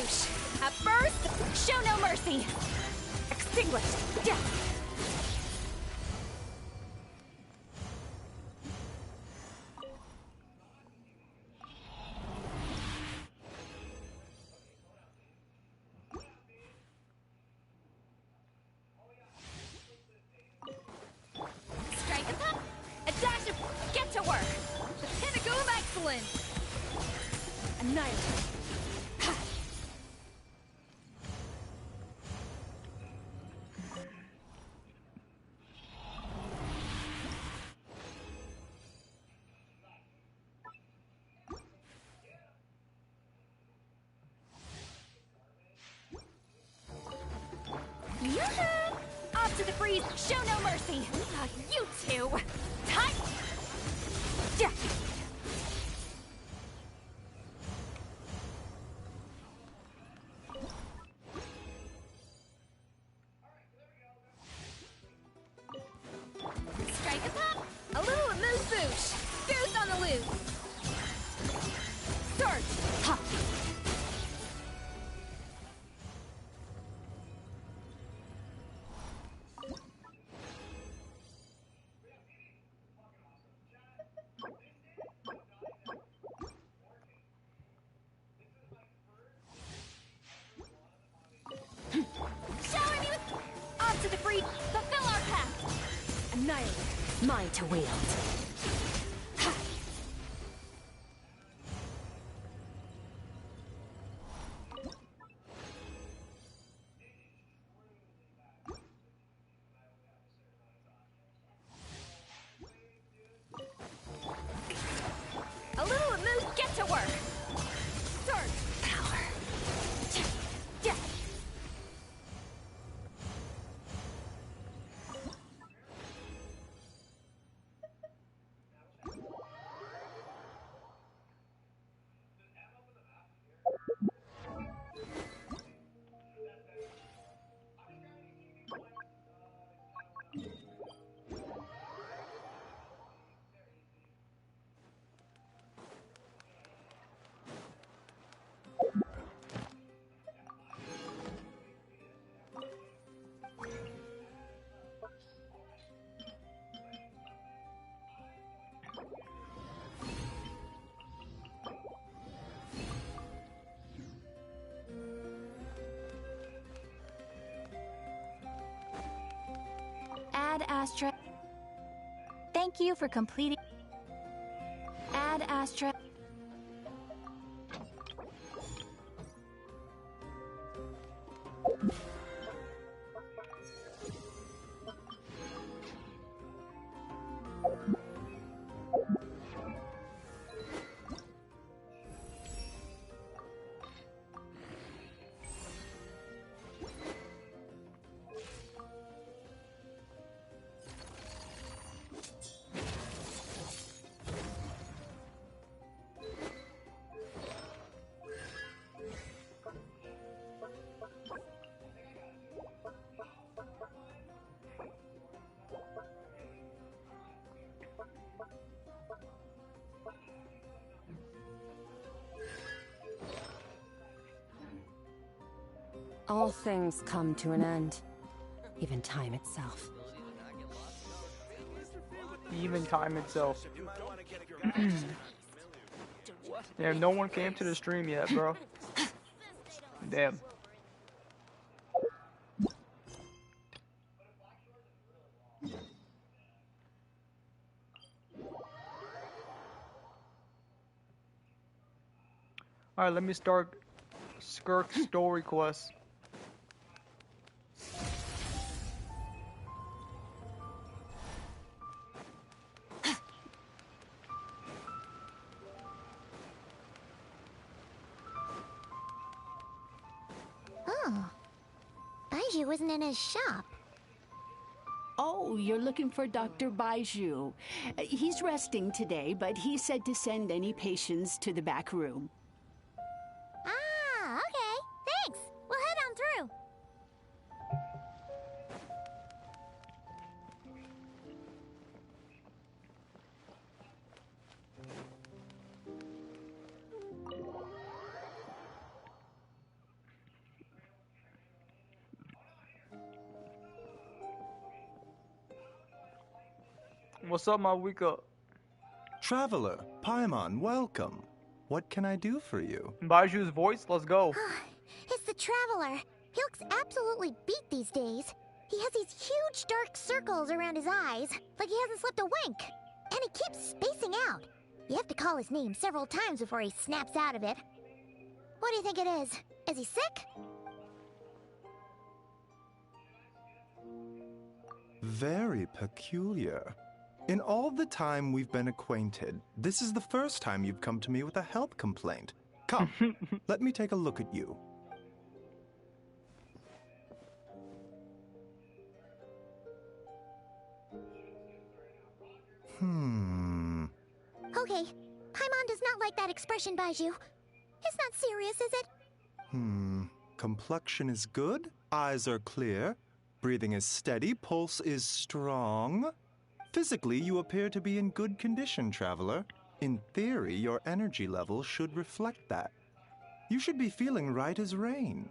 boosh. At first, show no mercy. Extinguished. Yeah. Strike a pop. A dash of get to work. The pinnacle of excellence. Annihilate. Yoo-hoo! Off to the freeze, show no mercy! You two! Tight! Yeah. Strike a pop! A little moose boosh! Goose on the loose! Start! Ha! Shower me with... Off to the free... Fulfill our pact! Annihilate. Mine to wield. Ha! A little moose, get to work! Start! Power. Yeah. Add Astra. Thank you for completing. Add Astra. All things come to an end. Even time itself. Even time itself. Damn, no one came to the stream yet, bro. Damn. Alright, let me start Skirk story quest. Oh. Baiju wasn't in his shop. Oh, you're looking for Dr. Baiju. He's resting today, but he said to send any patients to the back room. Ah, okay. Thanks. We'll head on through. What's up, my Wika? Traveler, Paimon, welcome. What can I do for you? Baiju's voice? Let's go. It's the Traveler. He looks absolutely beat these days. He has these huge dark circles around his eyes, like he hasn't slept a wink. And he keeps spacing out. You have to call his name several times before he snaps out of it. What do you think it is? Is he sick? Very peculiar. In all the time we've been acquainted, this is the first time you've come to me with a health complaint. Come, let me take a look at you. Okay, Paimon does not like that expression, Baiju. It's not serious, is it? Complexion is good, eyes are clear, breathing is steady, pulse is strong. Physically, you appear to be in good condition, Traveler. In theory, your energy level should reflect that. You should be feeling right as rain.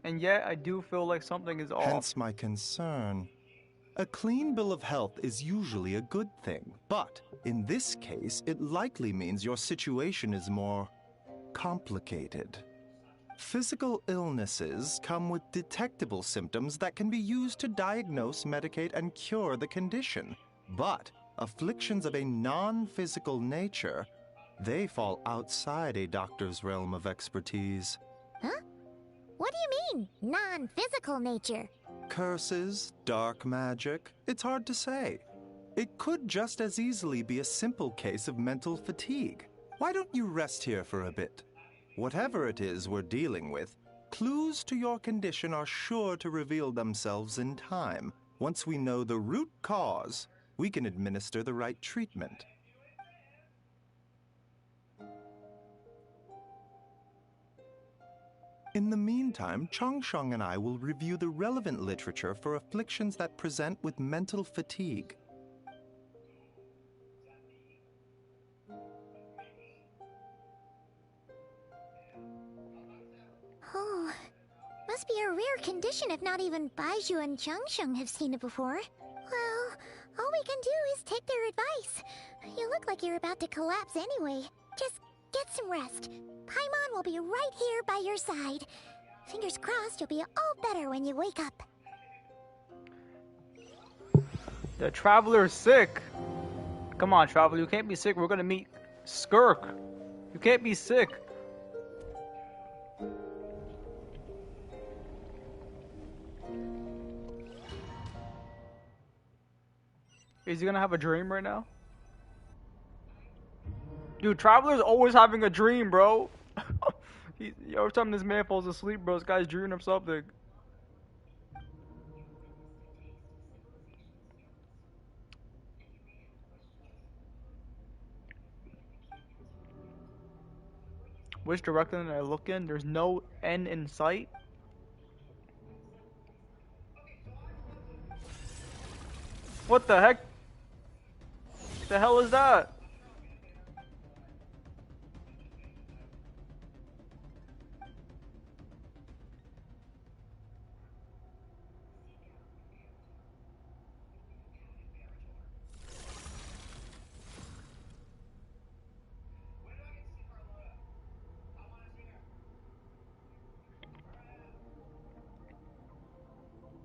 And yet, I do feel like something is off. Hence my concern. A clean bill of health is usually a good thing, but in this case, it likely means your situation is more complicated. Physical illnesses come with detectable symptoms that can be used to diagnose, medicate, and cure the condition. But afflictions of a non-physical nature, they fall outside a doctor's realm of expertise. Huh? What do you mean, non-physical nature? Curses, dark magic, it's hard to say. It could just as easily be a simple case of mental fatigue. Why don't you rest here for a bit? Whatever it is we're dealing with, clues to your condition are sure to reveal themselves in time. Once we know the root cause, we can administer the right treatment. In the meantime, Changsheng and I will review the relevant literature for afflictions that present with mental fatigue. Oh, must be a rare condition if not even Baiju and Changsheng have seen it before. Well, all we can do is take their advice. You look like you're about to collapse anyway. Just get some rest. Paimon will be right here by your side. Fingers crossed you'll be all better when you wake up. The Traveler's sick. Come on, Traveler, you can't be sick. We're gonna meet Skirk. You can't be sick. Is he gonna have a dream right now? Dude, Traveler's always having a dream, bro. Every time this man falls asleep, bro, this guy's dreaming of something. Which direction did I look in? There's no end in sight. What the heck? The hell is that?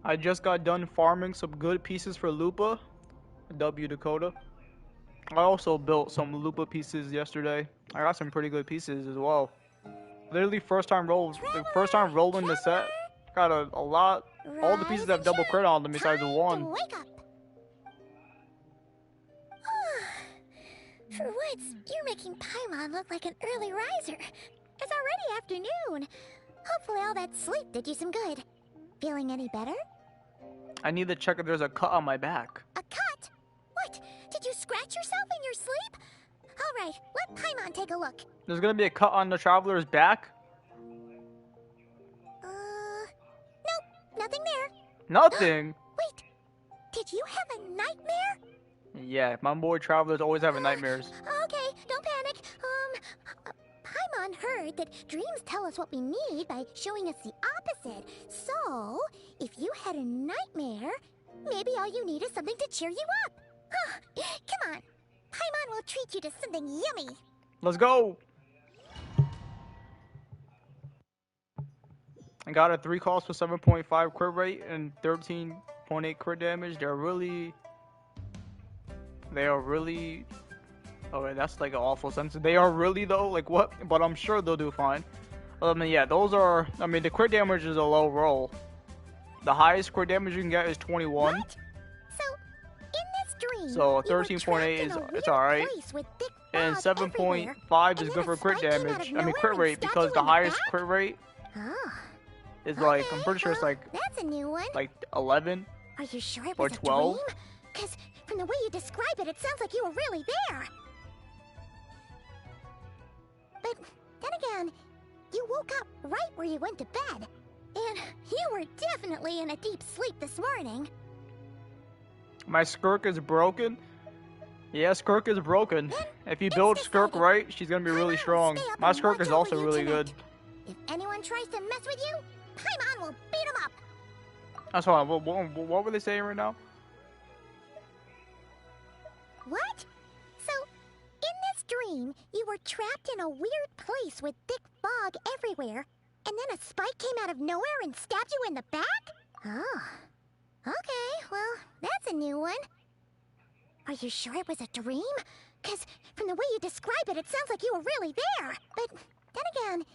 I just got done farming some good pieces for Lupa. W Dakota. I also built some Lupa pieces yesterday. I got some pretty good pieces as well. Literally first time rolling the set. Got a lot. All the pieces have double credit on them besides one. Wake up. For once, you're making Paimon look like an early riser. It's already afternoon. Hopefully all that sleep did you some good. Feeling any better? I need to check if there's a cut on my back. A cut? What? Did you scratch yourself in your sleep? All right, let Paimon take a look. There's gonna be a cut on the Traveler's back? Nope, nothing there. Nothing? Wait, did you have a nightmare? Yeah, my boy Travelers always having nightmares. Okay, don't panic. Paimon heard that dreams tell us what we need by showing us the opposite. So, if you had a nightmare, maybe all you need is something to cheer you up. treat you to something yummy. Let's go. I got a 3 calls for 7.5 crit rate and 13.8 crit damage. They are really. Okay, that's like an awful sentence. They are really though, like what? But I'm sure they'll do fine. Yeah, those are. I mean, the crit damage is a low roll. The highest crit damage you can get is 21. What? So, in this dream, So you were 13.8 trapped is in a it's weird alright. place with thick And fog 7.5 everywhere, is and good then for a crit spike came out damage. of I mean nowhere crit and rate stabbed because you the in the highest back? crit rate Oh, is like okay, I'm pretty sure it's well, like that's a new one. 11 Are you sure it or was a 12. dream? Because from the way you describe it, it sounds like you were really there. But then again, you woke up right where you went to bed. And you were definitely in a deep sleep this morning. My Skirk is broken. Yeah, Skirk is broken. Then If you it's build Skirk decided. right, she's gonna be really Paimon will strong. stay up My and Skirk watch is also over you really tonight. good. If anyone tries to mess with you, Paimon will beat him up. That's why. What were they saying right now? What? So, in this dream, you were trapped in a weird place with thick fog everywhere, and then a spike came out of nowhere and stabbed you in the back? Oh. Okay, well, that's a new one. Are you sure it was a dream? Because from the way you describe it, it sounds like you were really there. But then again,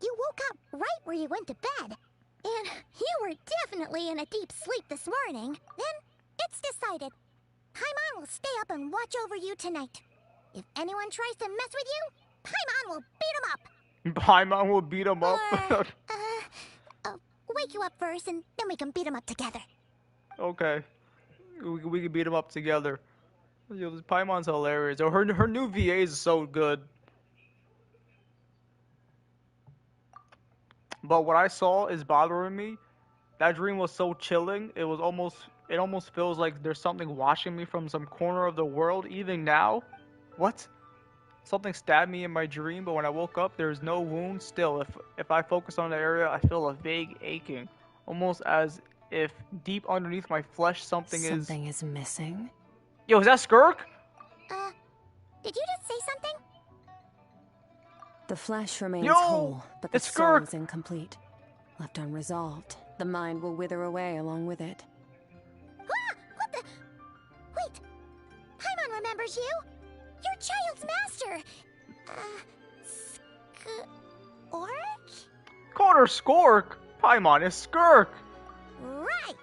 you woke up right where you went to bed. And you were definitely in a deep sleep this morning. Then, it's decided. Paimon will stay up and watch over you tonight. If anyone tries to mess with you, Paimon will beat him up. Paimon will beat him up. Or, I'll wake you up first, and then we can beat him up together. Okay, we can beat him up together. Yo, this Paimon's hilarious. Oh, her new VA is so good. But what I saw is bothering me. That dream was so chilling. It almost feels like there's something watching me from some corner of the world. Even now, what? Something stabbed me in my dream, but when I woke up, there's no wound. Still, if I focus on the area, I feel a vague aching, almost as if deep underneath my flesh something is missing. Yo, is that Skirk? Did you just say something? The flesh remains Yo, whole, but the it's soul Skirk. is incomplete. Left unresolved, the mind will wither away along with it. Ah! What the? Wait! Paimon remembers you! Your child's master! Skirk? Called her Skirk. Paimon is Skirk. Right!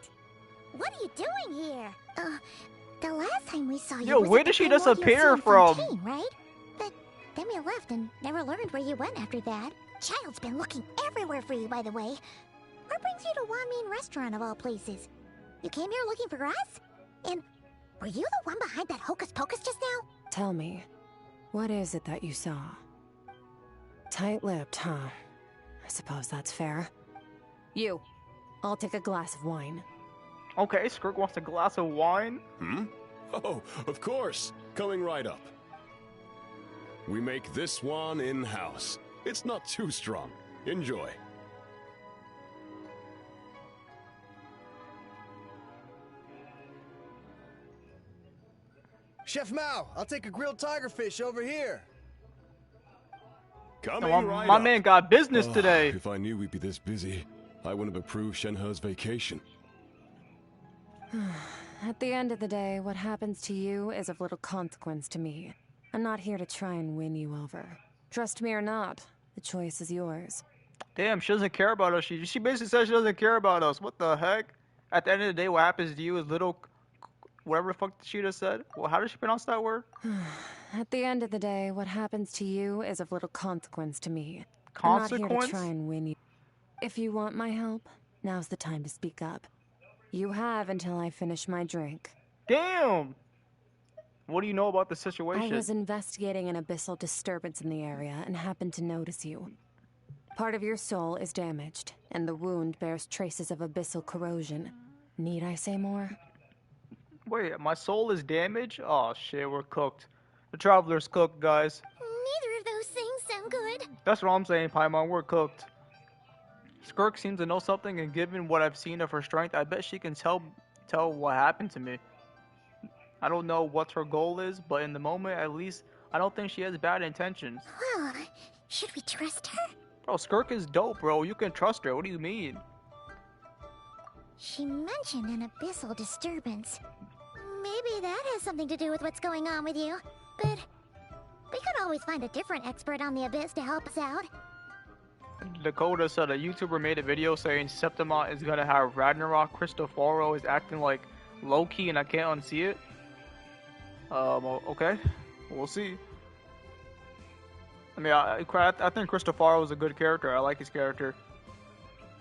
What are you doing here? The last time we saw you Yo, was where at the did she Primordial disappear Sand from? Fontaine, right? But then we left and never learned where you went after that. Child's been looking everywhere for you, by the way. What brings you to Wanmin Restaurant of all places? You came here looking for us? And were you the one behind that hocus pocus just now? Tell me, what is it that you saw? Tight-lipped, huh? I suppose that's fair. You, I'll take a glass of wine. Okay, Skirk wants a glass of wine. Hmm? Oh, of course. Coming right up. We make this one in-house. It's not too strong. Enjoy. Chef Mao, I'll take a grilled tigerfish over here. Coming right My up. man got business Oh, today. If I knew we'd be this busy, I wouldn't have approved Shenhe's vacation. At the end of the day, what happens to you is of little consequence to me. I'm not here to try and win you over. Trust me or not, the choice is yours. Damn, she doesn't care about us. She basically says she doesn't care about us. What the heck? At the end of the day, what happens to you is little... Whatever the fuck she just said. Well, how does she pronounce that word? At the end of the day, what happens to you is of little consequence to me. I'm not here Consequence? to try and win you. If you want my help, now's the time to speak up. You have until I finish my drink. Damn! What do you know about the I situation? was investigating an abyssal disturbance in the area and happened to notice you. Part of your soul is damaged, and the wound bears traces of abyssal corrosion. Need I say more? Wait, my soul is damaged? Oh shit, we're cooked. The Traveler's cooked, guys. Neither of those things sound good. That's what I'm saying, Paimon. We're cooked. Skirk seems to know something, and given what I've seen of her strength, I bet she can tell what happened to me. I don't know what her goal is, but in the moment, at least, I don't think she has bad intentions. Well, should we trust her? Bro, Skirk is dope, bro. You can trust her. What do you mean? She mentioned an abyssal disturbance. Maybe that has something to do with what's going on with you. But we could always find a different expert on the abyss to help us out. Dakota said a YouTuber made a video saying Septimont is gonna have Ragnarok. Cristoforo is acting like low-key and I can't unsee it. Okay. We'll see. I mean, I think Cristoforo is a good character. I like his character.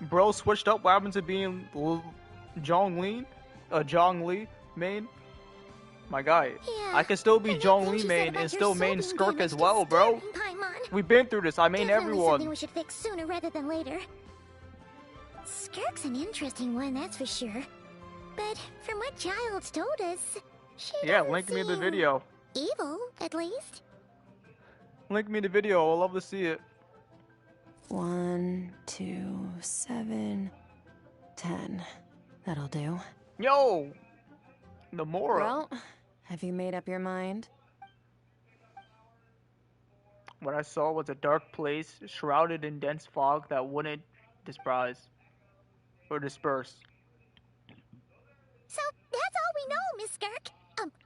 Bro switched up. What happened to being Zhong Li main? My guy. Yeah, I can still be and that Zhong thing Li she said main about and your still soul main being Skirk as damaged well, is bro. disturbing, Paimon. We've been through this. I main Definitely something everyone. we should fix sooner rather than later. Skirk's an interesting one, that's for sure. But from what Childs told us, she Yeah, doesn't link me the seem video. evil, at least. Link me the video. I'll love to see it. 1, 2, 7, 10. That'll do. Yo! Nomura. Well, have you made up your mind? What I saw was a dark place shrouded in dense fog that wouldn't disperse. So that's all we know, Miss Skirk.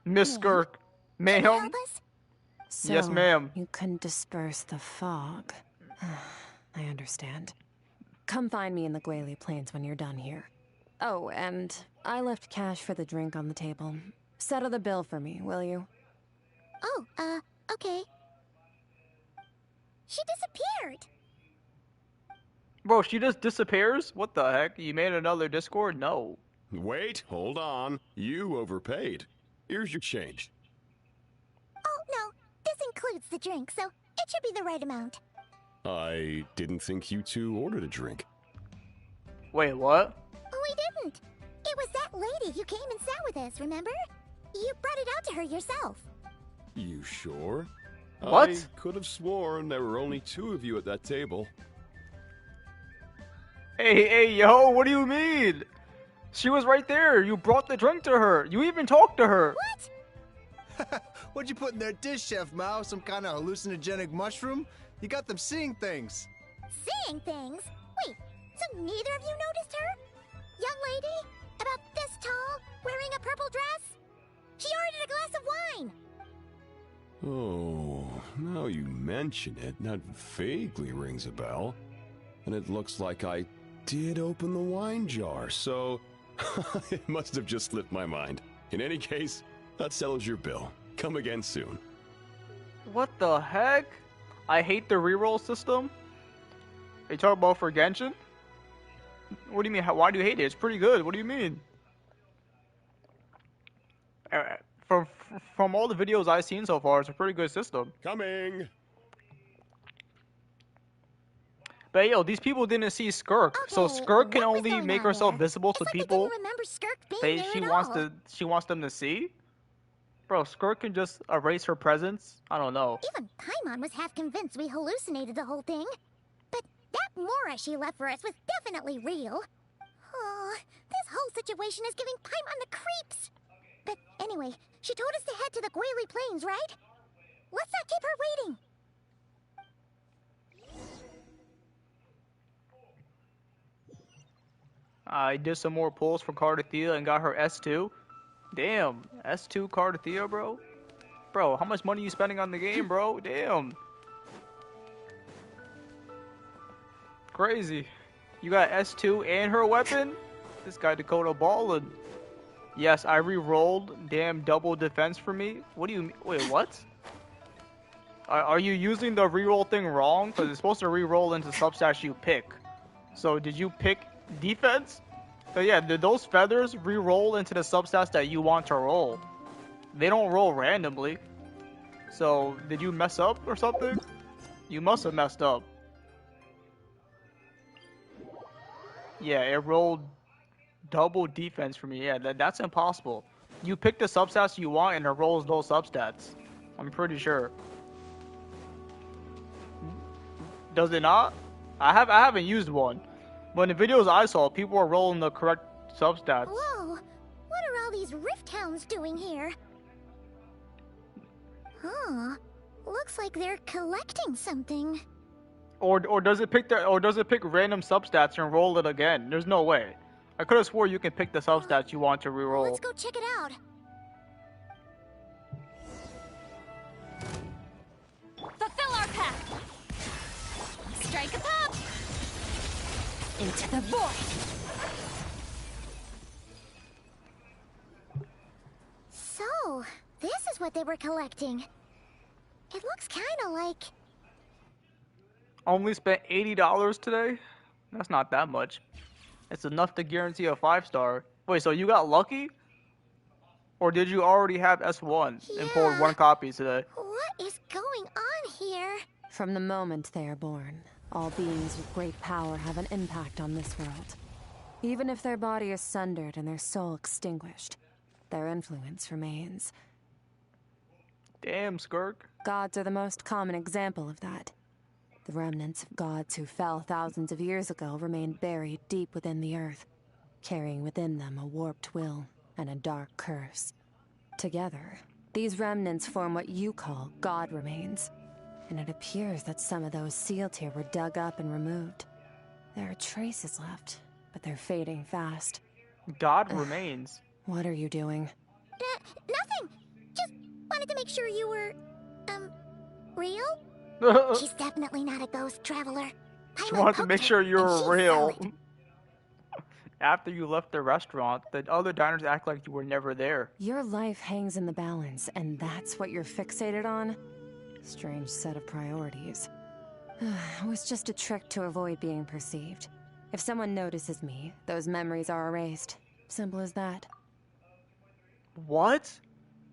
Miss ma'am. Skirk. Can you Ma'am? help us? So, Yes, ma'am. You couldn't disperse the fog. I understand. Come find me in the Guili Plains when you're done here. Oh, and I left cash for the drink on the table. Settle the bill for me, will you? Oh, okay. She disappeared. Bro, she just disappears? What the heck? You made another Discord? No. Wait, hold on. You overpaid. Here's your change. Oh, no. This includes the drink, so it should be the right amount. I didn't think you two ordered a drink. Wait, what? We didn't. It was that lady who came and sat with us, remember? You brought it out to her yourself. You sure? What? I could have sworn there were only 2 of you at that table. Hey, yo, what do you mean? She was right there. You brought the drink to her. You even talked to her. What? What'd you put in their dish, Chef Mao? Some kind of hallucinogenic mushroom? You got them seeing things. Seeing things? Wait, so neither of you noticed her? Young lady? About this tall, wearing a purple dress? She ordered a glass of wine. Oh, now you mention it, that vaguely rings a bell. And it looks like I did open the wine jar, so it must have just slipped my mind. In any case, that settles your bill. Come again soon. What the heck? I hate the reroll system. Are you talking about for Genshin? What do you mean? Why do you hate it? It's pretty good. What do you mean? From all the videos I've seen so far, it's a pretty good system. Coming! But yo, these people didn't see Skirk, so Okay, Skirk can what was only going make on herself there? visible It's to like they people didn't remember Skirk being that there she at wants all. to. She wants them to see. Bro, Skirk can just erase her presence. I don't know. Even Paimon was half convinced we hallucinated the whole thing. But that Mora she left for us was definitely real. Oh, this whole situation is giving Paimon the creeps. But anyway, she told us to head to the Guili Plains, right? Let's not keep her waiting. I did some more pulls for Cardathea and got her S2. Damn, S2 Cardathea, bro? Bro, how much money you spending on the game, bro? Damn. Crazy. You got S2 and her weapon? This guy Dakota ballin'. Yes, I re-rolled. Damn, double defense for me. What do you mean? Wait, what? Are you using the re-roll thing wrong? Because it's supposed to re-roll into substats you pick. So did you pick defense? So yeah, did those feathers re-roll into the substats that you want to roll? They don't roll randomly. So did you mess up or something? You must have messed up. Yeah, it rolled double defense for me. Yeah, that's impossible. You pick the substats you want and it rolls those substats. I'm pretty sure. Does it not? I haven't used one. But in the videos I saw, people were rolling the correct substats. Whoa, what are all these Rift Hounds doing here? Huh. Looks like they're collecting something. Or does it pick random substats and roll it again? There's no way. I could have swore you can pick the substats you want to reroll. Let's go check it out. Fulfill our pact! Strike a pop! Into the void! So, this is what they were collecting. It looks kinda like... Only spent $80 today? That's not that much. It's enough to guarantee a 5-star. Wait, so you got lucky? Or did you already have S1 and pulled 1 copy today? What is going on here? From the moment they are born, all beings with great power have an impact on this world. Even if their body is sundered and their soul extinguished, their influence remains. Damn, Skirk. Gods are the most common example of that. The remnants of gods who fell thousands of years ago remain buried deep within the earth, carrying within them a warped will and a dark curse. Together, these remnants form what you call god remains, and it appears that some of those sealed here were dug up and removed. There are traces left, but they're fading fast. God remains. What are you doing? Nothing! Just wanted to make sure you were, real? She's definitely not a ghost traveler. Just wanted to make sure you were real. After you left the restaurant, the other diners act like you were never there. Your life hangs in the balance, and that's what you're fixated on? Strange set of priorities. It was just a trick to avoid being perceived. If someone notices me, those memories are erased. Simple as that. What?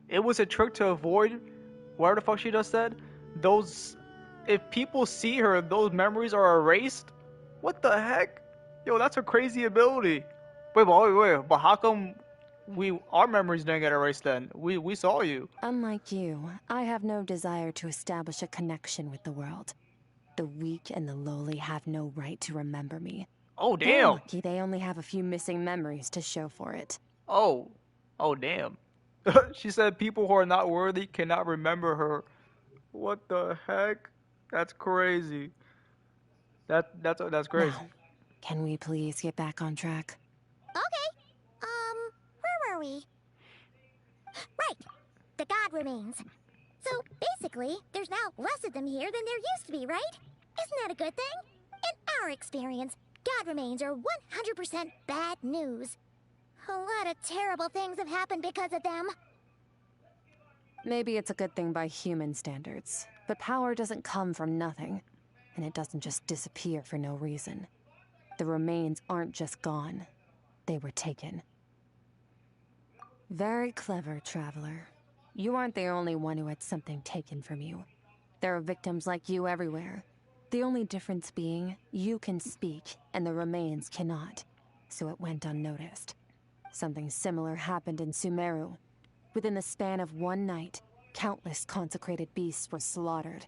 It was a trick to avoid? Whatever the fuck she just said? Those... If people see her, those memories are erased? What the heck? Yo, that's a crazy ability. Wait, but how come our memories didn't get erased then? We saw you. Unlike you, I have no desire to establish a connection with the world. The weak and the lowly have no right to remember me. Oh, They're damn. lucky they only have a few missing memories to show for it. Oh, damn. She said people who are not worthy cannot remember her. What the heck? That's crazy. That's crazy. Now, can we please get back on track? Okay. Where were we? Right. The god remains. So, basically, there's now less of them here than there used to be, right? Isn't that a good thing? In our experience, god remains are 100% bad news. A lot of terrible things have happened because of them. Maybe it's a good thing by human standards, but power doesn't come from nothing, and it doesn't just disappear for no reason. The remains aren't just gone, they were taken. Very clever, traveler. You aren't the only one who had something taken from you. There are victims like you everywhere. The only difference being, you can speak, and the remains cannot, so it went unnoticed. Something similar happened in Sumeru. Within the span of one night, countless consecrated beasts were slaughtered,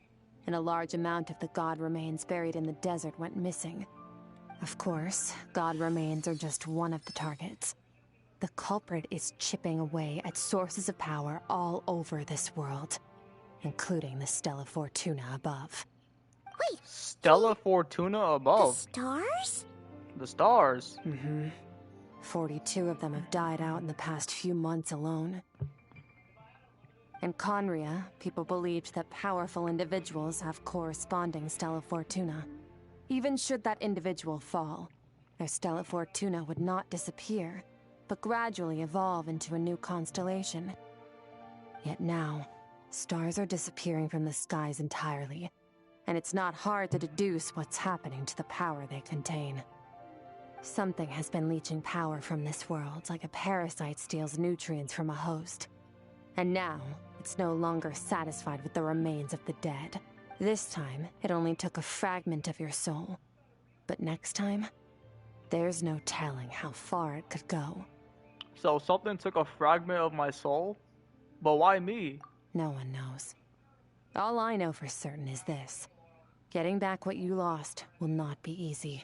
and a large amount of the god remains buried in the desert went missing. Of course, god remains are just one of the targets. The culprit is chipping away at sources of power all over this world, including the Stella Fortuna above. Wait, Stella Fortuna the above. stars? The stars. 42 of them have died out in the past few months alone. In Conria, people believed that powerful individuals have corresponding Stella Fortuna. Even should that individual fall, their Stella Fortuna would not disappear, but gradually evolve into a new constellation. Yet now, stars are disappearing from the skies entirely, and it's not hard to deduce what's happening to the power they contain. Something has been leeching power from this world like a parasite steals nutrients from a host. And now, it's no longer satisfied with the remains of the dead. This time, it only took a fragment of your soul. But next time, there's no telling how far it could go. So something took a fragment of my soul? But why me? No one knows. All I know for certain is this. Getting back what you lost will not be easy.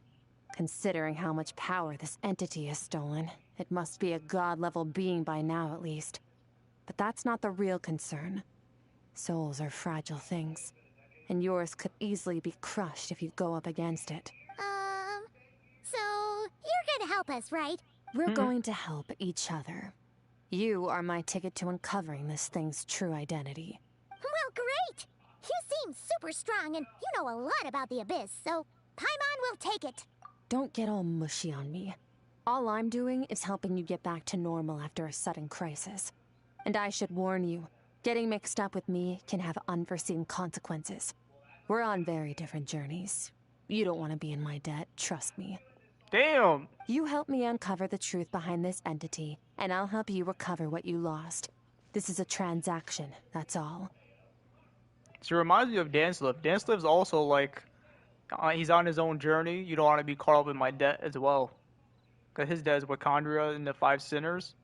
Considering how much power this entity has stolen, it must be a god-level being by now at least. But that's not the real concern. Souls are fragile things, and yours could easily be crushed if you go up against it. So you're gonna help us, right? We're going to help each other. You are my ticket to uncovering this thing's true identity. Well, great! You seem super strong and you know a lot about the Abyss, so Paimon will take it. Don't get all mushy on me. All I'm doing is helping you get back to normal after a sudden crisis. And I should warn you, getting mixed up with me can have unforeseen consequences. We're on very different journeys. You don't want to be in my debt, trust me. Damn! You help me uncover the truth behind this entity, and I'll help you recover what you lost. This is a transaction, that's all. So it reminds me of Dansliv. Dansliv's also like, he's on his own journey. You don't want to be caught up in my debt as well. Because his debt is Wakandria and the 5 Sinners.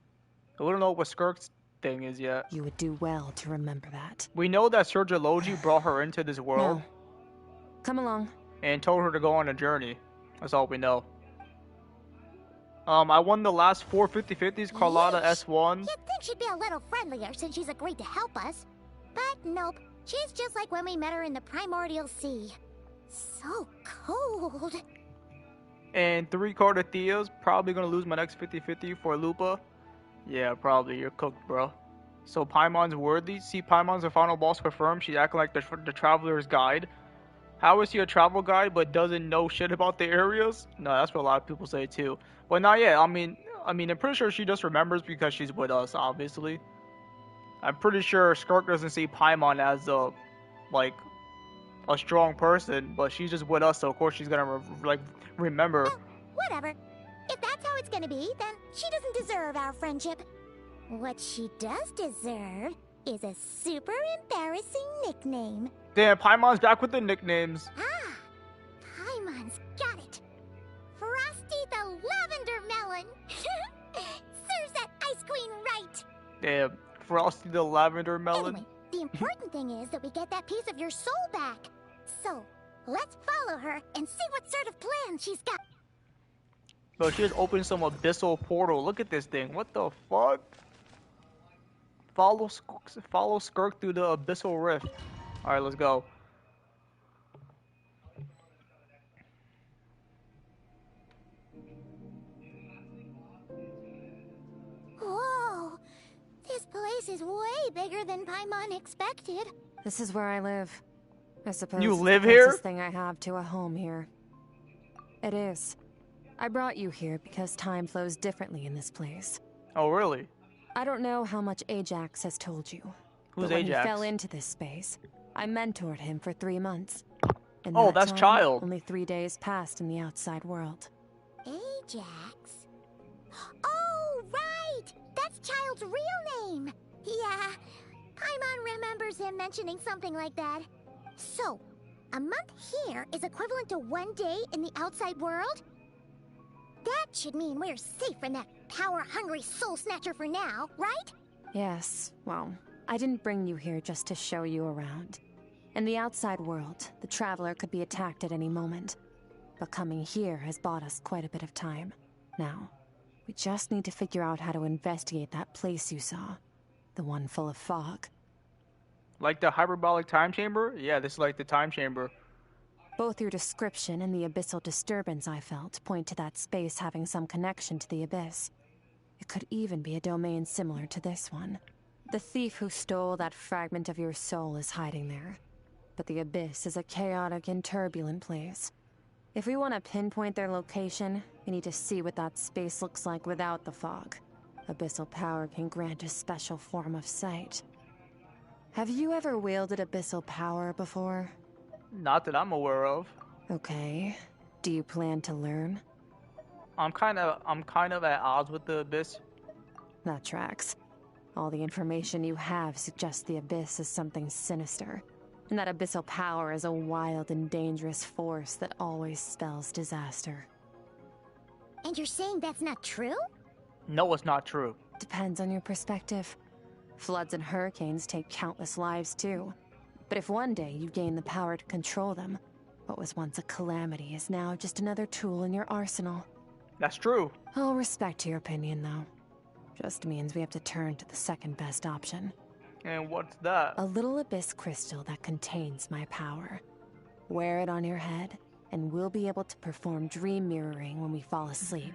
We don't know what Skirk's thing is yet. You would do well to remember that. We know that Sergio Logi brought her into this world. No. Come along. And told her to go on a journey. That's all we know. I won the last 4 50-50s, Carlotta S1. You'd think she'd be a little friendlier since she's agreed to help us. But nope, she's just like when we met her in the Primordial Sea. So cold. And 3 Cardatheas, probably gonna lose my next 50-50 for Lupa. Yeah, probably, you're cooked, bro. So Paimon's worthy. See, Paimon's the final boss confirmed. She's acting like the traveler's guide. How is he a travel guide but doesn't know shit about the areas? No, that's what a lot of people say too. But not yet. I mean, I'm pretty sure she just remembers because she's with us, obviously. I'm pretty sure Skirk doesn't see Paimon as a strong person, but she's just with us, so of course she's gonna remember. Well, whatever. If that's how it's gonna be, then she doesn't deserve our friendship. What she does deserve is a super embarrassing nickname. Damn, Paimon's back with the nicknames. Ah, Paimon's got it. Frosty the Lavender Melon. Serves that Ice Queen right. Damn, Frosty the Lavender Melon. Anyway, the important thing is that we get that piece of your soul back. So, let's follow her and see what sort of plan she's got. Bro, she just opened some abyssal portal. Look at this thing. What the fuck? Follow Skirk through the abyssal rift. Alright, let's go. Whoa! This place is way bigger than Paimon expected. This is where I live. I suppose You it's live the here? closest thing I have to a home here. It is. I brought you here because time flows differently in this place. Oh, really? I don't know how much Ajax has told you. Who's but when Ajax? he fell into this space, I mentored him for 3 months. In Oh, that that's time, Child. Only 3 days passed in the outside world. Ajax? Oh, right! That's Child's real name! Yeah, Paimon remembers him mentioning something like that. So, a month here is equivalent to 1 day in the outside world? That should mean we're safe from that power-hungry soul snatcher for now, right? Yes, well, I didn't bring you here just to show you around. In the outside world, the Traveler could be attacked at any moment. But coming here has bought us quite a bit of time. Now, we just need to figure out how to investigate that place you saw. The one full of fog. Like the hyperbolic time chamber? Yeah, this is like the time chamber. Both your description and the abyssal disturbance I felt point to that space having some connection to the abyss. It could even be a domain similar to this one. The thief who stole that fragment of your soul is hiding there. But the abyss is a chaotic and turbulent place. If we want to pinpoint their location, we need to see what that space looks like without the fog. Abyssal power can grant a special form of sight. Have you ever wielded abyssal power before? Not that I'm aware of. Okay. Do you plan to learn? I'm kind of at odds with the abyss. That tracks. All the information you have suggests the abyss is something sinister, and that abyssal power is a wild and dangerous force that always spells disaster. And you're saying that's not true? No, it's not true. Depends on your perspective. Floods and hurricanes take countless lives too. But if one day you gain the power to control them, what was once a calamity is now just another tool in your arsenal. That's true. I'll respect your opinion, though. Just means we have to turn to the second best option. And what's that? A little abyss crystal that contains my power. Wear it on your head, and we'll be able to perform dream mirroring when we fall asleep.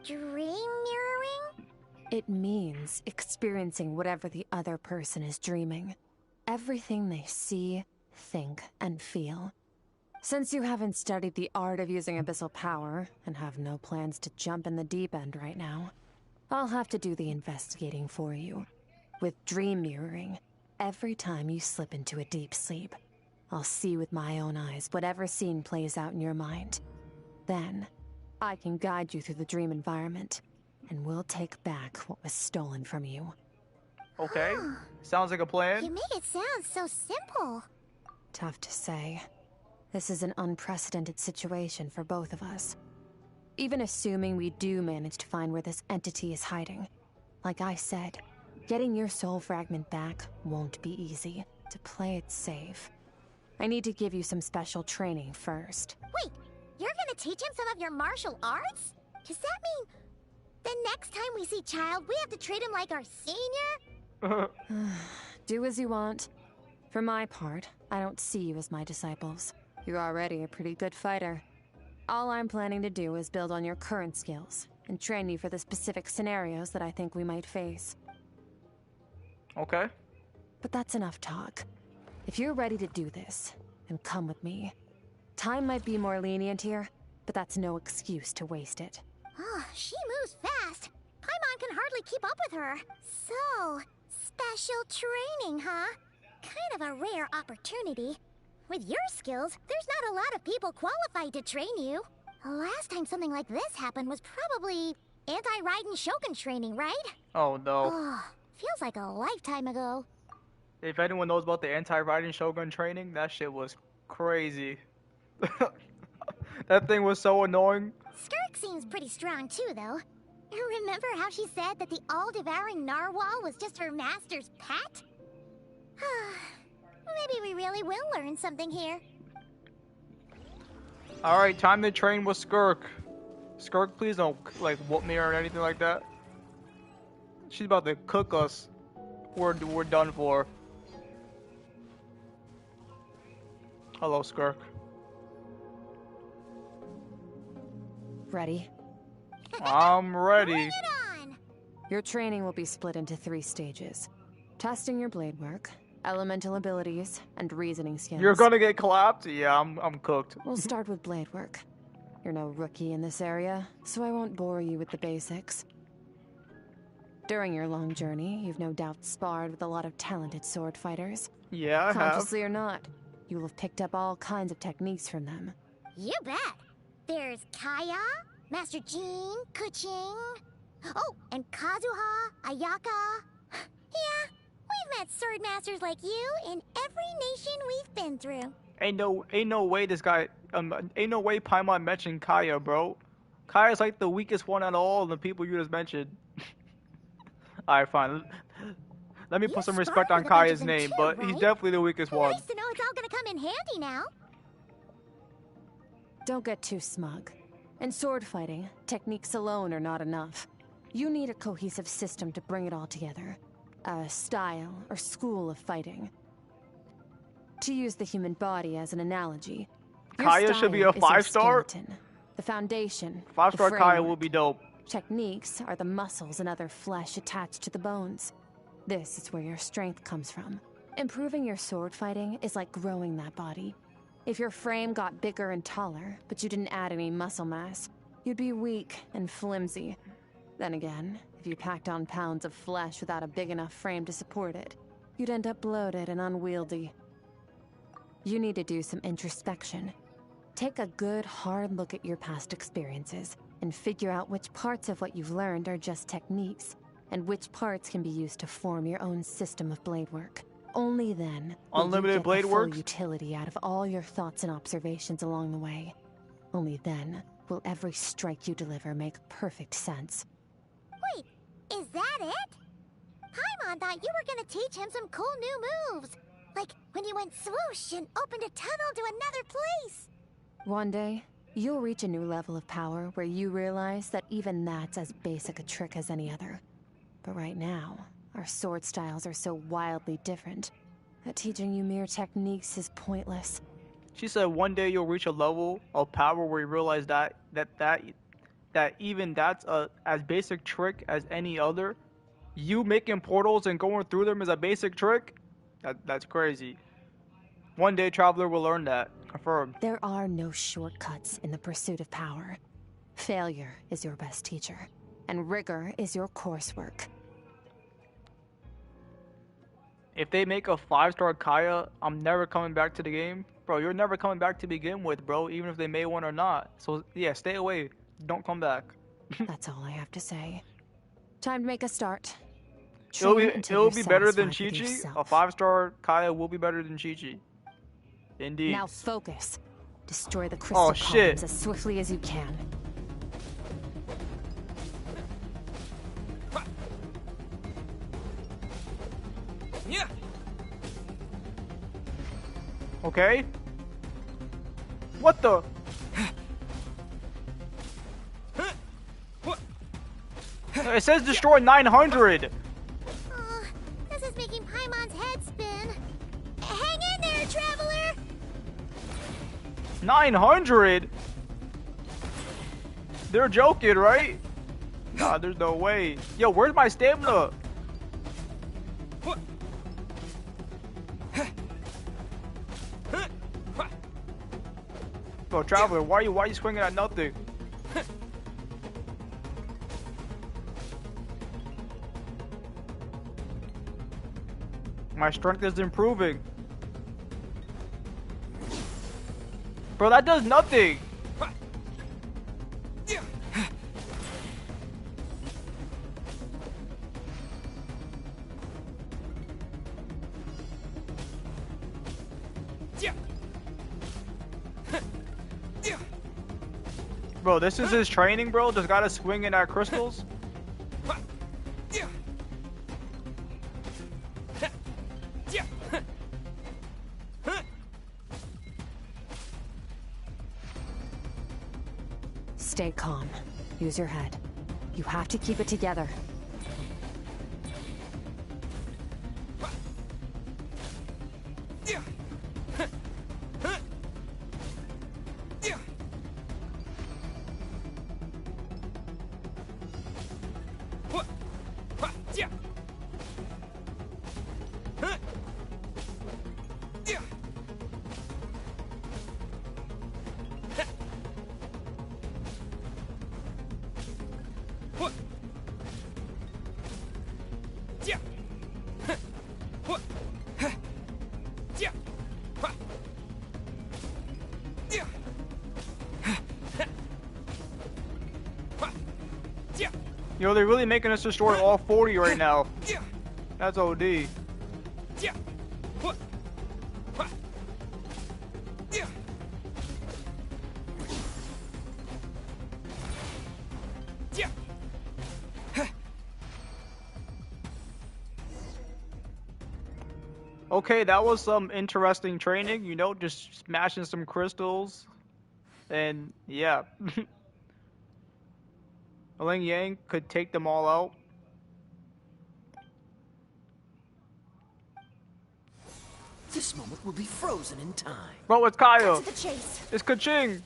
Dream mirroring? It means experiencing whatever the other person is dreaming. Everything they see, think, and feel. Since you haven't studied the art of using abyssal power, and have no plans to jump in the deep end right now, I'll have to do the investigating for you. With dream mirroring, every time you slip into a deep sleep, I'll see with my own eyes whatever scene plays out in your mind. Then, I can guide you through the dream environment, and we'll take back what was stolen from you. Okay. Sounds like a plan. You make it sound so simple. Tough to say. This is an unprecedented situation for both of us. Even assuming we do manage to find where this entity is hiding. Like I said, getting your soul fragment back won't be easy. To play it safe, I need to give you some special training first. Wait, you're gonna teach him some of your martial arts? Does that mean the next time we see Child, we have to treat him like our senior? Do as you want. For my part, I don't see you as my disciples. You're already a pretty good fighter. All I'm planning to do is build on your current skills and train you for the specific scenarios that I think we might face. Okay. But that's enough talk. If you're ready to do this, then come with me. Time might be more lenient here, but that's no excuse to waste it. Oh, she moves fast. Paimon can hardly keep up with her. So, special training, huh? Kind of a rare opportunity. With your skills, there's not a lot of people qualified to train you. Last time something like this happened was probably anti-Raiden Shogun training, right? Oh no. Oh, feels like a lifetime ago. If anyone knows about the anti-Raiden Shogun training, that shit was crazy. That thing was so annoying. Skirk seems pretty strong too, though. Remember how she said that the all-devouring narwhal was just her master's pet? Maybe we really will learn something here. Alright, time to train with Skirk. Skirk, please don't, like, whoop me or anything like that. She's about to cook us. We're done for. Hello, Skirk. Ready? I'm ready. Bring it on! Your training will be split into 3 stages. Testing your blade work, elemental abilities, and reasoning skills. You're gonna get clapped? Yeah, I'm cooked. We'll start with blade work. You're no rookie in this area, so I won't bore you with the basics. During your long journey, you've no doubt sparred with a lot of talented sword fighters. Yeah, I have. Consciously or not, you will have picked up all kinds of techniques from them. You bet. There's Kaya, Master Jean, Kuching. Oh, and Kazuha, Ayaka. Yeah, we've met sword masters like you in every nation we've been through. Ain't no way this guy, ain't no way Paimon mentioned Kaya, bro. Kaya's like the weakest one out of all the people you just mentioned. Alright, fine. Let me put some respect on Kaya's name, but he's definitely the weakest one. Nice to know it's all gonna come in handy now. Don't get too smug. In sword fighting, techniques alone are not enough. You need a cohesive system to bring it all together. A style or school of fighting. To use the human body as an analogy, your Kaya should be a style is your 5-star? skeleton, the foundation. 5-star the Kaya framework. will be dope. Techniques are the muscles and other flesh attached to the bones. This is where your strength comes from. Improving your sword fighting is like growing that body. If your frame got bigger and taller, but you didn't add any muscle mass, you'd be weak and flimsy. Then again, if you packed on pounds of flesh without a big enough frame to support it, you'd end up bloated and unwieldy. You need to do some introspection. Take a good, hard look at your past experiences and figure out which parts of what you've learned are just techniques, and which parts can be used to form your own system of blade work. Only then will Unlimited you get blade the full works? utility out of all your thoughts and observations along the way. Only then will every strike you deliver make perfect sense. Wait, is that it? Paimon thought you were gonna teach him some cool new moves. Like when you went swoosh and opened a tunnel to another place. One day, you'll reach a new level of power where you realize that even that's as basic a trick as any other. But right now, Our sword styles are so wildly different that teaching you mere techniques is pointless. She said one day you'll reach a level of power where you realize that even that's a as basic trick as any other. You making portals and going through them is a basic trick? That's crazy. One day Traveler will learn that. Confirmed. There are no shortcuts in the pursuit of power. Failure is your best teacher, and rigor is your coursework. If they make a 5-star Kaya, I'm never coming back to the game. Bro, you're never coming back to begin with, bro, even if they made one or not. So, yeah, stay away. Don't come back. That's all I have to say. Time to make a start. It'll Train until be you're better than satisfied with Chi-Chi. A yourself. 5-star Kaya will be better than Chi-Chi. Indeed. Now focus. Destroy the crystal Oh, shit. columns as swiftly as you can. Yeah. Okay. What the? It says destroy 900. Oh, this is making Paimon's head spin. Hang in there, Traveler! 900? They're joking, right? Nah, there's no way. Yo, where's my stamina? Bro, Traveler, why are you swinging at nothing? My strength is improving. Bro, that does nothing. Bro, this is his training, bro? Just gotta swing in at crystals? Stay calm. Use your head. You have to keep it together. Yo, they're really making us destroy all 40 right now. That's OD. Okay, that was some interesting training, you know, just smashing some crystals. And yeah. Ling Yang could take them all out. This moment will be frozen in time. Bro, it's Kaya. To the chase. It's Kaching.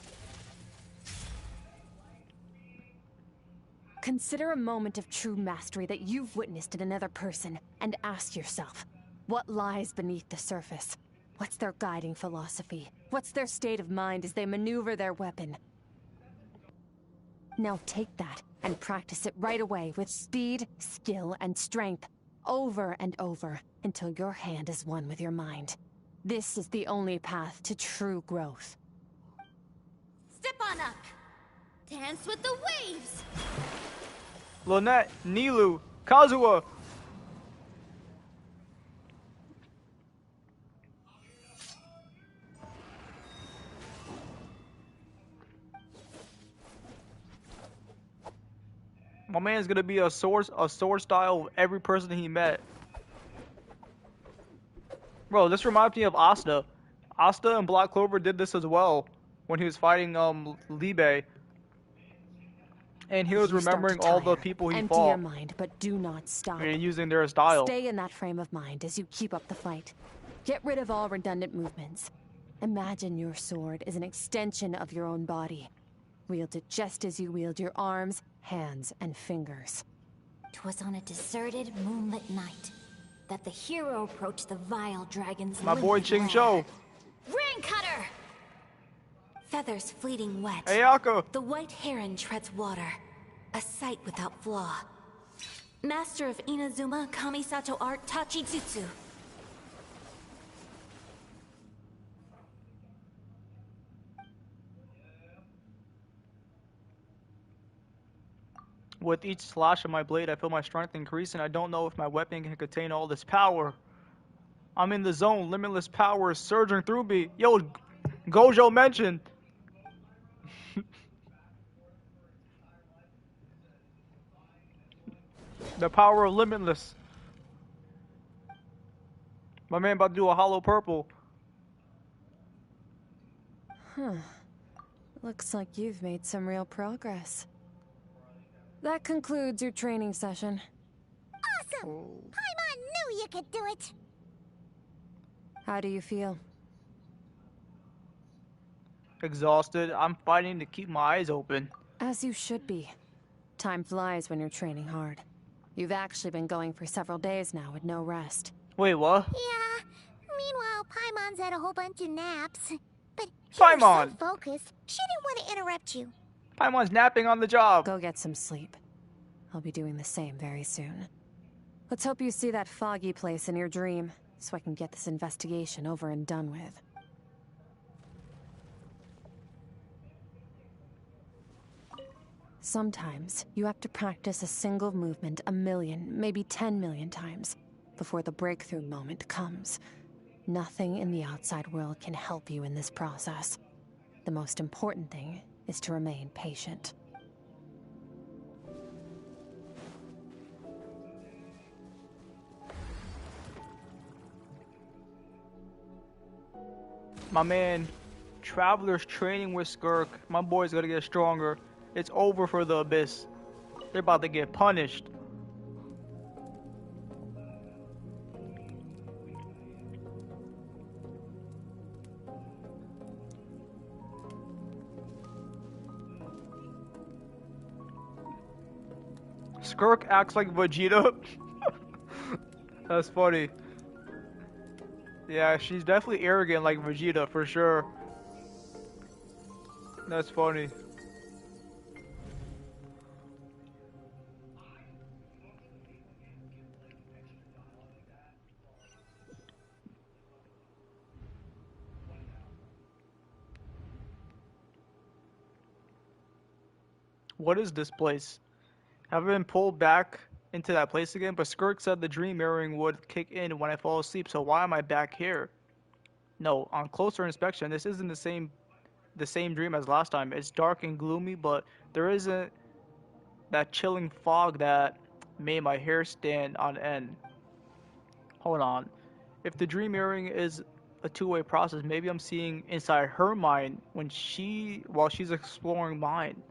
Consider a moment of true mastery that you've witnessed in another person and ask yourself, what lies beneath the surface? What's their guiding philosophy? What's their state of mind as they maneuver their weapon? Now take that and practice it right away with speed, skill, and strength, over and over, until your hand is one with your mind. This is the only path to true growth. Step on up. Dance with the waves. Lynette, Nilu, Kazuha. My man's gonna be a sword style of every person he met. Bro, this reminds me of Asta. Asta and Black Clover did this as well when he was fighting Libe. And he If was you start to remembering all the tire, people he empty fought your mind, but do not stop. and using their style. Stay in that frame of mind as you keep up the fight. Get rid of all redundant movements. Imagine your sword is an extension of your own body. Wield it just as you wield your arms, hands, and fingers. 'Twas on a deserted, moonlit night that the hero approached the vile dragon's My boy limpid Ching lair. Cho. Ring cutter! Feathers fleeting wet. Hey, Aka. The white heron treads water. A sight without flaw. Master of Inazuma Kamisato art Tachijutsu. With each slash of my blade, I feel my strength increase, and I don't know if my weapon can contain all this power. I'm in the zone. Limitless power is surging through me. Yo, Gojo mentioned. The power of limitless. My man about to do a hollow purple. Looks like you've made some real progress. That concludes your training session. Awesome! Paimon knew you could do it! How do you feel? Exhausted. I'm fighting to keep my eyes open. As you should be. Time flies when you're training hard. You've actually been going for several days now with no rest. Wait, what? Yeah. Meanwhile, Paimon's had a whole bunch of naps. But you Paimon! were so focused, she didn't want to interrupt you. Paimon's napping on the job. Go get some sleep. I'll be doing the same very soon. Let's hope you see that foggy place in your dream, so I can get this investigation over and done with. Sometimes, you have to practice a single movement 1 million, maybe 10 million times, before the breakthrough moment comes. Nothing in the outside world can help you in this process. The most important thing is to remain patient. My man, Traveler's training with Skirk. My boy's gonna get stronger. It's over for the Abyss. They're about to get punished. Skirk acts like Vegeta. That's funny. Yeah, she's definitely arrogant like Vegeta, for sure. That's funny. What is this place? Have I been pulled back into that place again? But Skirk said the dream mirroring would kick in when I fall asleep, so why am I back here? No, on closer inspection, this isn't the same dream as last time. It's dark and gloomy, but there isn't that chilling fog that made my hair stand on end. Hold on. If the dream mirroring is a two-way process, maybe I'm seeing inside her mind while she's exploring mine.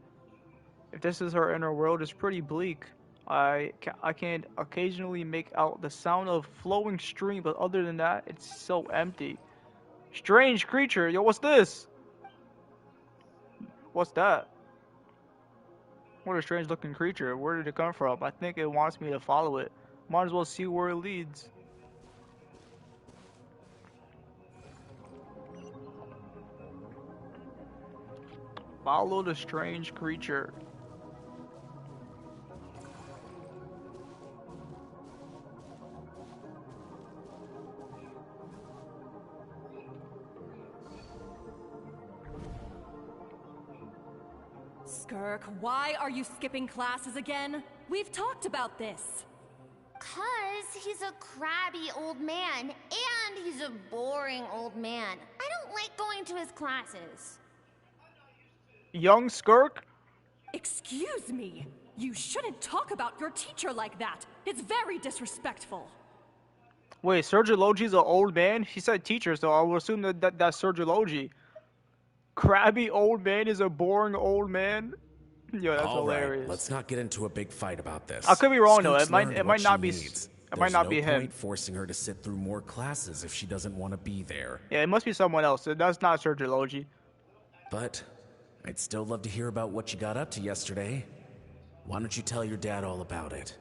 If this is her inner world, it's pretty bleak. I can occasionally make out the sound of flowing stream, but other than that, it's so empty. Strange creature. Yo, what's this? What's that? What a strange looking creature. Where did it come from? I think it wants me to follow it. Might as well see where it leads. Follow the strange creature. Skirk, why are you skipping classes again? We've talked about this. 'Cause he's a crabby old man, and he's a boring old man. I don't like going to his classes. Young Skirk? Excuse me. You shouldn't talk about your teacher like that. It's very disrespectful. Wait, Surgilogi's an old man? He said teacher, so I will assume that's Surgilogi. Crabby old man is a boring old man? Yo, that's All right, hilarious. let's not get into a big fight about this. I could be wrong though. Skirk's It might learned what not she be needs. it might not be There's no him. point forcing her to sit through more classes if she doesn't want to be there. Yeah, it must be someone else. That's not Surgilogy. But I'd still love to hear about what you got up to yesterday. Why don't you tell your dad all about it?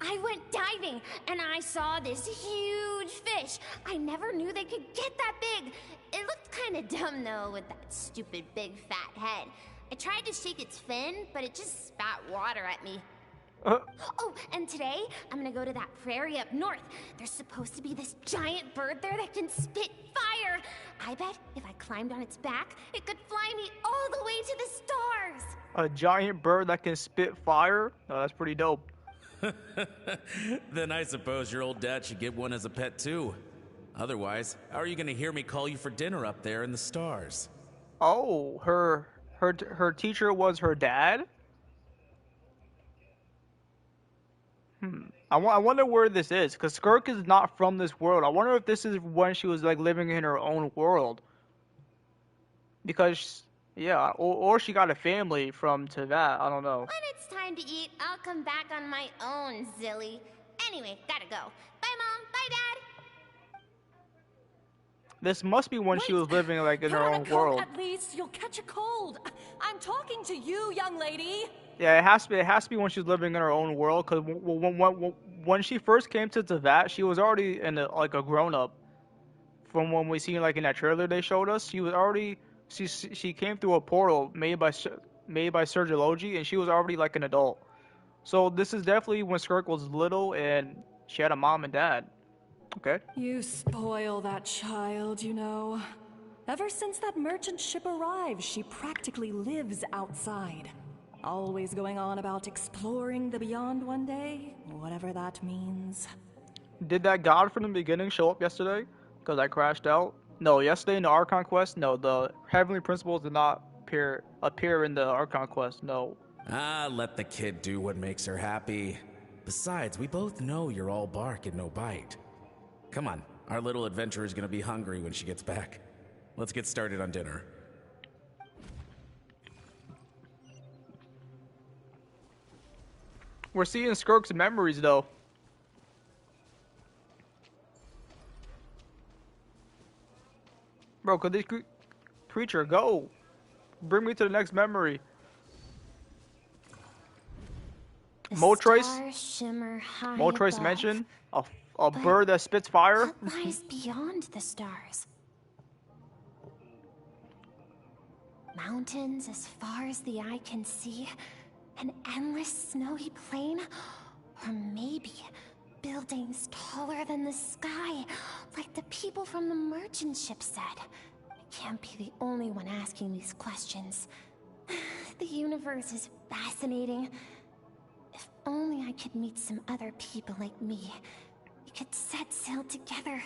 I went diving and I saw this huge fish. I never knew they could get that big. It looked kind of dumb though with that stupid big fat head. I tried to shake its fin, but it just spat water at me. Oh, and today I'm gonna go to that prairie up north. There's supposed to be this giant bird there that can spit fire. I bet if I climbed on its back, it could fly me all the way to the stars. A giant bird that can spit fire? Oh, that's pretty dope. Then I suppose your old dad should get one as a pet too. Otherwise, how are you gonna hear me call you for dinner up there in the stars? Oh, her teacher was her dad? I wonder where this is, because Skirk is not from this world. I wonder if this is when she was like living in her own world. Because, yeah, or she got a family from Teyvat. I don't know. When it's time to eat, I'll come back on my own, Zilly. Anyway, gotta go. Bye, Mom. Bye, Dad. This must be when she was living like in her own world. At least you'll catch a cold. I'm talking to you, young lady. Yeah, it has to be when she's living in her own world. Because when she first came to Teyvat, she was already like a grown up. From when we seen like in that trailer they showed us, she was already she came through a portal made by Surgilogy, and she was already like an adult. So this is definitely when Skirk was little and she had a mom and dad. Okay. You spoil that child, you know. Ever since that merchant ship arrived, she practically lives outside. Always going on about exploring the beyond one day, whatever that means. Did that god from the beginning show up yesterday? Because I crashed out. No, yesterday in the Archon quest, no, the Heavenly Principles did not appear in the Archon quest, no. Let the kid do what makes her happy. Besides, we both know you're all bark and no bite. Come on, our little adventurer is gonna be hungry when she gets back. Let's get started on dinner. We're seeing Skirk's memories, though. Bro, could this creature go? Bring me to the next memory. Moltres? Shimmer high Moltres above, mentioned a bird that spits fire. what lies beyond the stars? Mountains as far as the eye can see, an endless snowy plain, or maybe buildings taller than the sky, like the people from the merchant ship said. I can't be the only one asking these questions. The universe is fascinating. If only I could meet some other people like me. We could set sail together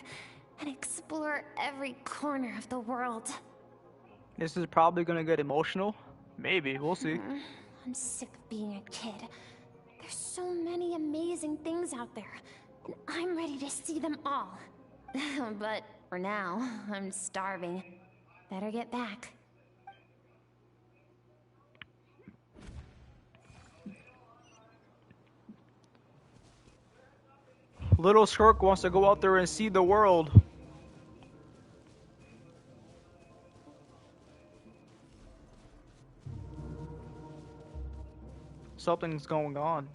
and explore every corner of the world. This is probably gonna get emotional. Maybe, we'll see. I'm sick of being a kid. There's so many amazing things out there, and I'm ready to see them all. But for now, I'm starving. Better get back. Little Skirk wants to go out there and see the world. Something's going on.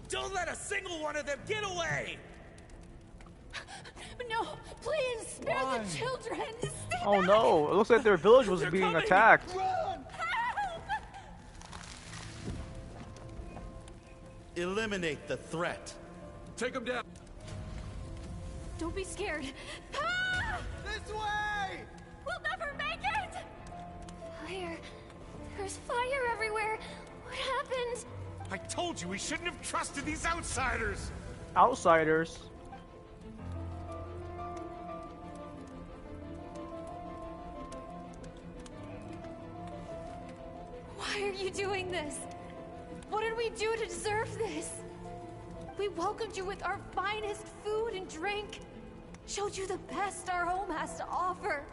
Don't let a single one of them get away! No, please, spare the children. Oh no, it looks like their village was being attacked. Run! Eliminate the threat. Take him down. Don't be scared. This way! We'll never make it! Fire. There's fire everywhere. What happened? I told you we shouldn't have trusted these outsiders. Outsiders? Why are you doing this? What did we do to deserve this? We welcomed you with our finest food and drink. showed you the best our home has to offer,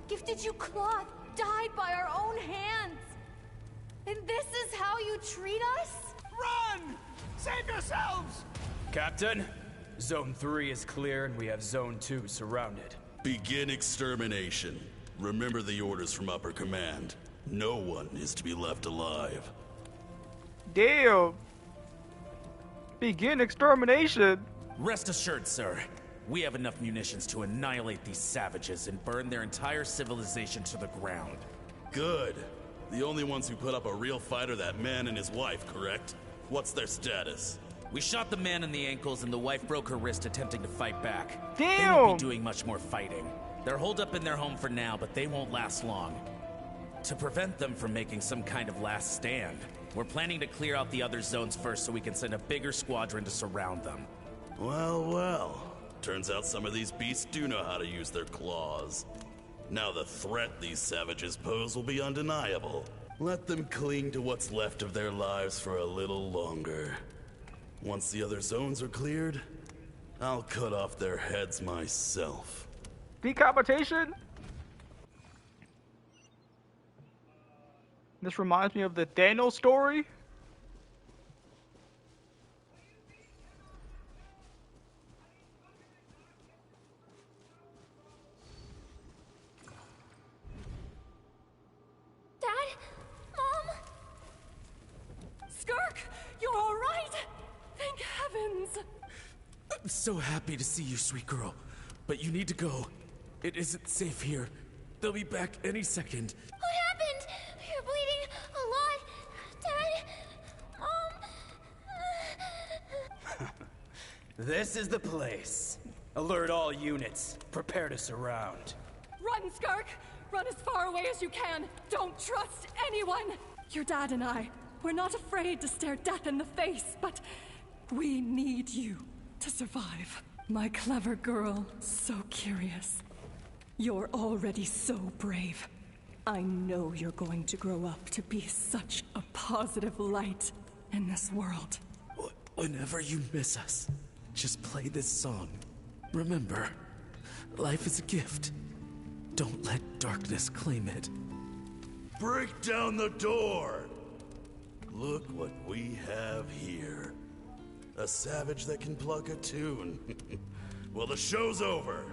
gifted you cloth dyed by our own hands. And this is how you treat us? Run! Save yourselves! Captain, Zone 3 is clear and we have Zone 2 surrounded. Begin extermination. Remember the orders from upper command. No one is to be left alive. Damn. Begin extermination. Rest assured, sir. We have enough munitions to annihilate these savages and burn their entire civilization to the ground. Good. The only ones who put up a real fight are that man and his wife, correct? What's their status? We shot the man in the ankles and the wife broke her wrist attempting to fight back. Damn! They won't be doing much more fighting. They're holed up in their home for now, but they won't last long. To prevent them from making some kind of last stand, we're planning to clear out the other zones first so we can send a bigger squadron to surround them. Well, well. Turns out some of these beasts do know how to use their claws. Now the threat these savages pose will be undeniable. Let them cling to what's left of their lives for a little longer. Once the other zones are cleared, I'll cut off their heads myself. Decapitation? This reminds me of the Thanos story. Dad? Mom? Skirk, you're all right? Thank heavens. I'm so happy to see you, sweet girl. But you need to go. It isn't safe here. They'll be back any second. What happened? You're bleeding a lot. Dad? Mom? This is the place. Alert all units. Prepare to surround. Run, Skirk! Run as far away as you can. Don't trust anyone. Your dad and I, we're not afraid to stare death in the face, but we need you to survive. My clever girl, so curious. You're already so brave. I know you're going to grow up to be such a positive light in this world. Whenever you miss us, just play this song. Remember, life is a gift. Don't let darkness claim it. Break down the door! Look what we have here. A savage that can pluck a tune. Well, the show's over.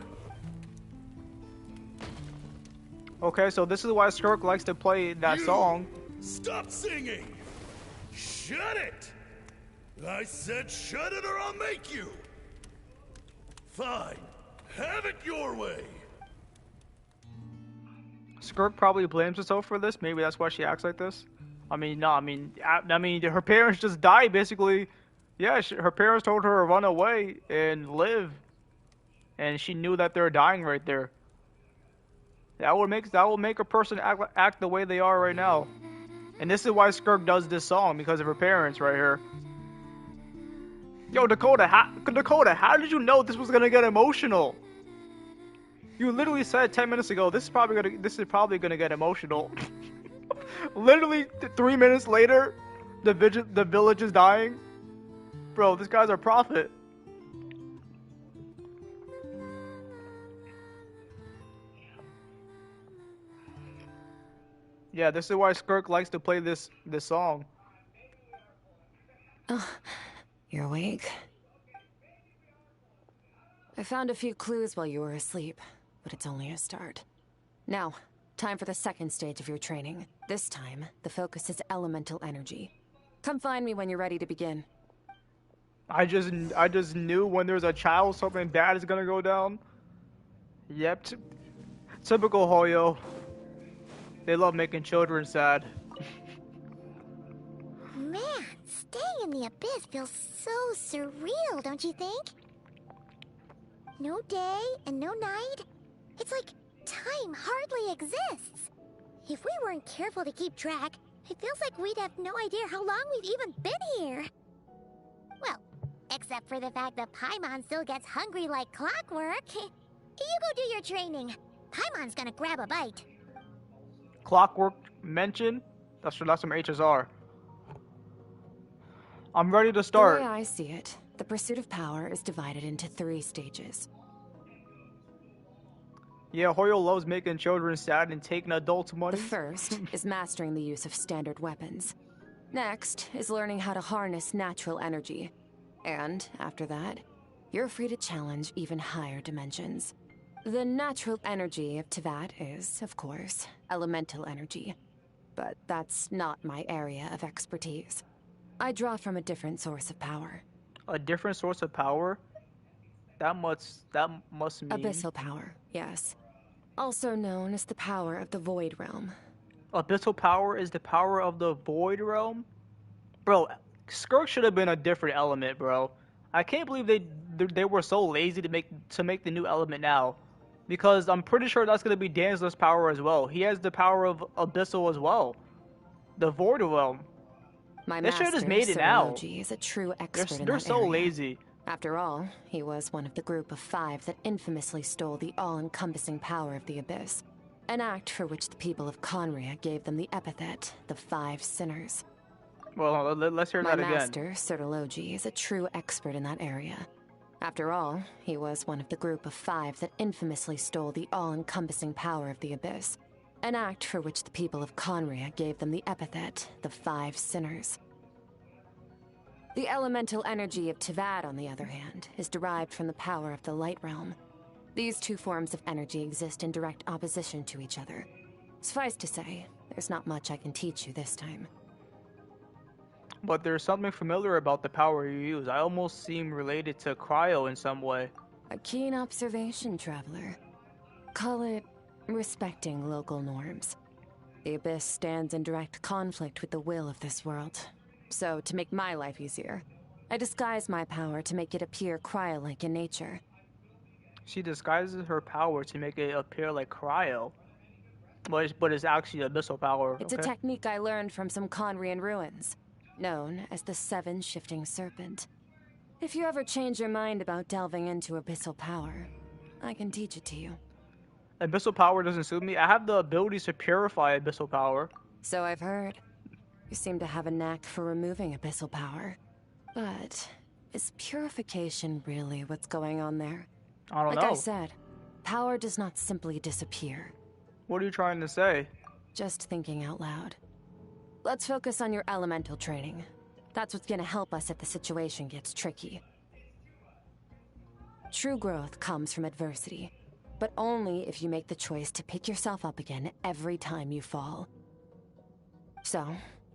Okay, so this is why Skirk likes to play that song. Stop singing! Shut it! I said shut it or I'll make you! Fine. Have it your way! Skirk probably blames herself for this. Maybe that's why she acts like this. I mean, no, I mean, her parents just died, basically. Yeah, her parents told her to run away and live. And she knew that they're dying right there. That will make a person act the way they are right now. And this is why Skirk does this song, because of her parents right here. Yo, Dakota, how did you know this was gonna get emotional? You literally said 10 minutes ago this is probably gonna get emotional. Literally 3 minutes later, the village is dying. Bro, this guy's a prophet. Yeah, this is why Skirk likes to play this song. Oh, you're awake? I found a few clues while you were asleep, but it's only a start. Now, time for the second stage of your training. This time, the focus is elemental energy. Come find me when you're ready to begin. I just knew when there's a child, something bad is gonna go down. Yep, typical Hoyo. They love making children sad. Man, staying in the abyss feels so surreal, don't you think? No day and no night. It's like time hardly exists. If we weren't careful to keep track, it feels like we'd have no idea how long we've even been here. Well, except for the fact that Paimon still gets hungry like clockwork. You go do your training. Paimon's gonna grab a bite. Clockwork mention? That's from HSR. I'm ready to start. The way I see it, the pursuit of power is divided into 3 stages. Yeah, Hoyo loves making children sad and taking adults' money. The first is mastering the use of standard weapons. Next is learning how to harness natural energy. And after that, you're free to challenge even higher dimensions. The natural energy of Teyvat is, of course, elemental energy. But that's not my area of expertise. I draw from a different source of power. A different source of power? That must mean... Abyssal power, yes. Also known as the power of the Void Realm. Abyssal power is the power of the Void Realm? Bro, Skirk should have been a different element, bro. I can't believe they were so lazy to make the new element now. Because I'm pretty sure that's going to be Danzler's power as well. He has the power of Abyssal as well. The Void Realm. They should have just made it now. Is a true expert in they're that so area. lazy. After all, he was one of the group of 5 that infamously stole the all-encompassing power of the Abyss. An act for which the people of Conria gave them the epithet, the 5 Sinners. Well, let's hear that again. My master, Sertology, is a true expert in that area. After all, he was one of the group of 5 that infamously stole the all-encompassing power of the Abyss. An act for which the people of Conria gave them the epithet, the 5 Sinners. The elemental energy of Teyvat, on the other hand, is derived from the power of the Light Realm. These two forms of energy exist in direct opposition to each other. Suffice to say, there's not much I can teach you this time. But there's something familiar about the power you use. I almost seem related to Cryo in some way. A keen observation, traveler. Call it respecting local norms. The Abyss stands in direct conflict with the will of this world. So, to make my life easier, I disguise my power to make it appear cryo-like in nature. She disguises her power to make it appear like cryo. But it's actually abyssal power. It's a technique I learned from some Conrian ruins, known as the 7 Shifting Serpent. If you ever change your mind about delving into abyssal power, I can teach it to you. Abyssal power doesn't suit me. I have the abilities to purify abyssal power. So I've heard. You seem to have a knack for removing abyssal power. But is purification really what's going on there? I don't know. Like I said, power does not simply disappear. What are you trying to say? Just thinking out loud. Let's focus on your elemental training. That's what's gonna help us if the situation gets tricky. True growth comes from adversity, but only if you make the choice to pick yourself up again every time you fall. So,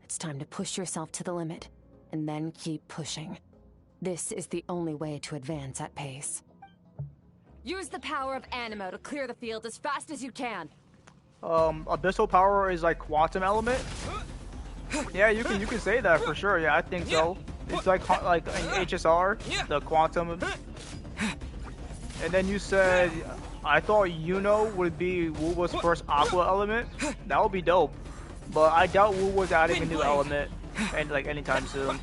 it's time to push yourself to the limit, and then keep pushing. This is the only way to advance at pace. Use the power of Animo to clear the field as fast as you can. Abyssal power is like quantum element? Yeah, you can say that for sure. Yeah, I think so. It's like in HSR, the quantum. And then you said, I thought Yuno would be Wuwa's first aqua element. That would be dope. But I doubt Wuwa's adding a new element and like anytime soon.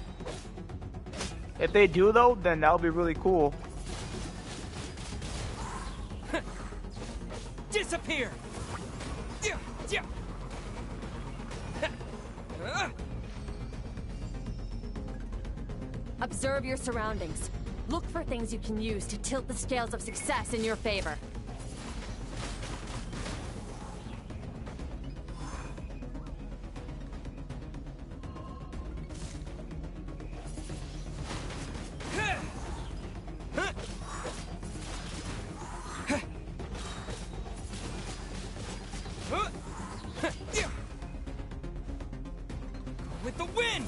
If they do though, then that would be really cool. Disappear! Observe your surroundings. Look for things you can use to tilt the scales of success in your favor. With the wind!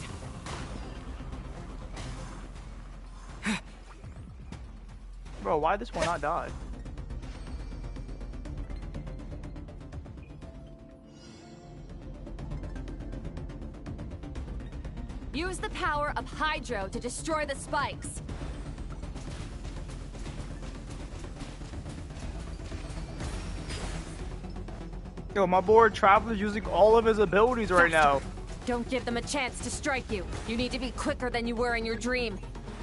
Bro, why this one not die? Use the power of Hydro to destroy the spikes. Yo, my boy Traveler's using all of his abilities right now. Don't give them a chance to strike you. You need to be quicker than you were in your dream.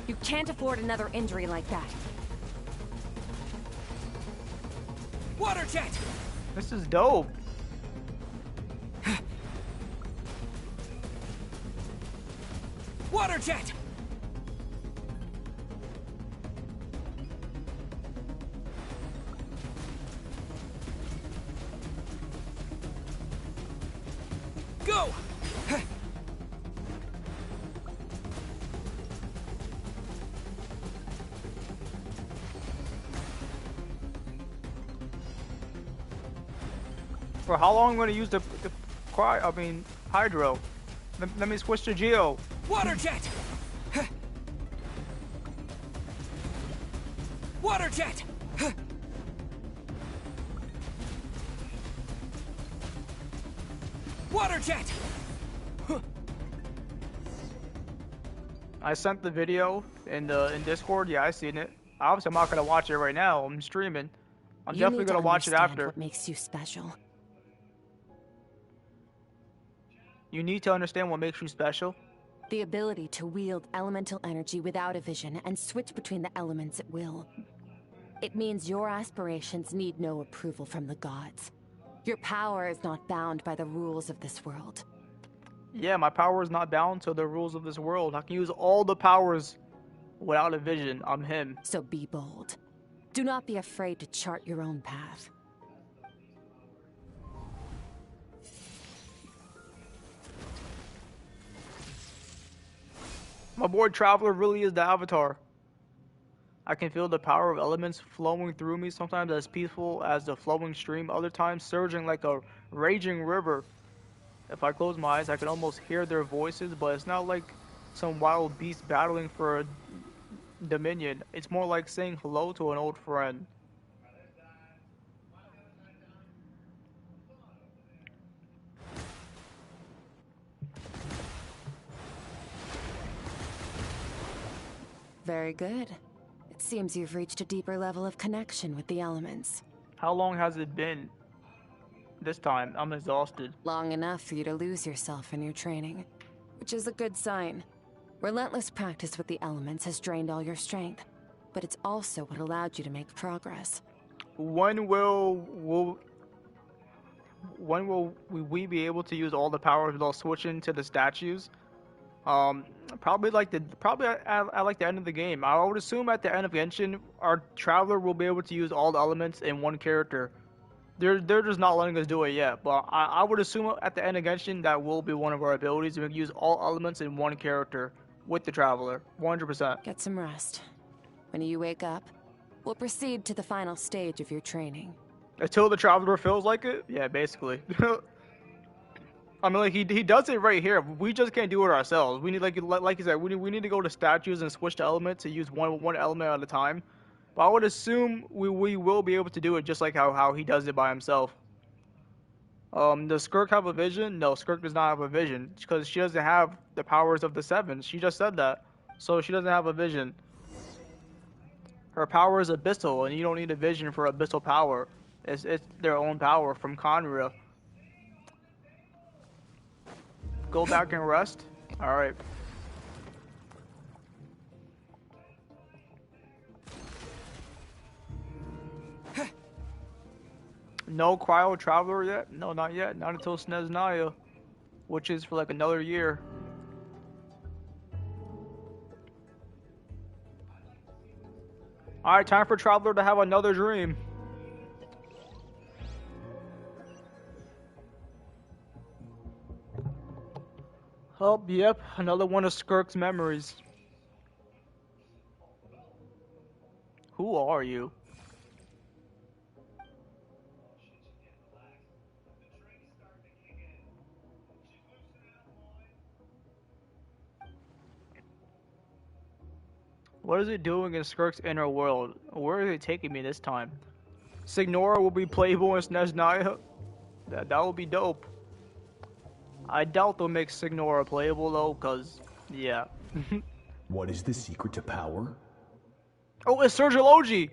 You can't afford another injury like that. Water jet! This is dope. Water jet! For how long am I gonna use the hydro? Let me switch to Geo. Water jet! Water jet! Water jet! I sent the video in Discord. Yeah, I seen it. Obviously, I'm not gonna watch it right now. I'm streaming. I'm definitely gonna watch it after. What makes you special? You need to understand what makes you special. The ability to wield elemental energy without a vision and switch between the elements at will. It means your aspirations need no approval from the gods. Your power is not bound by the rules of this world. Yeah, my power is not bound to the rules of this world. I can use all the powers without a vision. I'm him. So be bold. Do not be afraid to chart your own path. My boy Traveler really is the Avatar. I can feel the power of elements flowing through me, sometimes as peaceful as the flowing stream, other times surging like a raging river. If I close my eyes, I can almost hear their voices, but it's not like some wild beast battling for a dominion. It's more like saying hello to an old friend. Very good. It seems you've reached a deeper level of connection with the elements. How long has it been? This time, I'm exhausted. Long enough for you to lose yourself in your training, which is a good sign. Relentless practice with the elements has drained all your strength, but it's also what allowed you to make progress. When will we be able to use all the powers without switching to the statues? Probably at like the end of the game. I would assume at the end of Genshin, our Traveler will be able to use all the elements in one character. They're just not letting us do it yet, but I would assume at the end of Genshin that will be one of our abilities. We can use all elements in one character with the Traveler, 100%. Get some rest. When you wake up, we'll proceed to the final stage of your training. Until the Traveler feels like it? Yeah, basically. I mean, like, he does it right here. We just can't do it ourselves. We need, like you said, we need to go to statues and switch to elements to use one element at a time. But I would assume we will be able to do it just like how he does it by himself. Does Skirk have a vision? No, Skirk does not have a vision because she doesn't have the powers of the seven. She just said that. So she doesn't have a vision. Her power is abyssal, and you don't need a vision for abyssal power. It's their own power from Conria. Go back and rest? Alright. No Cryo Traveler yet? No, not yet. Not until Snezhnaya, which is for like another year. Alright, time for Traveler to have another dream. Oh, yep, another one of Skirk's memories. Who are you? What is it doing in Skirk's inner world? Where is it taking me this time? Signora will be playable in Snezhnaya? That would be dope. I doubt they'll make Signora playable though, cause yeah. What is the secret to power? Oh, it's Sergilogi!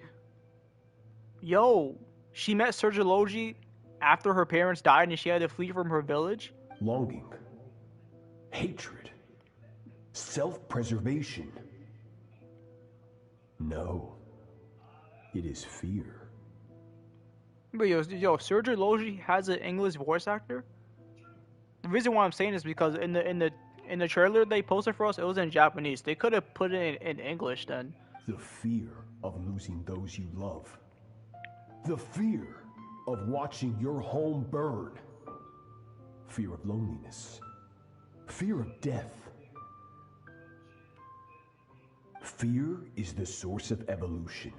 Yo, she met Sergilogi after her parents died and she had to flee from her village? Longing. Hatred. Self-preservation. No. It is fear. But yo, Sergilogi has an English voice actor? The reason why I'm saying is because in the trailer they posted for us, it was in Japanese. They could have put it in English then. The fear of losing those you love. The fear of watching your home burn. Fear of loneliness. Fear of death. Fear is the source of evolution.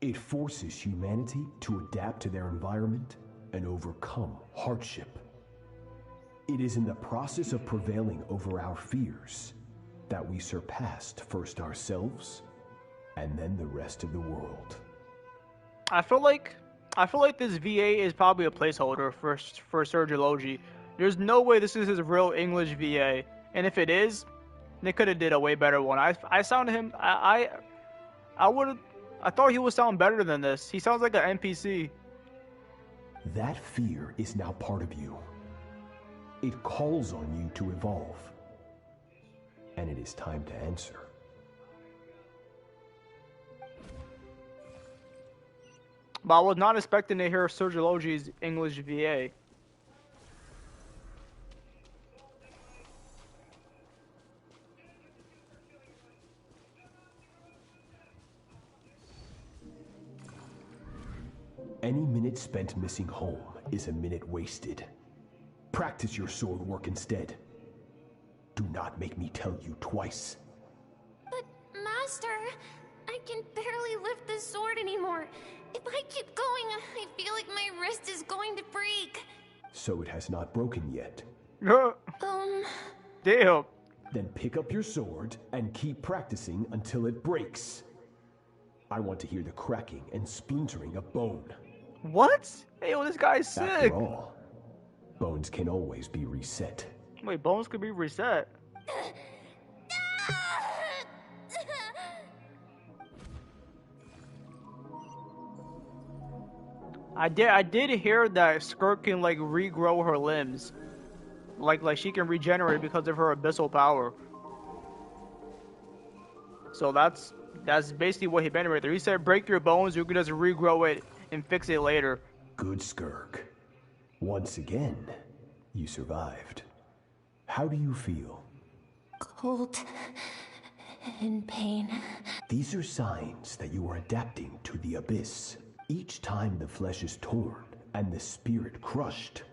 It forces humanity to adapt to their environment and overcome hardship. It is in the process of prevailing over our fears that we surpassed first ourselves and then the rest of the world. I feel like this VA is probably a placeholder for Surgilogy. There's no way this is his real English VA, and if it is, they could have did a way better one. I sounded him. I thought he would sound better than this. He sounds like an NPC. That fear is now part of you. It calls on you to evolve. And it is time to answer. But I was not expecting to hear Surgilogy's English VA. Any minute spent missing home is a minute wasted. Practice your sword work instead. Do not make me tell you twice. But, Master, I can barely lift the sword anymore. If I keep going, I feel like my wrist is going to break. So it has not broken yet. Damn. Then pick up your sword and keep practicing until it breaks. I want to hear the cracking and splintering of bone. What? Hey, yo, this guy's sick. After all, bones can always be reset. Wait, bones could be reset. I did hear that Skirk can like regrow her limbs. Like she can regenerate because of her abyssal power. So that's basically what he meant right there. He said break your bones, you can just regrow it and fix it later. Good, Skirk. Once again, you survived. How do you feel? Cold and pain. These are signs that you are adapting to the abyss. Each time the flesh is torn and the spirit crushed,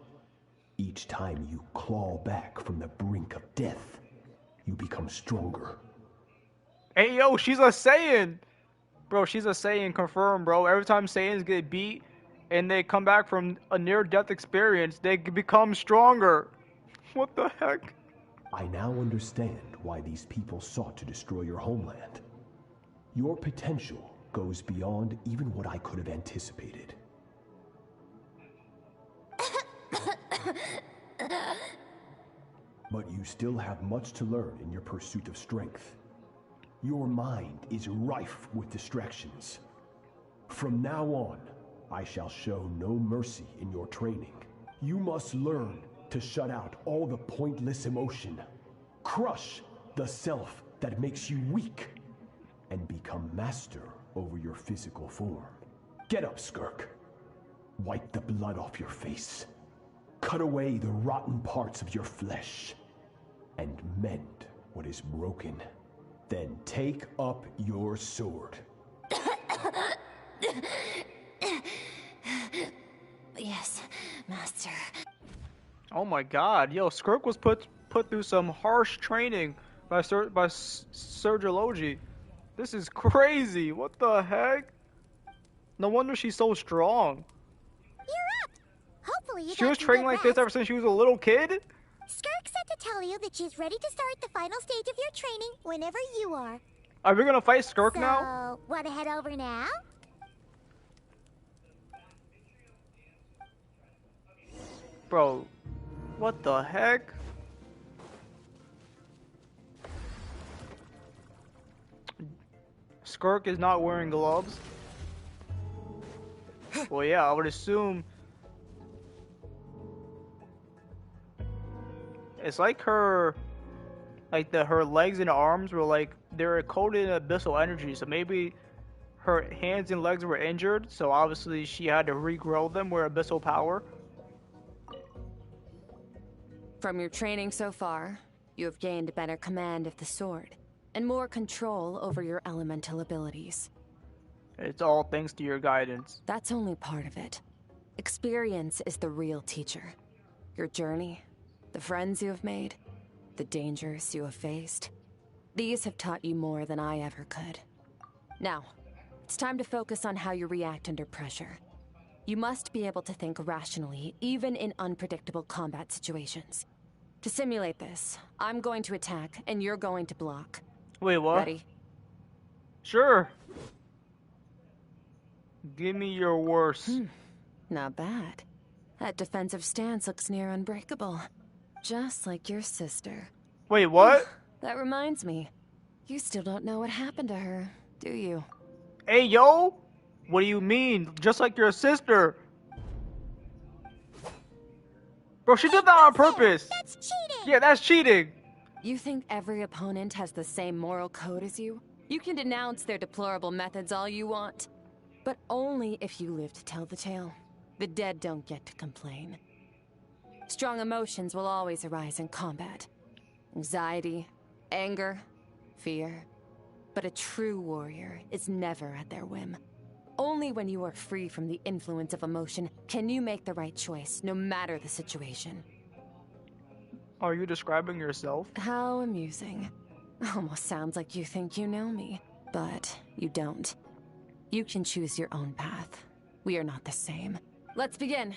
each time you claw back from the brink of death, you become stronger. Hey, yo, she's a Saiyan! Bro, she's a Saiyan, confirmed, bro. Every time Saiyans get beat and they come back from a near-death experience, they become stronger. What the heck? I now understand why these people sought to destroy your homeland. Your potential goes beyond even what I could have anticipated. But you still have much to learn in your pursuit of strength. Your mind is rife with distractions. From now on, I shall show no mercy in your training. You must learn to shut out all the pointless emotion, crush the self that makes you weak, and become master over your physical form. Get up, Skirk. Wipe the blood off your face. Cut away the rotten parts of your flesh. And mend what is broken. Then take up your sword. Yes, Master. Oh my god, yo, Skirk was put through some harsh training by Surgilogy. This is crazy. What the heck? No wonder she's so strong. You're up. Hopefully you She was training like this ever since she was a little kid? Skirk said to tell you that she's ready to start the final stage of your training whenever you are. Are we gonna fight Skirk So, now? wanna head over now? Bro, what the heck? Skirk is not wearing gloves. Well, yeah, I would assume it's like her legs and arms were like they're coated in abyssal energy, so maybe her hands and legs were injured, so obviously she had to regrow them with abyssal power. From your training so far, you have gained better command of the sword, and more control over your elemental abilities. It's all thanks to your guidance. That's only part of it. Experience is the real teacher. Your journey, the friends you have made, the dangers you have faced. These have taught you more than I ever could. Now, it's time to focus on how you react under pressure. You must be able to think rationally, even in unpredictable combat situations. To simulate this, I'm going to attack, and you're going to block. Wait, what? Ready? Sure. Give me your worst. Not bad. That defensive stance looks near unbreakable. Just like your sister. Wait, what? That reminds me. You still don't know what happened to her, do you? Hey, yo! What do you mean? Just like your sister. Bro, she did that on purpose. That's cheating! Yeah, that's cheating. You think every opponent has the same moral code as you? You can denounce their deplorable methods all you want. But only if you live to tell the tale. The dead don't get to complain. Strong emotions will always arise in combat. Anxiety, anger, fear. But a true warrior is never at their whim. Only when you are free from the influence of emotion can you make the right choice, no matter the situation. Are you describing yourself? How amusing. Almost sounds like you think you know me, but you don't. You can choose your own path. We are not the same. Let's begin.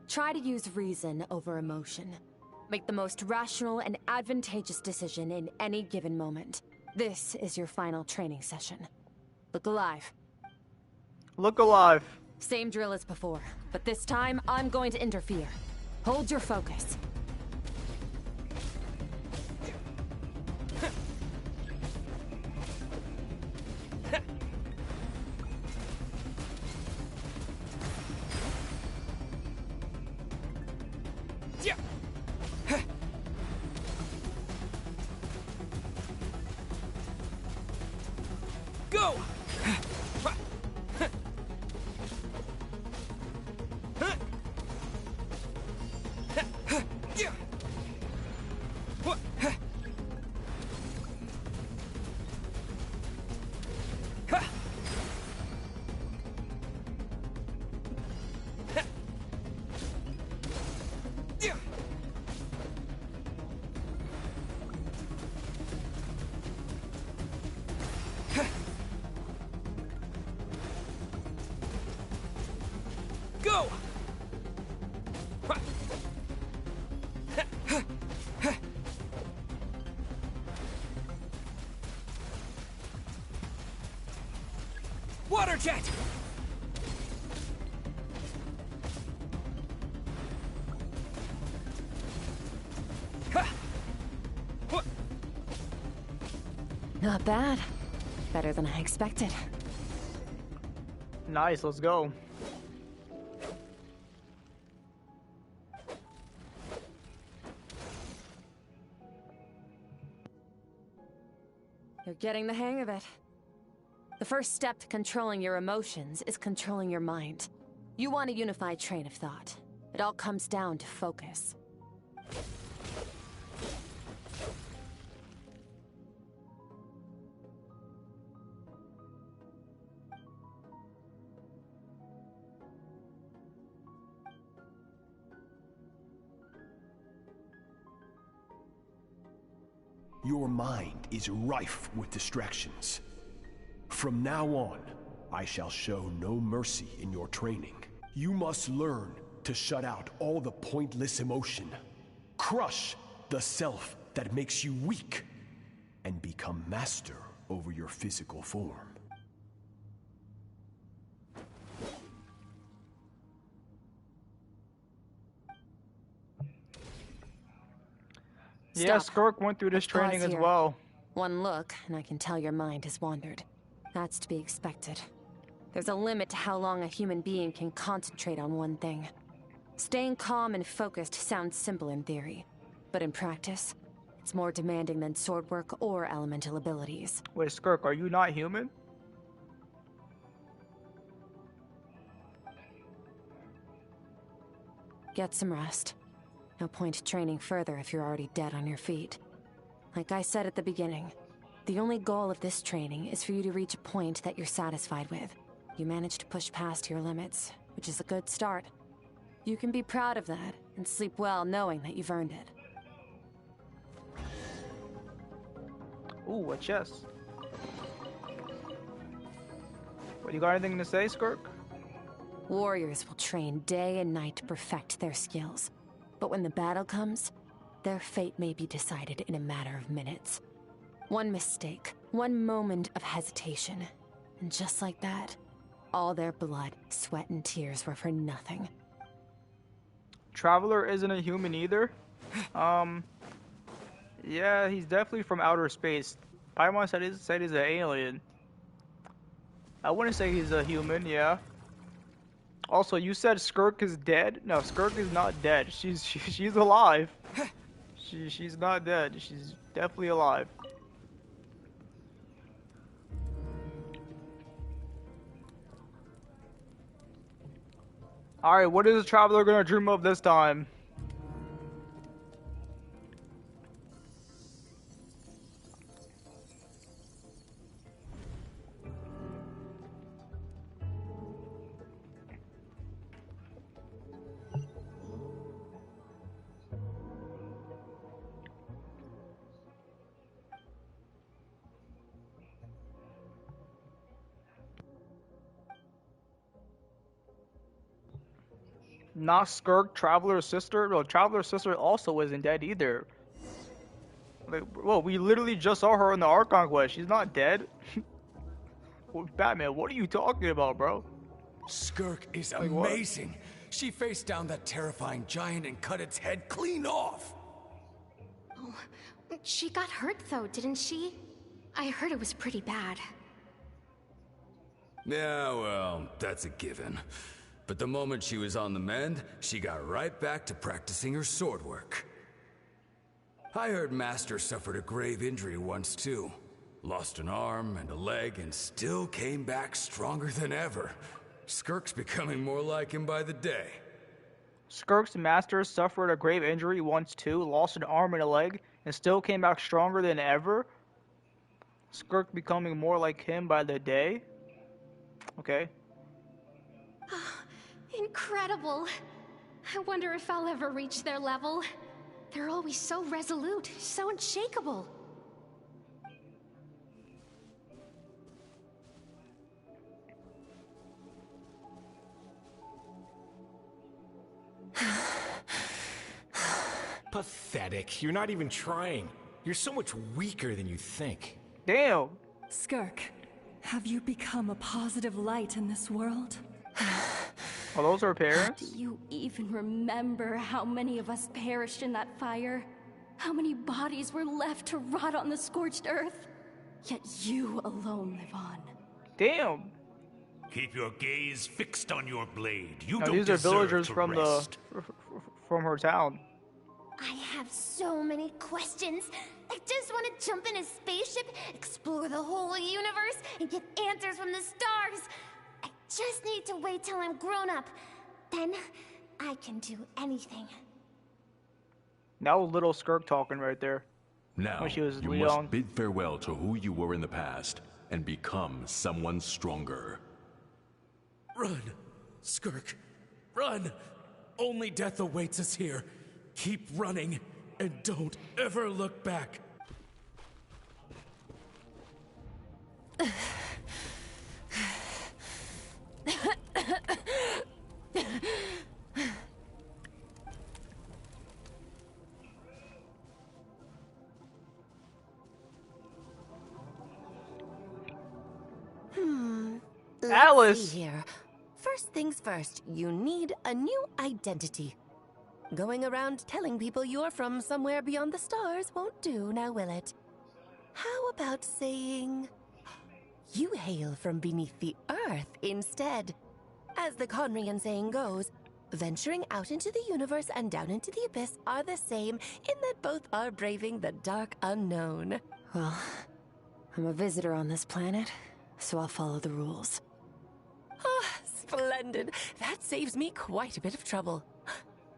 Try to use reason over emotion. Make the most rational and advantageous decision in any given moment. This is your final training session. Look alive. Look alive. Same drill as before, but this time I'm going to interfere. Hold your focus. Go! Go! Water jet! Not bad. Better than I expected. Nice, let's go. You're getting the hang of it. The first step to controlling your emotions is controlling your mind. You want a unified train of thought. It all comes down to focus. Your mind is rife with distractions. From now on, I shall show no mercy in your training. You must learn to shut out all the pointless emotion. Crush the self that makes you weak, and become master over your physical form. Yeah, Stop. Skirk went through this Let's pause training as here. well. One look, and I can tell your mind has wandered. That's to be expected. There's a limit to how long a human being can concentrate on one thing. Staying calm and focused sounds simple in theory, but in practice, it's more demanding than sword work or elemental abilities. Wait, Skirk, are you not human? Get some rest. No point training further if you're already dead on your feet. Like I said at the beginning, the only goal of this training is for you to reach a point that you're satisfied with. You managed to push past your limits, which is a good start. You can be proud of that and sleep well knowing that you've earned it. Ooh, a chest. What, you got anything to say, Skirk? Warriors will train day and night to perfect their skills. But when the battle comes, their fate may be decided in a matter of minutes. One mistake, one moment of hesitation, and just like that, all their blood, sweat, and tears were for nothing. Traveler isn't a human either. Yeah, he's definitely from outer space. Paimon said he's an alien. I wouldn't say he's a human, yeah. Also, you said Skirk is dead? No, Skirk is not dead. She's alive. She's not dead. She's definitely alive. Alright, what is the Traveler gonna dream of this time? Not Skirk, Traveler's sister? No, Traveler's sister also isn't dead either. Like, well, we literally just saw her in the Archon quest. She's not dead. Batman, what are you talking about, bro? Skirk is amazing. She faced down that terrifying giant and cut its head clean off. Oh, she got hurt though, didn't she? I heard it was pretty bad. Yeah, well, that's a given. But the moment she was on the mend, she got right back to practicing her sword work. I heard Master suffered a grave injury once too. Lost an arm and a leg and still came back stronger than ever. Skirk's becoming more like him by the day. Skirk's master suffered a grave injury once too, lost an arm and a leg, and still came back stronger than ever? Skirk becoming more like him by the day? Okay. Incredible. I wonder if I'll ever reach their level. They're always so resolute, so unshakable. Pathetic. You're not even trying. You're so much weaker than you think. Damn. Skirk, have you become a positive light in this world? Are those her parents? Do you even remember how many of us perished in that fire? How many bodies were left to rot on the scorched earth? Yet you alone live on. Damn. Keep your gaze fixed on your blade. You now, don't these are deserve villagers to from rest. from her town. I have so many questions. I just want to jump in a spaceship, explore the whole universe, and get answers from the stars. I just need to wait till I'm grown up. Then I can do anything. That was little Skirk talking right there. Now, when she was you young. must bid farewell to who you were in the past and become someone stronger. Run, Skirk, run! Only death awaits us here. Keep running, and don't ever look back. Alice! Let's see here. First things first, you need a new identity. Going around telling people you're from somewhere beyond the stars won't do, now will it? How about saying you hail from beneath the earth instead? As the Conrian saying goes, venturing out into the universe and down into the abyss are the same in that both are braving the dark unknown. Well, I'm a visitor on this planet, so I'll follow the rules. Ah, splendid. That saves me quite a bit of trouble.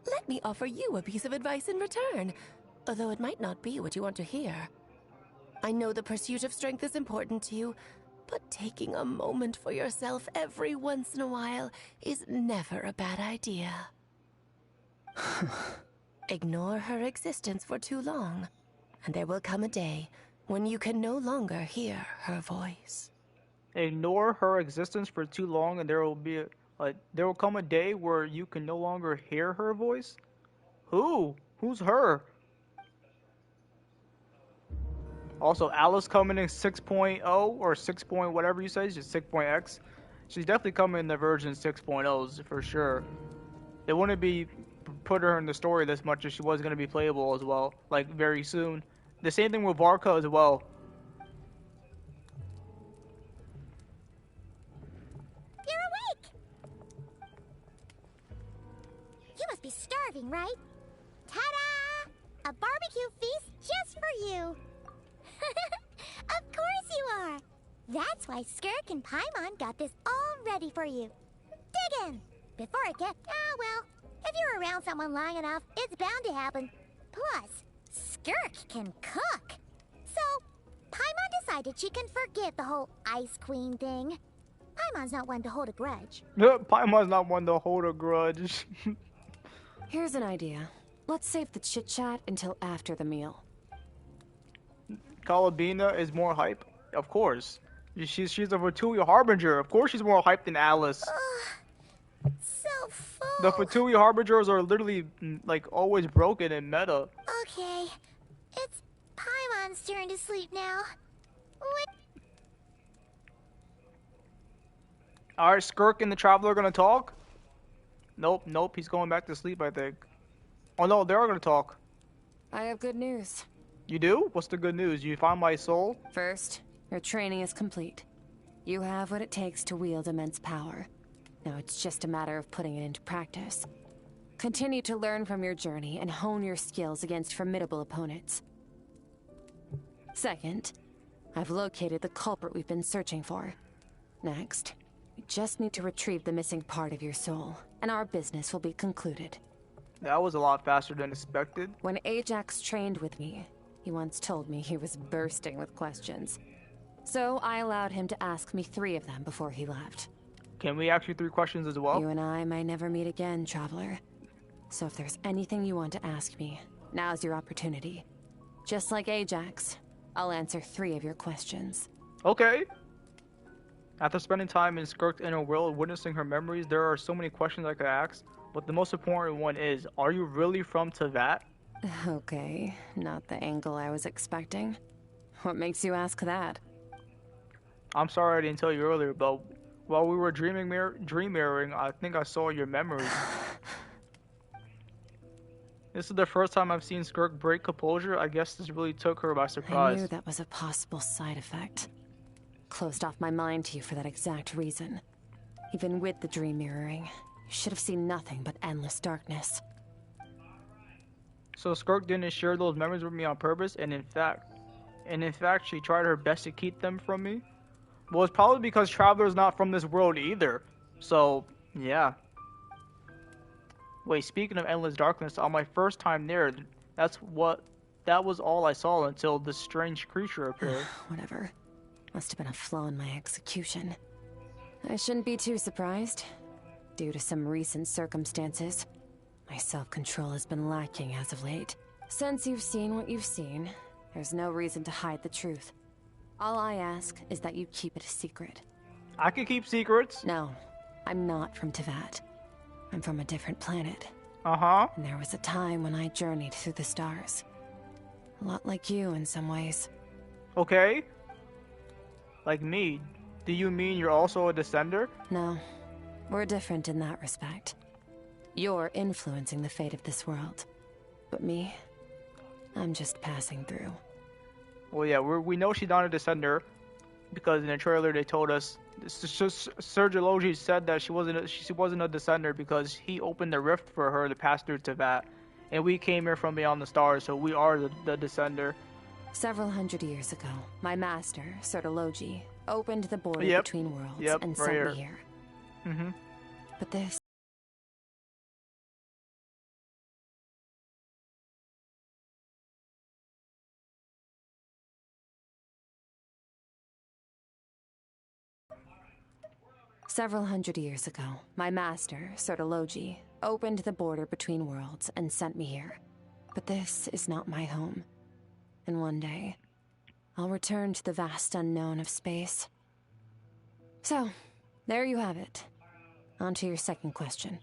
Let me offer you a piece of advice in return, although it might not be what you want to hear. I know the pursuit of strength is important to you, but taking a moment for yourself every once in a while is never a bad idea. Ignore her existence for too long, and there will come a day when you can no longer hear her voice. Ignore her existence for too long and there will There will come a day where you can no longer hear her voice? Who? Who's her? Also, Alice coming in 6.0 or 6 point whatever you say, just 6.x. She's definitely coming in the version 6.0s for sure. They wouldn't be put her in the story this much if she was going to be playable as well, like very soon. The same thing with Barca as well. You're awake! You must be starving, right? Ta-da! A barbecue feast just for you! Of course you are! That's why Skirk and Paimon got this all ready for you. Dig in! Before it gets... Ah, well, if you're around someone long enough, it's bound to happen. Plus, Skirk can cook. So, Paimon decided she can forget the whole Ice Queen thing. Paimon's not one to hold a grudge. Paimon's not one to hold a grudge. Here's an idea. Let's save the chit-chat until after the meal. Calabina is more hype? Of course. She's a Fatui Harbinger. Of course she's more hype than Alice. So full. The Fatui Harbingers are literally, like, always broken in meta. Okay, it's Paimon's turn to sleep now. What? Alright, Skirk and the Traveler are gonna talk? Nope, he's going back to sleep, I think. Oh no, they are gonna talk. I have good news. You do? What's the good news? You found my soul? First, your training is complete. You have what it takes to wield immense power. Now it's just a matter of putting it into practice. Continue to learn from your journey and hone your skills against formidable opponents. Second, I've located the culprit we've been searching for. Next, we just need to retrieve the missing part of your soul, and our business will be concluded. That was a lot faster than expected. When Ajax trained with me, he once told me he was bursting with questions. So I allowed him to ask me 3 of them before he left. Can we ask you 3 questions as well? You and I may never meet again, Traveler. So if there's anything you want to ask me, now's your opportunity. Just like Ajax, I'll answer 3 of your questions. Okay. After spending time in Skirk's inner world, witnessing her memories, there are so many questions I could ask. But the most important one is, are you really from Teyvat? Okay, not the angle I was expecting. What makes you ask that? I'm sorry I didn't tell you earlier, but while we were dream mirroring, I think I saw your memories. This is the first time I've seen Skirk break composure. I guess this really took her by surprise. I knew that was a possible side effect. Closed off my mind to you for that exact reason. Even with the dream mirroring, you should have seen nothing but endless darkness. So Skirk didn't share those memories with me on purpose, and in fact, she tried her best to keep them from me. Well, it's probably because Traveler's not from this world either. So, yeah. Wait, speaking of endless darkness, on my first time there, that was all I saw until this strange creature appeared. Whatever. Must have been a flaw in my execution. I shouldn't be too surprised. Due to some recent circumstances, my self-control has been lacking as of late. Since you've seen what you've seen, there's no reason to hide the truth. All I ask is that you keep it a secret. I can keep secrets. No, I'm not from Teyvat. I'm from a different planet. Uh-huh. And there was a time when I journeyed through the stars. A lot like you in some ways. Okay. Like me. Do you mean you're also a descender? No. We're different in that respect. You're influencing the fate of this world. But me, I'm just passing through. Well, yeah, we know she's not a descender, because in the trailer they told us, Serge Logi said that she wasn't a descender because he opened the rift for her to pass through Teyvat, and we came here from beyond the stars, so we are the descender. Several hundred years ago, my master, Sertologi, opened the border between worlds and sent me here. Mm-hmm. But this... Several hundred years ago, my master, Sertologi, opened the border between worlds and sent me here. But this is not my home. And one day, I'll return to the vast unknown of space. So, there you have it. On to your second question.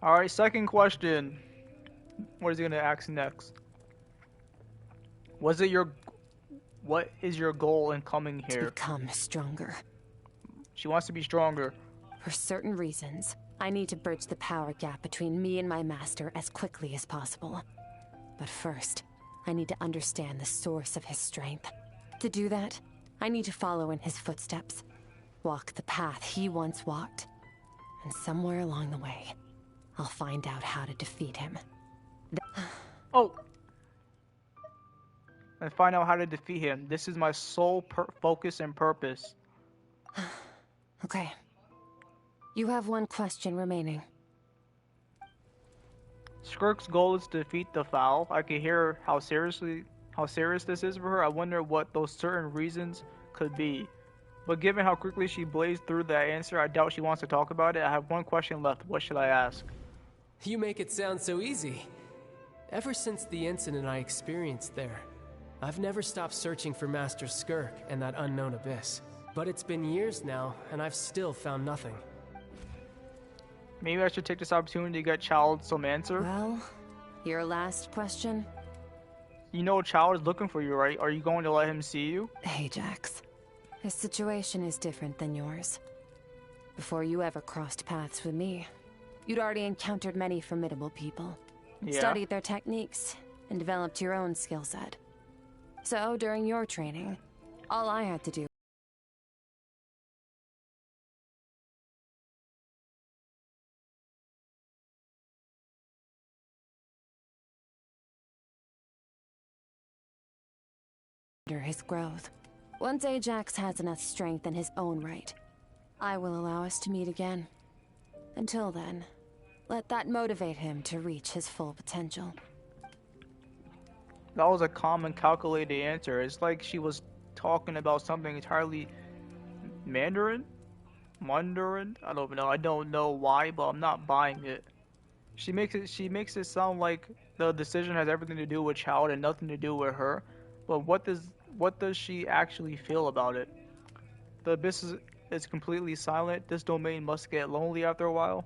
Alright, second question. What is he gonna ask next? What is your goal in coming here? To become stronger. She wants to be stronger. For certain reasons, I need to bridge the power gap between me and my master as quickly as possible. But first, I need to understand the source of his strength. To do that, I need to follow in his footsteps. Walk the path he once walked. And somewhere along the way, I'll find out how to defeat him. Oh! And find out how to defeat him. This is my sole focus and purpose. Okay. You have one question remaining. Skirk's goal is to defeat the Foul. I can hear how serious this is for her. I wonder what those certain reasons could be. But given how quickly she blazed through that answer, I doubt she wants to talk about it. I have one question left. What should I ask? You make it sound so easy. Ever since the incident I experienced there, I've never stopped searching for Master Skirk and that unknown abyss. But it's been years now, and I've still found nothing. Maybe I should take this opportunity to get Child some answer? Well, your last question? You know Child is looking for you, right? Are you going to let him see you? Hey, Jax. His situation is different than yours. Before you ever crossed paths with me, you'd already encountered many formidable people, studied their techniques, and developed your own skill set. So, during your training, all I had to do his growth. Once Ajax has enough strength in his own right, I will allow us to meet again. Until then, let that motivate him to reach his full potential. That was a calm and calculated answer. It's like she was talking about something entirely Mandarin? I don't know. I don't know why, but I'm not buying it. She makes it sound like the decision has everything to do with Child and nothing to do with her. But what does she actually feel about it? The abyss is completely silent. This domain must get lonely after a while.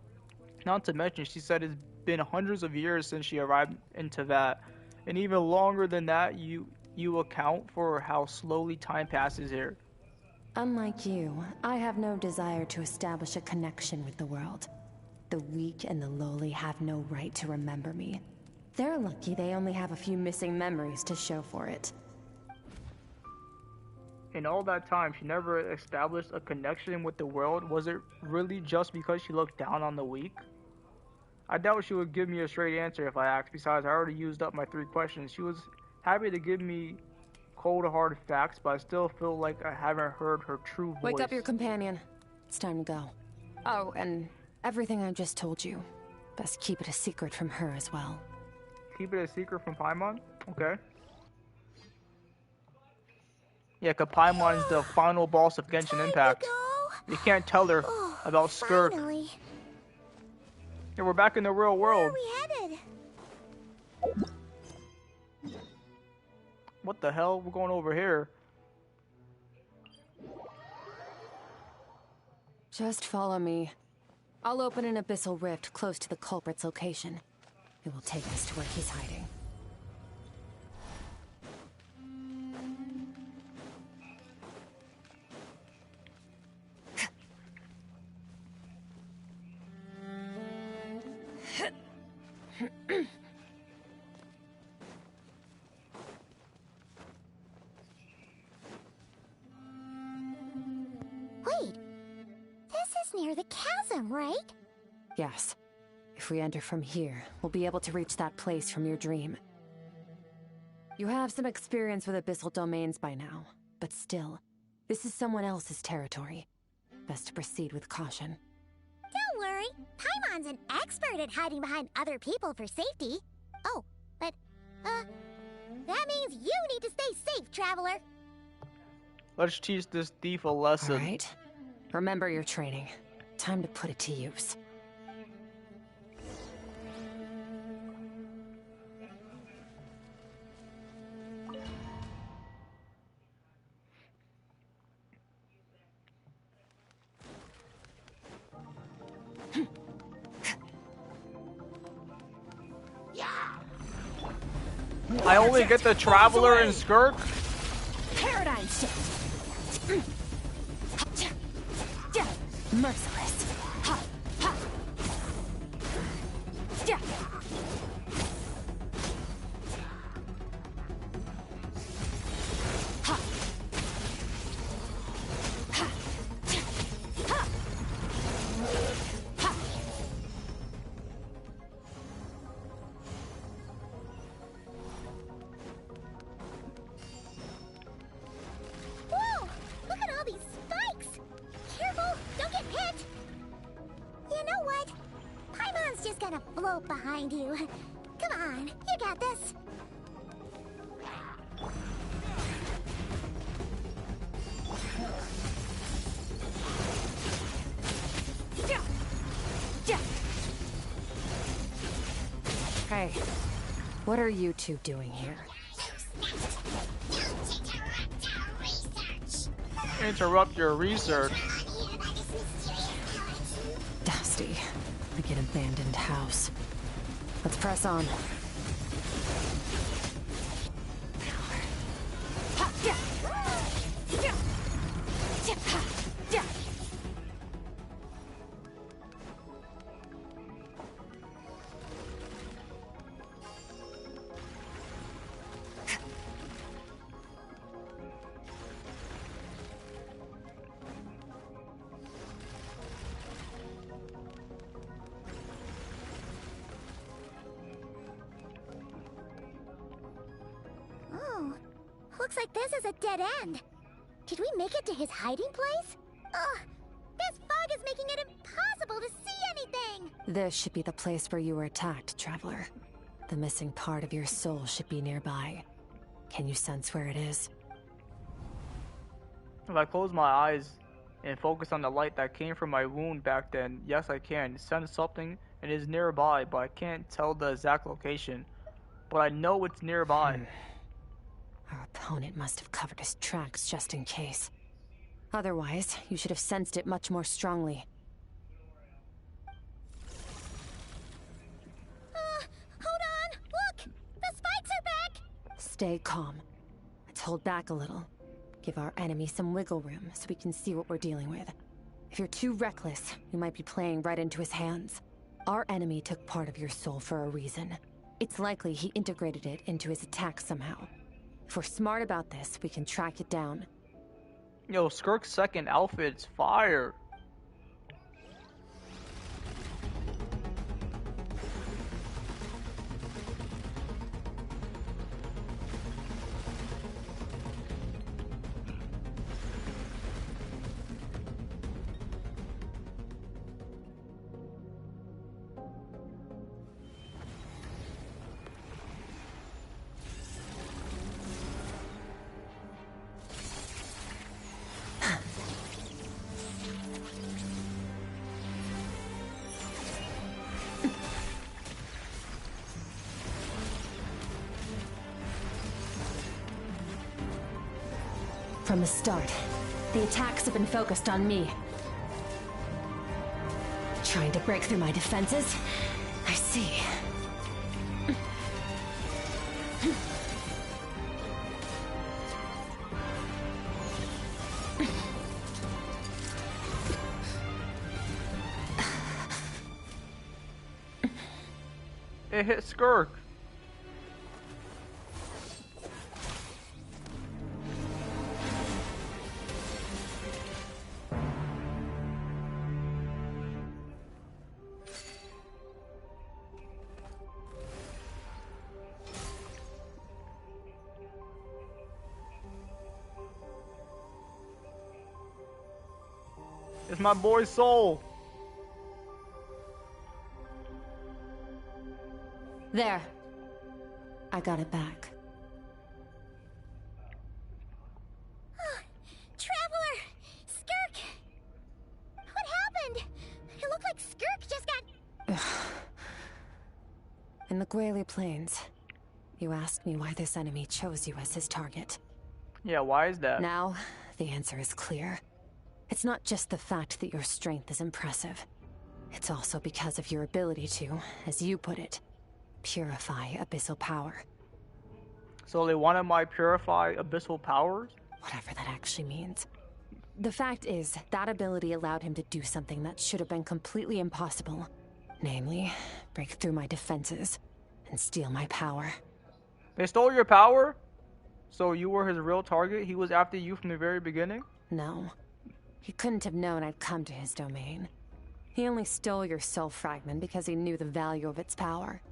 Not to mention, she said it's been hundreds of years since she arrived into that. And even longer than that, you account for how slowly time passes here. Unlike you, I have no desire to establish a connection with the world. The weak and the lowly have no right to remember me. They're lucky they only have a few missing memories to show for it. In all that time, she never established a connection with the world. Was it really just because she looked down on the weak? I doubt she would give me a straight answer if I asked. Besides, I already used up my 3 questions. She was happy to give me cold, hard facts, but I still feel like I haven't heard her true voice. Wake up your companion. It's time to go. Oh, and everything I just told you, best keep it a secret from her as well. Keep it a secret from Paimon? Okay. Yeah, cause Paimon's the final boss of Genshin Impact. You can't tell her about Skirk. Finally. Yeah, we're back in the real world. Where are we headed? What the hell? We're going over here. Just follow me. I'll open an abyssal rift close to the culprit's location. It will take us to where he's hiding. Wait, this is near the chasm, right? Yes. If we enter from here, we'll be able to reach that place from your dream. You have some experience with abyssal domains by now, but still, this is someone else's territory. Best to proceed with caution. Don't worry, Paimon's an expert at hiding behind other people for safety. Oh, but, that means you need to stay safe, traveler. Let's teach this thief a lesson. All right. Remember your training. Time to put it to use. I only get the Traveler and Skirk? Paradigm shift. Merciless. Ha, ha. Yeah. Ha. Ha. Ha. Ha. Whoa! Look at all these spikes! Careful! Don't get hit! You know what? Paimon's just gonna float behind you. Come on, you got this. Hey, what are you two doing here? Interrupt your research. Dusty, like an abandoned house. Let's press on. Oh, looks like this is a dead end. Did we make it to his hiding place? Ugh, this fog is making it impossible to see anything! This should be the place where you were attacked, Traveler. The missing part of your soul should be nearby. Can you sense where it is? If I close my eyes and focus on the light that came from my wound back then, yes I can sense something and it is nearby, but I can't tell the exact location. But I know it's nearby. Our opponent must have covered his tracks just in case. Otherwise, you should have sensed it much more strongly. Hold on! Look! The spikes are back! Stay calm. Let's hold back a little. Give our enemy some wiggle room so we can see what we're dealing with. If you're too reckless, you might be playing right into his hands. Our enemy took part of your soul for a reason. It's likely he integrated it into his attack somehow. If we're smart about this, we can track it down. Yo, Skirk's second outfit's fire. From the start, the attacks have been focused on me. Trying to break through my defenses? I see. It hit Skirk. It's my boy's soul. There. I got it back. Traveler! Skirk! What happened? It looked like Skirk just got... In the Gwali Plains, you asked me why this enemy chose you as his target. Yeah, why is that? Now, the answer is clear. It's not just the fact that your strength is impressive. It's also because of your ability to, as you put it, purify abyssal power. So they wanted my purify abyssal powers? Whatever that actually means. The fact is, that ability allowed him to do something that should have been completely impossible. Namely, break through my defenses and steal my power. They stole your power? So you were his real target? He was after you from the very beginning? No. He couldn't have known I'd come to his domain. He only stole your soul fragment because he knew the value of its power.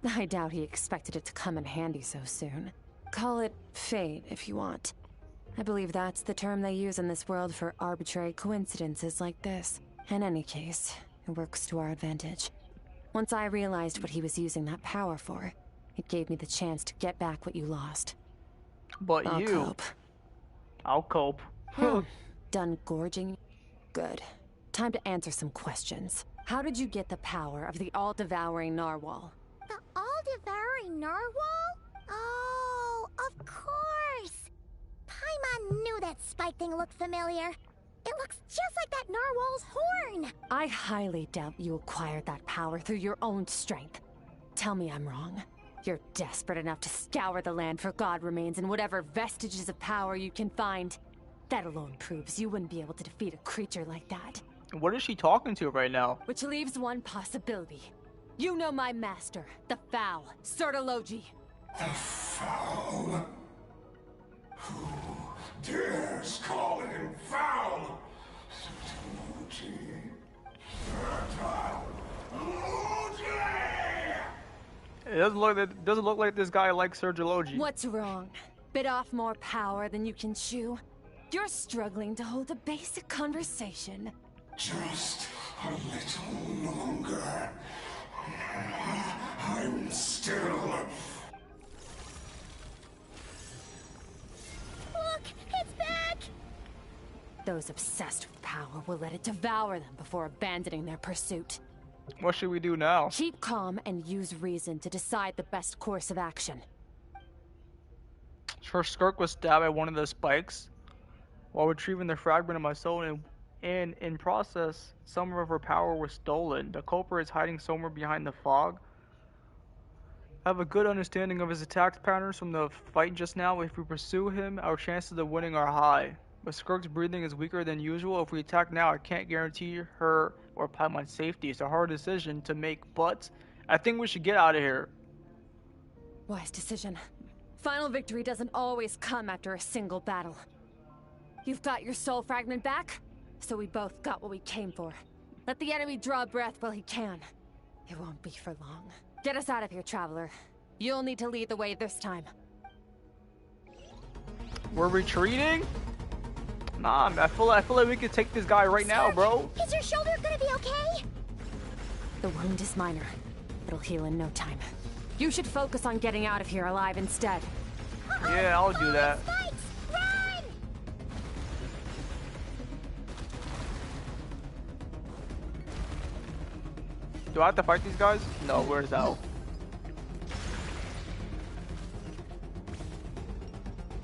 I doubt he expected it to come in handy so soon. Call it fate, if you want. I believe that's the term they use in this world for arbitrary coincidences like this. In any case, it works to our advantage. Once I realized what he was using that power for, it gave me the chance to get back what you lost. But I'll you... cope. I'll cope. Done gorging? Good. Time to answer some questions. How did you get the power of the all-devouring narwhal? The all-devouring narwhal? Oh, of course! Paimon knew that spike thing looked familiar. It looks just like that narwhal's horn! I highly doubt you acquired that power through your own strength. Tell me I'm wrong. You're desperate enough to scour the land for god remains and whatever vestiges of power you can find. That alone proves you wouldn't be able to defeat a creature like that. What is she talking to right now? Which leaves one possibility. You know my master, the Foul, Sertologi. The Foul? Who dares call him foul? Sertologi. It doesn't look like this guy likes Sertologi. What's wrong? Bit off more power than you can chew? You're struggling to hold a basic conversation. Just a little longer. I'm still... Look! It's back! Those obsessed with power will let it devour them before abandoning their pursuit. What should we do now? Keep calm and use reason to decide the best course of action. Her Skirk was stabbed by one of the spikes while retrieving the fragment of my soul, and in process, some of her power was stolen. The culprit is hiding somewhere behind the fog. I have a good understanding of his attack patterns from the fight just now. If we pursue him, our chances of winning are high. But Skirk's breathing is weaker than usual. If we attack now, I can't guarantee her or Paimon's safety. It's a hard decision to make, but I think we should get out of here. Wise decision. Final victory doesn't always come after a single battle. You've got your soul fragment back, so we both got what we came for. Let the enemy draw breath while he can. It won't be for long. Get us out of here, traveler. You'll need to lead the way this time. We're retreating? Nah, man, I feel like we could take this guy right now, bro. Is your shoulder gonna be okay? The wound is minor. It'll heal in no time. You should focus on getting out of here alive instead. Yeah, I'll do that. Run! Do I have to fight these guys? No, where's Al?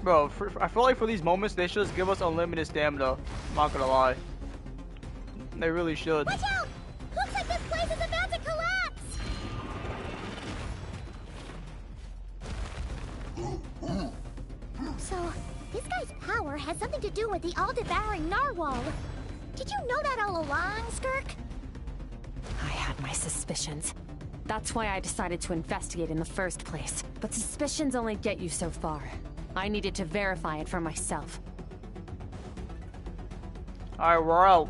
Bro, I feel like for these moments, they should just give us unlimited stamina. I'm not gonna lie. They really should. Watch out! Looks like this place is about to collapse! So, this guy's power has something to do with the all-devouring narwhal. Did you know that all along, Skirk? I had my suspicions. That's why I decided to investigate in the first place. But suspicions only get you so far. I needed to verify it for myself. Alright, we're out.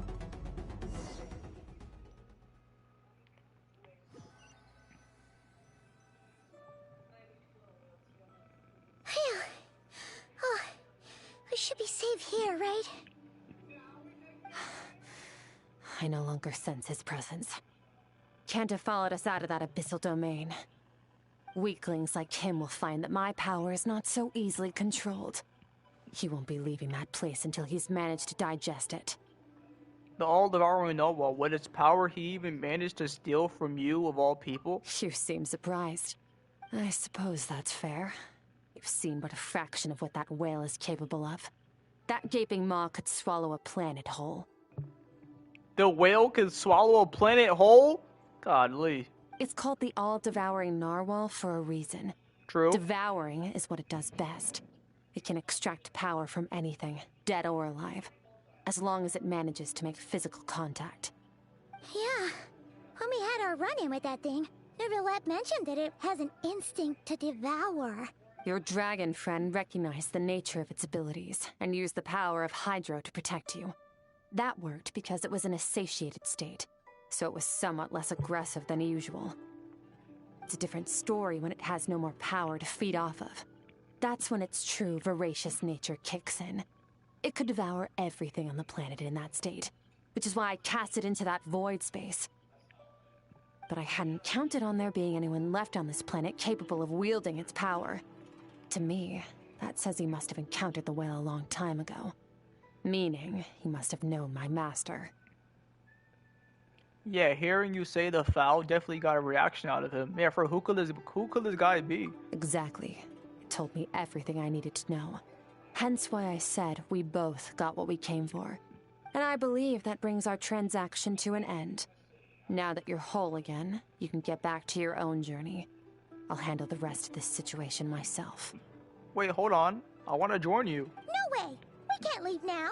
Phew. Oh, we should be safe here, right? I no longer sense his presence. Can't have followed us out of that abyssal domain. Weaklings like him will find that my power is not so easily controlled. He won't be leaving that place until he's managed to digest it. The all-devouring narwhal, with its power, he even managed to steal from you, of all people? You seem surprised. I suppose that's fair. You've seen but a fraction of what that whale is capable of. That gaping maw could swallow a planet whole. The whale can swallow a planet whole? Godly. It's called the all-devouring narwhal for a reason. True. Devouring is what it does best. It can extract power from anything, dead or alive, as long as it manages to make physical contact. Yeah. When we had our run-in with that thing, Neverlet mentioned that it has an instinct to devour. Your dragon friend recognized the nature of its abilities and used the power of Hydro to protect you. That worked because it was in a satiated state, so it was somewhat less aggressive than usual. It's a different story when it has no more power to feed off of. That's when its true voracious nature kicks in. It could devour everything on the planet in that state, which is why I cast it into that void space. But I hadn't counted on there being anyone left on this planet capable of wielding its power. To me, that says he must have encountered the whale a long time ago. Meaning, he must have known my master. Yeah, hearing you say the foul definitely got a reaction out of him. Yeah, for who could this guy be? Exactly. It told me everything I needed to know. Hence why I said we both got what we came for. And I believe that brings our transaction to an end. Now that you're whole again, you can get back to your own journey. I'll handle the rest of this situation myself. Wait, hold on. I want to join you. No way! We can't leave now!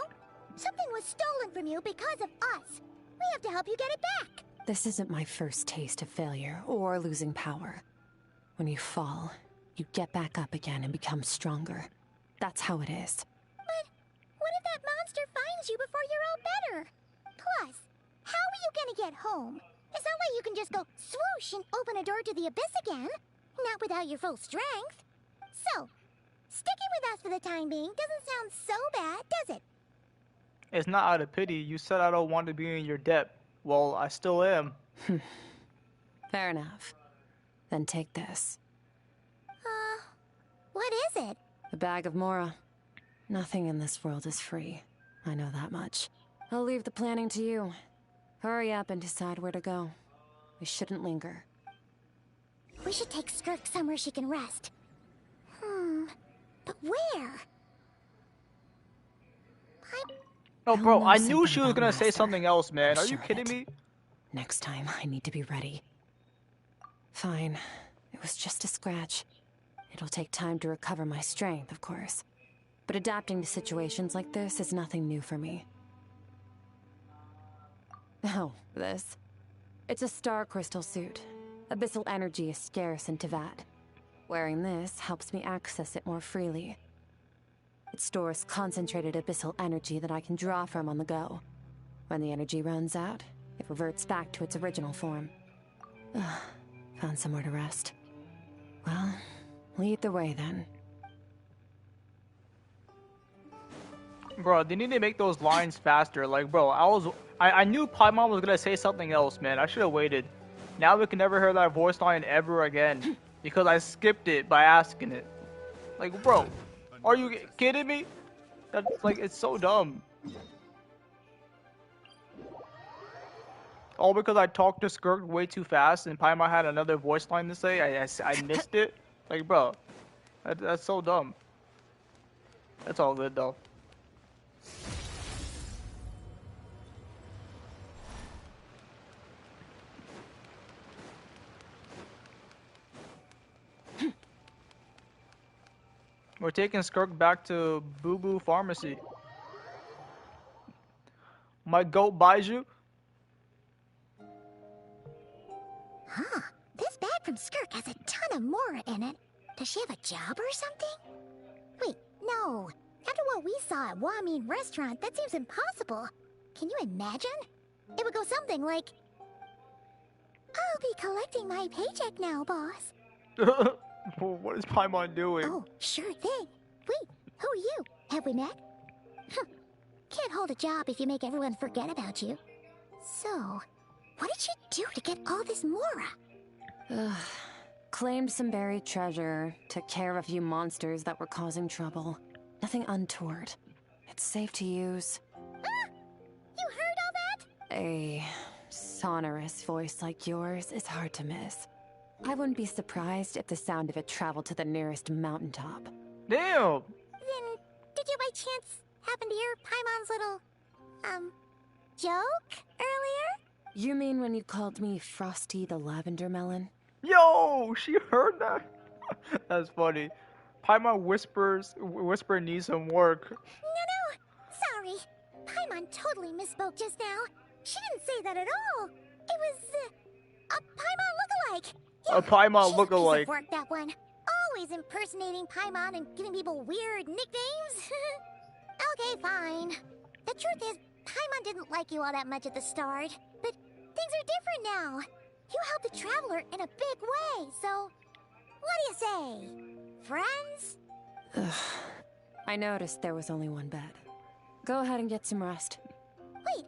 Something was stolen from you because of us! We have to help you get it back! This isn't my first taste of failure or losing power. When you fall, you get back up again and become stronger. That's how it is. But what if that monster finds you before you're all better? Plus, how are you gonna get home? It's not like you can just go swoosh and open a door to the abyss again. Not without your full strength. So, sticking with us for the time being doesn't sound so bad, does it? It's not out of pity. You said I don't want to be in your debt. Well, I still am. Fair enough. Then take this. What is it? A bag of Mora. Nothing in this world is free. I know that much. I'll leave the planning to you. Hurry up and decide where to go. We shouldn't linger. We should take Skirk somewhere she can rest. But where? Oh, bro, I knew she was gonna say something else, man. Are you kidding me? Next time, I need to be ready. Fine. It was just a scratch. It'll take time to recover my strength, of course. But adapting to situations like this is nothing new for me. Oh, this. It's a star crystal suit. Abyssal energy is scarce in Tevat. Wearing this helps me access it more freely. It stores concentrated abyssal energy that I can draw from on the go. When the energy runs out, it reverts back to its original form. Found somewhere to rest. Well, lead the way then. Bro, they need to make those lines faster. Like, bro, I knew Paimon was gonna say something else, man. I should have waited. Now we can never hear that voice line ever again. Because I skipped it by asking it. Like, bro, are you kidding me? That's like, it's so dumb. All because I talked to Skirk way too fast and Paimon had another voice line to say. I missed it. Like, bro, that's so dumb. That's all good though. We're taking Skirk back to Boo Boo Pharmacy. My goat Baiju? Huh. This bag from Skirk has a ton of Mora in it. Does she have a job or something? Wait, no. After what we saw at Wamin Restaurant, that seems impossible. Can you imagine? It would go something like, I'll be collecting my paycheck now, boss. What is Paimon doing? Oh, sure thing. Wait, who are you? Have we met? Can't hold a job if you make everyone forget about you. So, what did she do to get all this Mora? Claimed some buried treasure, took care of a few monsters that were causing trouble. Nothing untoward. It's safe to use. You heard all that? A sonorous voice like yours is hard to miss. I wouldn't be surprised if the sound of it traveled to the nearest mountaintop. Damn! Then, did you by chance happen to hear Paimon's little, joke earlier? You mean when you called me Frosty the Lavender Melon? Yo, she heard that? That's funny. Paimon whisper needs some work. No, sorry. Paimon totally misspoke just now. She didn't say that at all. It was, a Paimon lookalike. A Paimon she's a piece lookalike. of work, that one. Always impersonating Paimon and giving people weird nicknames. Okay, fine. The truth is, Paimon didn't like you all that much at the start. But things are different now. You helped the Traveler in a big way, so... What do you say? Friends? Ugh. I noticed there was only one bed. Go ahead and get some rest. Wait,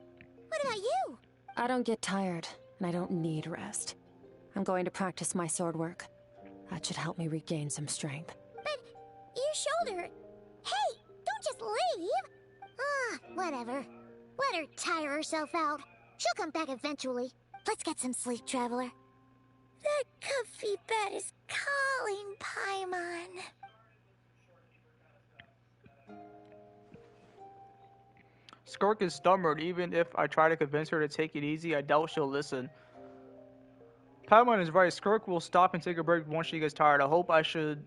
what about you? I don't get tired, and I don't need rest. I'm going to practice my sword work. That should help me regain some strength. But your shoulder... Hey, don't just leave! Whatever. Let her tire herself out. She'll come back eventually. Let's get some sleep, Traveler. That comfy bed is calling, Paimon. Skirk is stubborn. Even if I try to convince her to take it easy, I doubt she'll listen. Paimon is right. Skirk will stop and take a break once she gets tired. I hope I should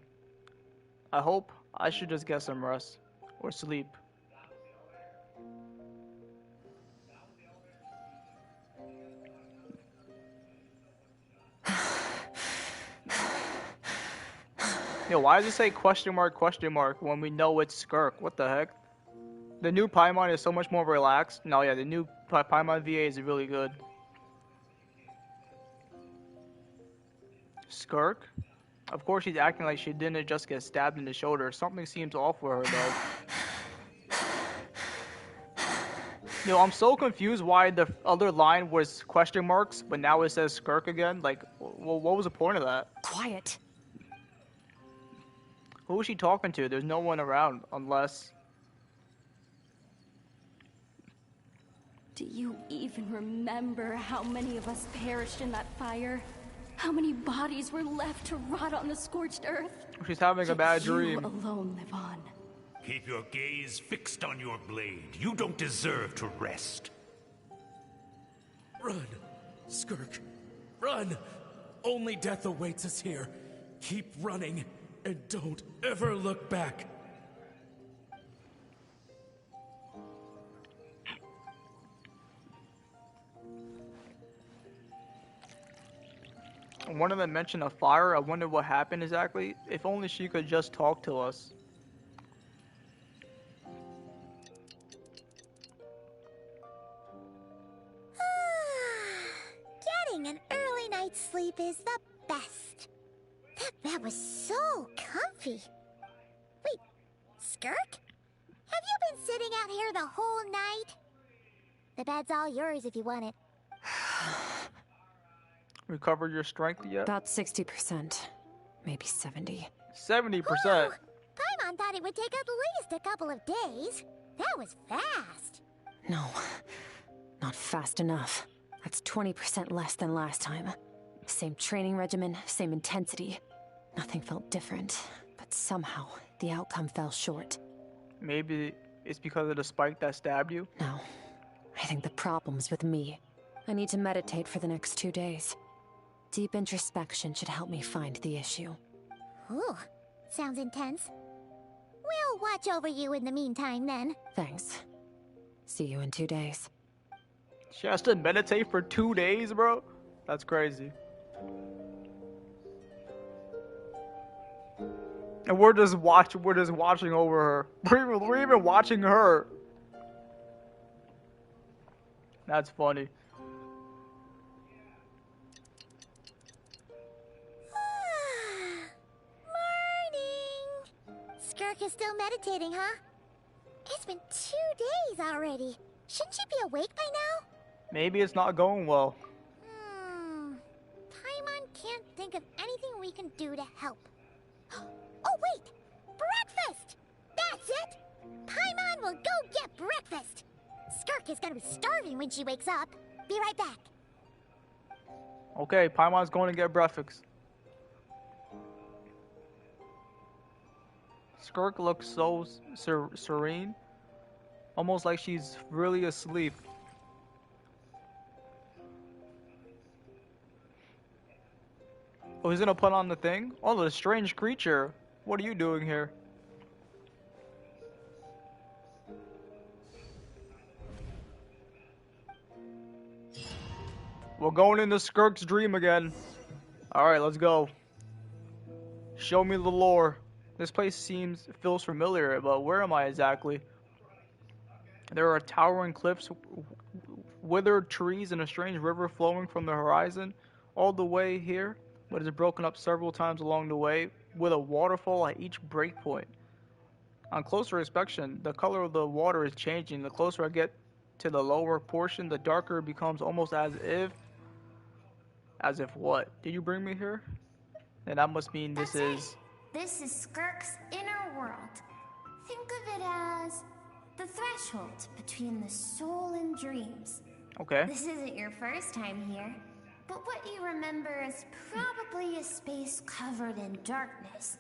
just get some rest. Or sleep. Yo, why does it say question mark when we know it's Skirk? What the heck? The new Paimon is so much more relaxed. No, yeah, the new Paimon VA is really good. Skirk? Of course she's acting like she didn't just get stabbed in the shoulder. Something seems off with her, though. Yo, I'm so confused why the other line was question marks, but now it says Skirk again. Like, what was the point of that? Quiet. Who is she talking to? There's no one around, unless... Do you even remember how many of us perished in that fire? How many bodies were left to rot on the scorched earth? She's having a bad dream. You alone live on. Keep your gaze fixed on your blade. You don't deserve to rest. Run, Skirk. Run! Only death awaits us here. Keep running, and don't ever look back. One of them mentioned a fire. I wonder what happened exactly. If only she could just talk to us. Getting an early night's sleep is the best. That bed was so comfy. Wait, Skirk? Have you been sitting out here the whole night? The bed's all yours if you want it. Recovered your strength yet? About 60%. Maybe 70. 70%? Paimon thought it would take at least a couple of days. That was fast. No, not fast enough. That's 20% less than last time. Same training regimen, same intensity. Nothing felt different, but somehow the outcome fell short. Maybe it's because of the spike that stabbed you? No, I think the problem's with me. I need to meditate for the next 2 days. Deep introspection should help me find the issue. Ooh, sounds intense. We'll watch over you in the meantime, then. Thanks. See you in 2 days. She has to meditate for 2 days, bro? That's crazy. And we're just watching over her. We're even watching her. That's funny. Morning! Skirk is still meditating, huh? It's been 2 days already. Shouldn't she be awake by now? Maybe it's not going well. Paimon can't think of anything we can do to help. Oh, wait! Breakfast! That's it! Paimon will go get breakfast! Skirk is gonna be starving when she wakes up. Be right back. Okay, Paimon's going to get breakfast. Skirk looks so serene. Almost like she's really asleep. Oh, he's gonna put on the thing? Oh, the strange creature. What are you doing here? We're going into Skirk's dream again. Alright, let's go. Show me the lore. This place feels familiar, but where am I exactly? There are towering cliffs, withered trees, and a strange river flowing from the horizon all the way here, but it's broken up several times along the way, with a waterfall at each breakpoint. On closer inspection, the color of the water is changing. The closer I get to the lower portion, the darker it becomes, almost as if... As if what? Did you bring me here? And that must mean this is... This is Skirk's inner world. Think of it as the threshold between the soul and dreams. Okay. This isn't your first time here, but what you remember is probably a space covered in darkness.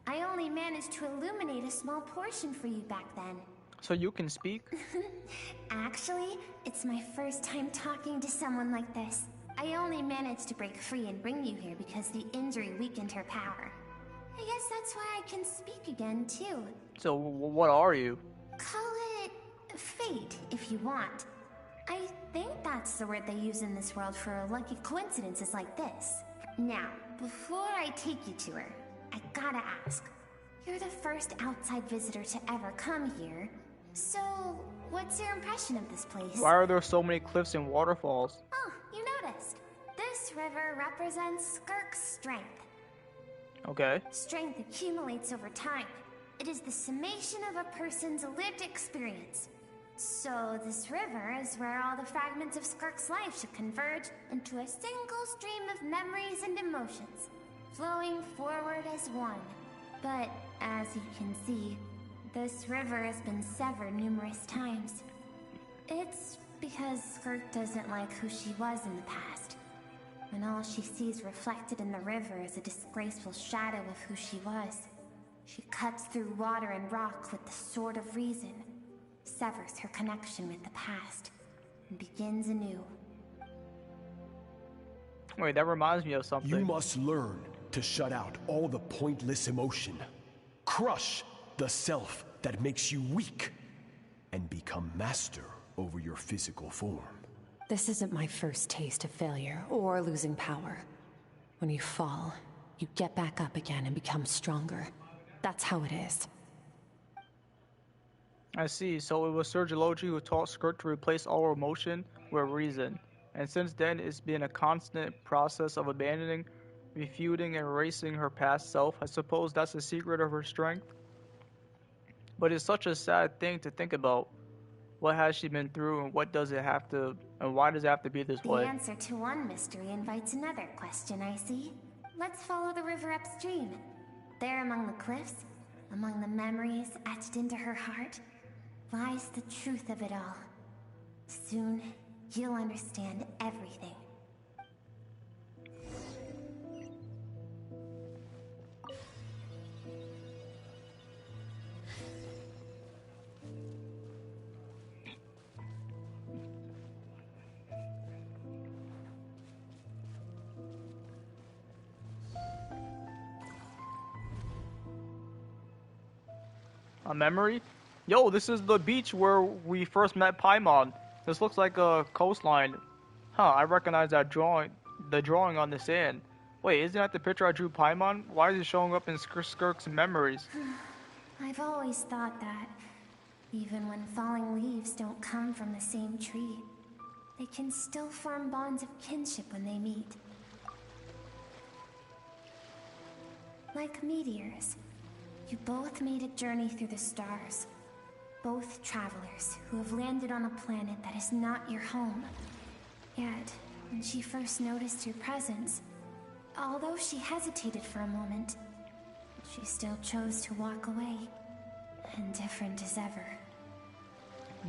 I only managed to illuminate a small portion for you back then. So you can speak? Actually, it's my first time talking to someone like this. I only managed to break free and bring you here because the injury weakened her power. I guess that's why I can speak again, too. So what are you? Call it fate, if you want. I think that's the word they use in this world for lucky coincidences like this. Now, before I take you to her, I gotta ask. You're the first outside visitor to ever come here, so what's your impression of this place? Why are there so many cliffs and waterfalls? Oh, you noticed. This river represents Skirk's strength. Okay. Strength accumulates over time. It is the summation of a person's lived experience. So this river is where all the fragments of Skirk's life should converge into a single stream of memories and emotions, flowing forward as one. But as you can see, this river has been severed numerous times. It's because Skirk doesn't like who she was in the past. And all she sees reflected in the river is a disgraceful shadow of who she was. She cuts through water and rock with the sword of reason, severs her connection with the past, and begins anew. Wait, that reminds me of something. You must learn to shut out all the pointless emotion. Crush the self that makes you weak, and become master over your physical form. This isn't my first taste of failure or losing power. When you fall, you get back up again and become stronger. That's how it is. I see. So it was Sergilogi who taught Skirk to replace all emotion with reason. And since then, it's been a constant process of abandoning, refuting, and erasing her past self. I suppose that's the secret of her strength. But it's such a sad thing to think about. What has she been through, and what does it have to, and why does it have to be this way? The answer to one mystery invites another question, I see. Let's follow the river upstream. There among the cliffs, among the memories etched into her heart, lies the truth of it all. Soon, you'll understand everything. A memory? Yo, this is the beach where we first met Paimon. This looks like a coastline. Huh, I recognize that drawing, the drawing on the sand. Wait, isn't that the picture I drew Paimon? Why is it showing up in Skirk's memories? I've always thought that. Even when falling leaves don't come from the same tree, they can still form bonds of kinship when they meet. Like meteors, you both made a journey through the stars. Both travelers who have landed on a planet that is not your home. Yet, when she first noticed your presence, although she hesitated for a moment, she still chose to walk away, indifferent as ever.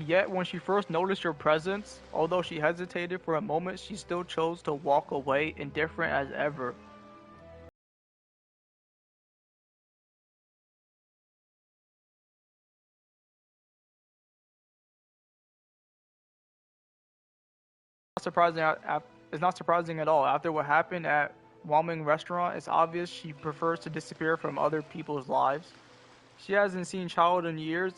Yet, when she first noticed your presence, although she hesitated for a moment, she still chose to walk away, indifferent as ever. Surprising. It's not surprising at all. After what happened at Woming restaurant, it's obvious she prefers to disappear from other people's lives. She hasn't seen Child in years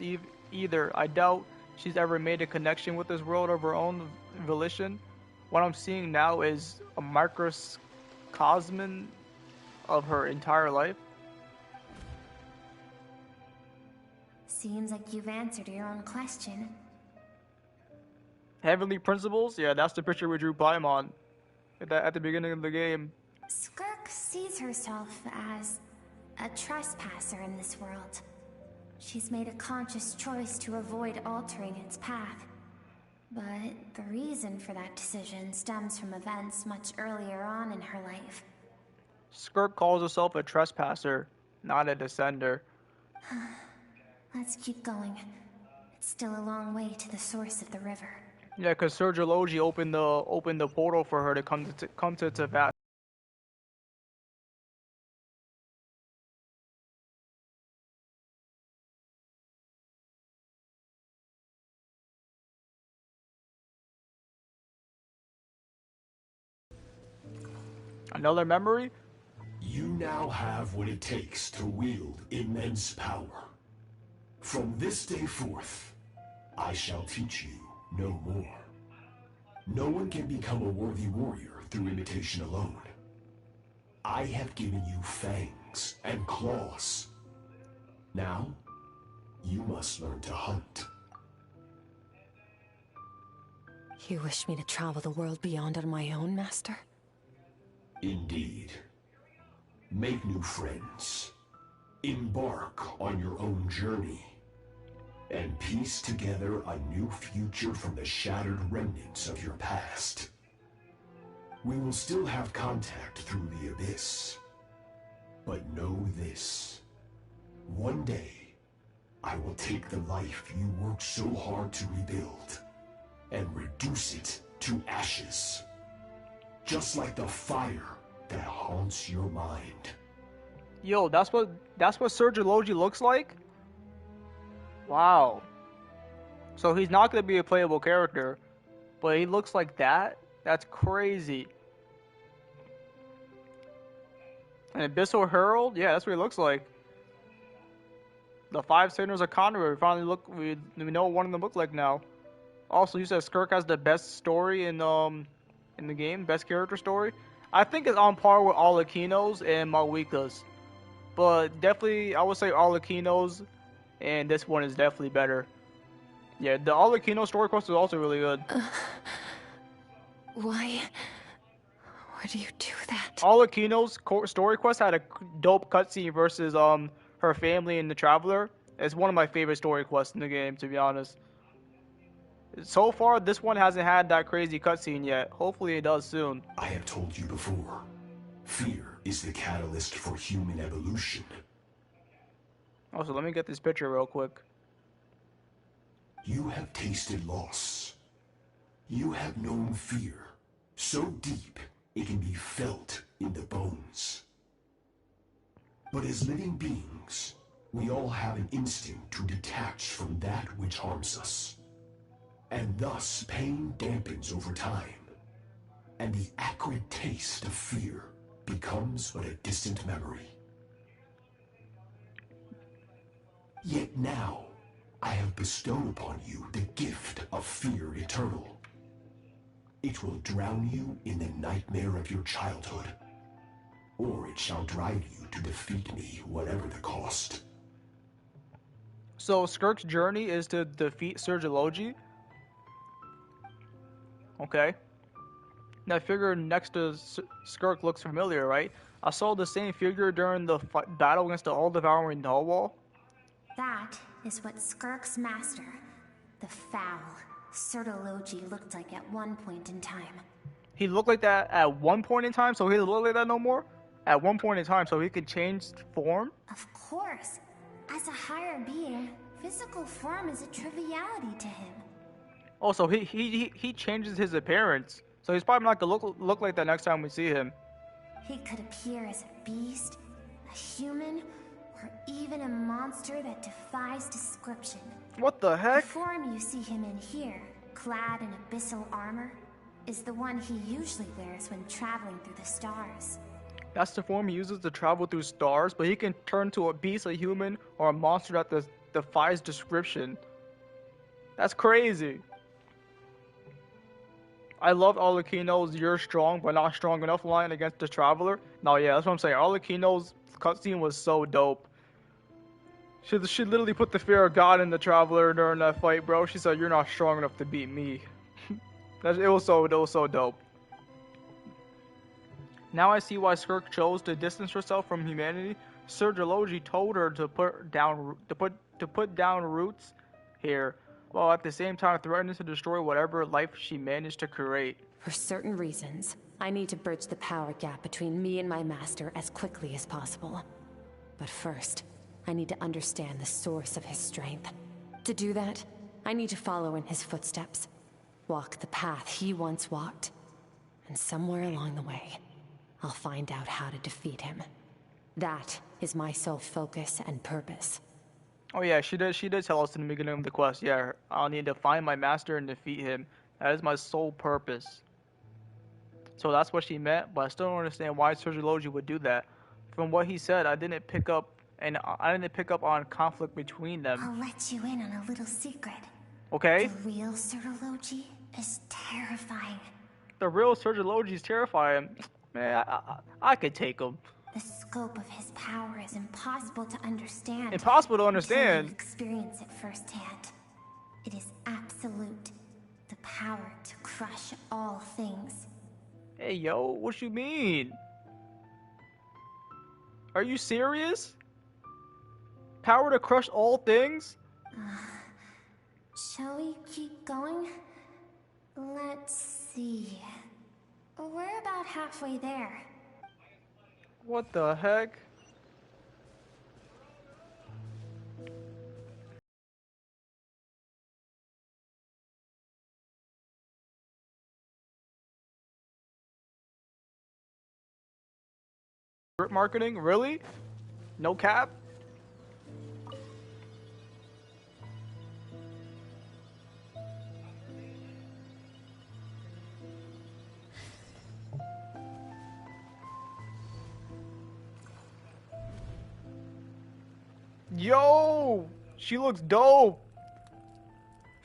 either. I doubt she's ever made a connection with this world of her own volition. What I'm seeing now is a microcosm of her entire life. Seems like you've answered your own question. Heavenly Principles? Yeah, that's the picture we drew Paimon at the beginning of the game. Skirk sees herself as a trespasser in this world. She's made a conscious choice to avoid altering its path. But the reason for that decision stems from events much earlier on in her life. Skirk calls herself a trespasser, not a descender. Let's keep going. It's still a long way to the source of the river. Yeah, because Sergiology opened the portal for her to come to Teyvat. Another memory? You now have what it takes to wield immense power. From this day forth, I shall teach you no more. No one can become a worthy warrior through imitation alone. I have given you fangs and claws. Now, you must learn to hunt. You wish me to travel the world beyond on my own, Master? Indeed. Make new friends. Embark on your own journey. And piece together a new future from the shattered remnants of your past. We will still have contact through the Abyss. But know this. One day, I will take the life you worked so hard to rebuild and reduce it to ashes. Just like the fire that haunts your mind. Yo, that's what Sergiology looks like? Wow. So he's not going to be a playable character, but he looks like that? That's crazy. An Abyssal Herald? Yeah, that's what he looks like. The 5 Signals of Conroy. We know what one of them look like now. Also, you said Skirk has the best story in the game, best character story. I think it's on par with Arlecchino's and Malwika's. But definitely, I would say Arlecchino's, and this one is definitely better. Yeah, the Arlecchino story quest is also really good. Why do you do that? Arlecchino's story quest had a dope cutscene versus her family and the Traveler. It's one of my favorite story quests in the game, to be honest. So far, this one hasn't had that crazy cutscene yet. Hopefully it does soon. I have told you before, fear is the catalyst for human evolution. Also, let me get this picture real quick. You have tasted loss. You have known fear, so deep it can be felt in the bones. But as living beings, we all have an instinct to detach from that which harms us. And thus, pain dampens over time, and the acrid taste of fear becomes but a distant memory. Yet now, I have bestowed upon you the gift of fear eternal. It will drown you in the nightmare of your childhood, or it shall drive you to defeat me, whatever the cost. So, Skirk's journey is to defeat Sergiology. Okay. That figure next to Skirk looks familiar, right? I saw the same figure during the battle against the all-devouring Narwhal. That is what Skirk's master, the foul Sergiology, looked like at one point in time. He looked like that at one point in time, so he doesn't look like that no more? At one point in time, so he could change form? Of course. As a higher being, physical form is a triviality to him. Also, he changes his appearance, so he's probably not gonna look like that next time we see him. He could appear as a beast, a human, or even a monster that defies description. What the heck? The form you see him in here, clad in abyssal armor, is the one he usually wears when traveling through the stars. That's the form he uses to travel through stars, but he can turn to a beast, a human, or a monster that defies description. That's crazy. I love Arlecchino's "You're strong, but not strong enough" line against the Traveler. No, yeah, that's what I'm saying. Arlecchino's cutscene was so dope. She literally put the fear of God in the Traveler during that fight, bro. She said, "You're not strong enough to beat me." It was so dope. Now I see why Skirk chose to distance herself from humanity. Sergology told her to put down roots here, while at the same time threatening to destroy whatever life she managed to create. For certain reasons, I need to bridge the power gap between me and my master as quickly as possible. But first, I need to understand the source of his strength. To do that, I need to follow in his footsteps, walk the path he once walked, and somewhere along the way, I'll find out how to defeat him. That is my sole focus and purpose. Oh yeah, she did tell us in the beginning of the quest, yeah, I'll need to find my master and defeat him. That is my sole purpose. So that's what she meant, but I still don't understand why Sergology would do that. From what he said, I didn't pick up on conflict between them. I'll let you in on a little secret. Okay? The real Sergology is terrifying. The real Sergology is terrifying. Man, I could take him. The scope of his power is impossible to understand. Impossible to Until understand? you experience it firsthand. It is absolute. The power to crush all things. Hey, yo, what you mean? Are you serious? Power to crush all things? Shall we keep going? Let's see. We're about halfway there. What the heck? Marketing? Really? No cap? Yo! She looks dope!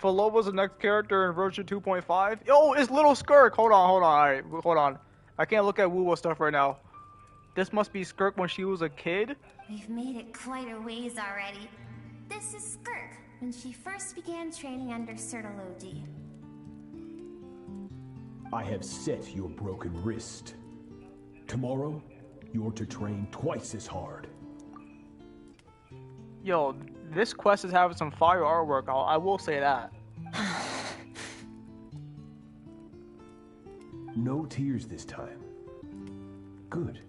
Falova's the next character in version 2.5. Yo, it's little Skirk! Hold on, alright, hold on. I can't look at Woo stuff right now. This must be Skirk when she was a kid? We've made it quite a ways already. This is Skirk, when she first began training under Sertology. I have set your broken wrist. Tomorrow, you're to train twice as hard. Yo, this quest is having some fire artwork, I will say that. No tears this time. Good.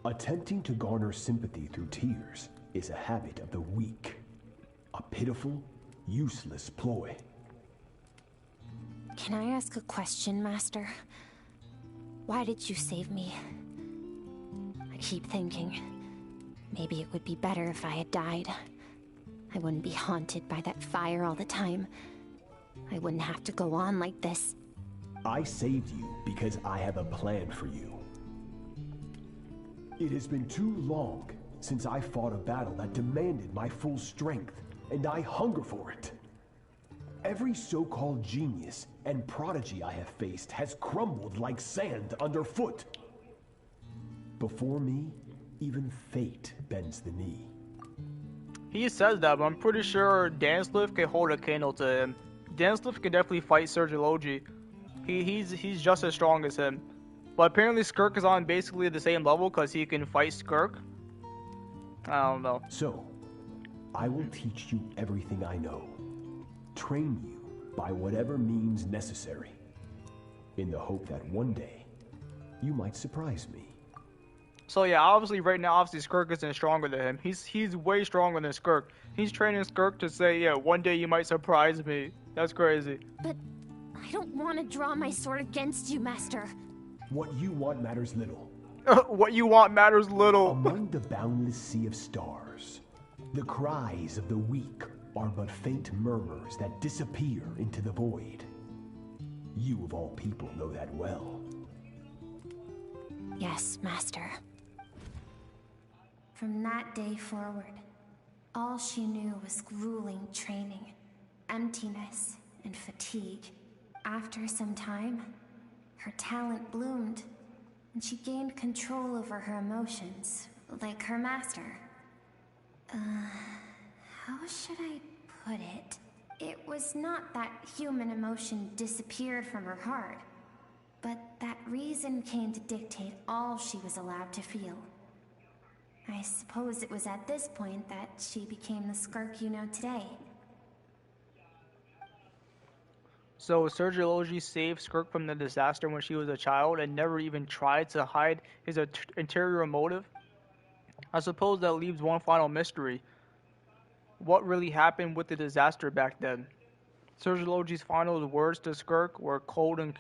Attempting to garner sympathy through tears is a habit of the weak. A pitiful, useless ploy. Can I ask a question, Master? Why did you save me? I keep thinking, maybe it would be better if I had died. I wouldn't be haunted by that fire all the time. I wouldn't have to go on like this. I saved you because I have a plan for you. It has been too long since I fought a battle that demanded my full strength, and I hunger for it. Every so-called genius and prodigy I have faced has crumbled like sand underfoot. Before me, even fate bends the knee. He says that, but I'm pretty sure Dansliff can hold a candle to him. Dansliff can definitely fight Sergology. He's just as strong as him. But apparently Skirk is on basically the same level because he can fight Skirk. I don't know. So, I will teach you everything I know. Train you by whatever means necessary. In the hope that one day, you might surprise me. So yeah, obviously right now, Skirk isn't stronger than him. He's way stronger than Skirk. He's training Skirk to say, yeah, one day you might surprise me. That's crazy. But I don't want to draw my sword against you, Master. What you want matters little. What you want matters little. Among the boundless sea of stars, the cries of the weak are but faint murmurs that disappear into the void. You of all people know that well. Yes, Master. From that day forward, all she knew was grueling training, emptiness, and fatigue. After some time, her talent bloomed, and she gained control over her emotions, like her master. How should I put it? It was not that human emotion disappeared from her heart, but that reason came to dictate all she was allowed to feel. I suppose it was at this point that she became the Skirk you know today. So Sergiology saved Skirk from the disaster when she was a child and never even tried to hide his interior motive? I suppose that leaves one final mystery. What really happened with the disaster back then? Sergiology's final words to Skirk were cold and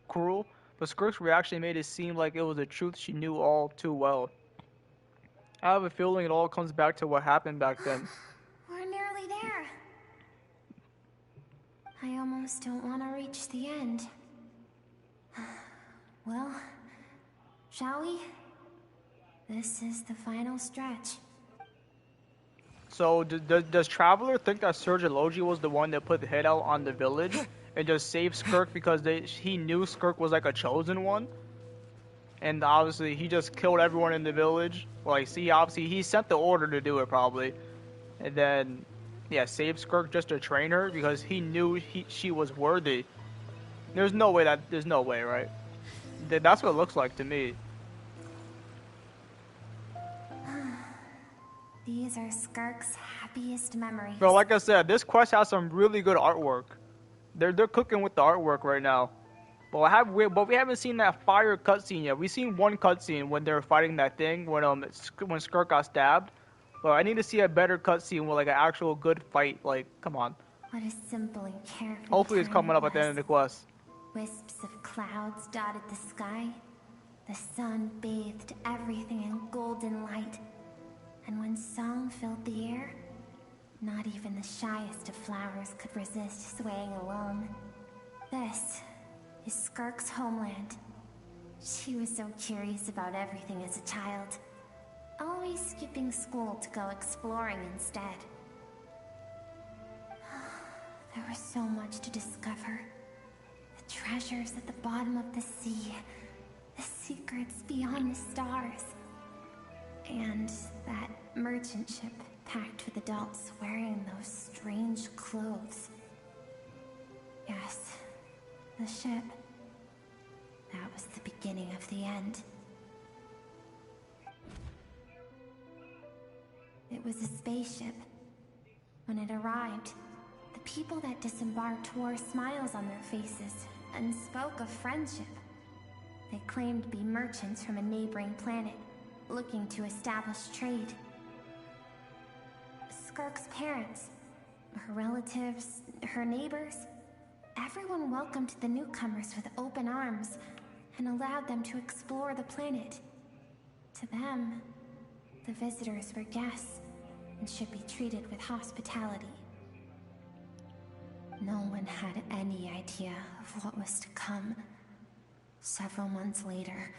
cruel, but Skirk's reaction made it seem like it was a truth she knew all too well. I have a feeling it all comes back to what happened back then. We're nearly there. I almost don't want to reach the end. Well, shall we? This is the final stretch. So, does Traveler think that Sergiology was the one that put the hit out on the village and just saved Skirk because he knew Skirk was like a chosen one? And obviously, he just killed everyone in the village. Like, see, obviously, he sent the order to do it, probably. And then, yeah, saved Skirk just to train her because he knew she was worthy. There's no way, right? That's what it looks like to me. These are Skirk's happiest memories. Bro, like I said, this quest has some really good artwork. They're cooking with the artwork right now. But we haven't seen that fire cutscene yet. We've seen one cutscene when they're fighting that thing when Skirk got stabbed. But I need to see a better cutscene with like an actual good fight. Like, come on. What a simple and carefree Hopefully it's coming up at the end of the quest. Wisps of clouds dotted the sky. The sun bathed everything in golden light. And when song filled the air, not even the shyest of flowers could resist swaying along. This is Skirk's homeland. She was so curious about everything as a child, always skipping school to go exploring instead. There was so much to discover. The treasures at the bottom of the sea, the secrets beyond the stars, and that merchant ship packed with adults wearing those strange clothes. Yes, the ship. That was the beginning of the end. It was a spaceship. When it arrived, the people that disembarked wore smiles on their faces and spoke of friendship. They claimed to be merchants from a neighboring planet, looking to establish trade. Skirk's parents, her relatives, her neighbors, everyone welcomed the newcomers with open arms and allowed them to explore the planet. To them, the visitors were guests and should be treated with hospitality. No one had any idea of what was to come. Several months later,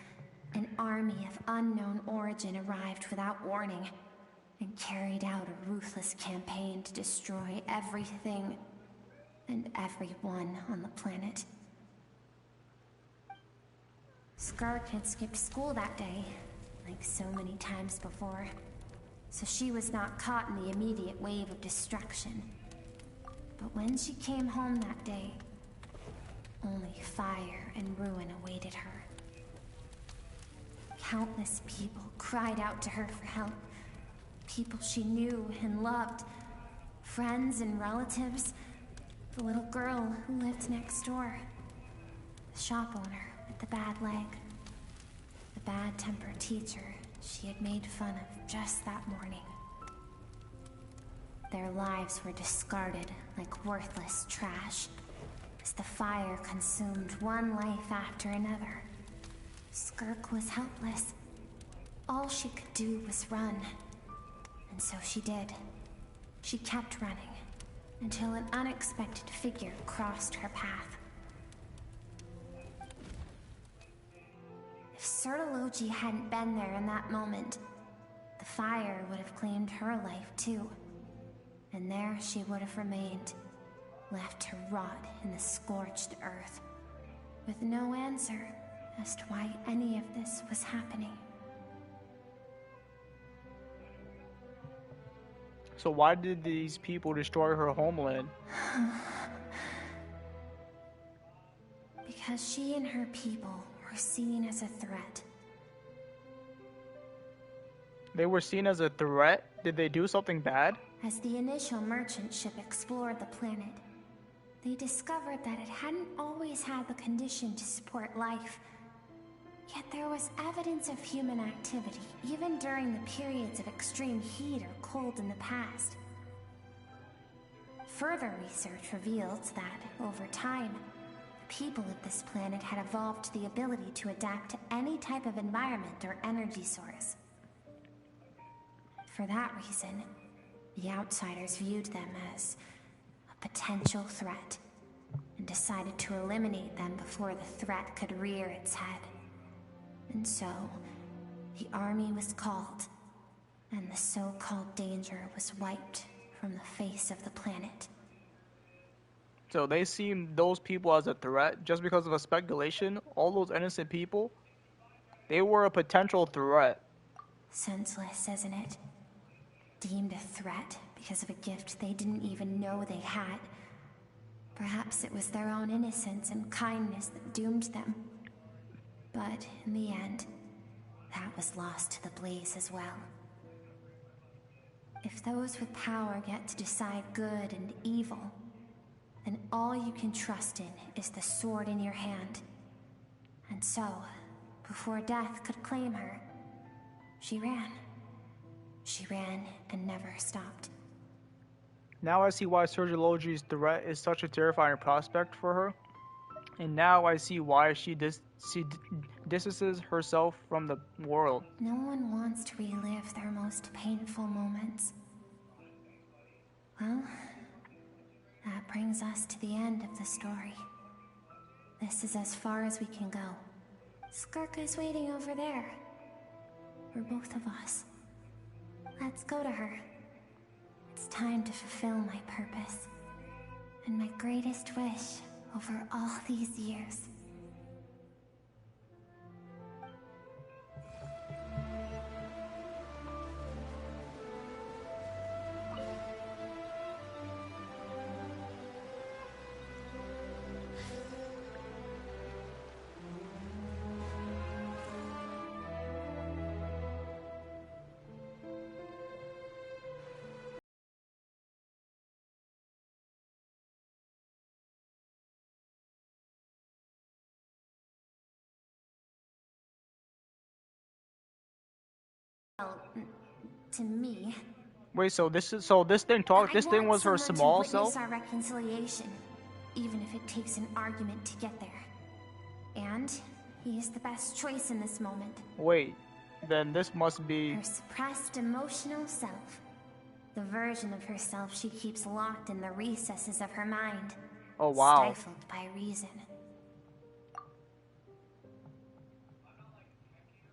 an army of unknown origin arrived without warning and carried out a ruthless campaign to destroy everything and everyone on the planet. Skirk had skipped school that day, like so many times before, so she was not caught in the immediate wave of destruction. But when she came home that day, only fire and ruin awaited her. Countless people cried out to her for help. People she knew and loved. Friends and relatives. The little girl who lived next door. The shop owner with the bad leg. The bad-tempered teacher she had made fun of just that morning. Their lives were discarded like worthless trash as the fire consumed one life after another. Skirk was helpless. All she could do was run. And so she did. She kept running until an unexpected figure crossed her path. If Sertology hadn't been there in that moment, the fire would have claimed her life too. And there she would have remained, left to rot in the scorched earth, with no answer as to why any of this was happening. So why did these people destroy her homeland? Because she and her people were seen as a threat. They were seen as a threat? Did they do something bad? As the initial merchant ship explored the planet, they discovered that it hadn't always had the condition to support life. Yet there was evidence of human activity, even during the periods of extreme heat or cold in the past. Further research reveals that, over time, the people of this planet had evolved the ability to adapt to any type of environment or energy source. For that reason, the outsiders viewed them as a potential threat, and decided to eliminate them before the threat could rear its head. And so, the army was called, and the so-called danger was wiped from the face of the planet. So they seen those people as a threat just because of a speculation? All those innocent people? They were a potential threat. Senseless, isn't it? Deemed a threat because of a gift they didn't even know they had. Perhaps it was their own innocence and kindness that doomed them. But in the end, that was lost to the blaze as well. If those with power get to decide good and evil, then all you can trust in is the sword in your hand. And so, before death could claim her, she ran. She ran and never stopped. Now I see why Sertology's threat is such a terrifying prospect for her. And now I see why she distances herself from the world. No one wants to relive their most painful moments. Well, that brings us to the end of the story. This is as far as we can go. Skirk is waiting over there. For both of us. Let's go to her. It's time to fulfill my purpose. And my greatest wish over all these years. Well, to me. Wait, so this thing was her small self? Our reconciliation, even if it takes an argument to get there. And he is the best choice in this moment. Wait, then this must be her suppressed emotional self. The version of herself she keeps locked in the recesses of her mind. Oh wow. Stifled by reason.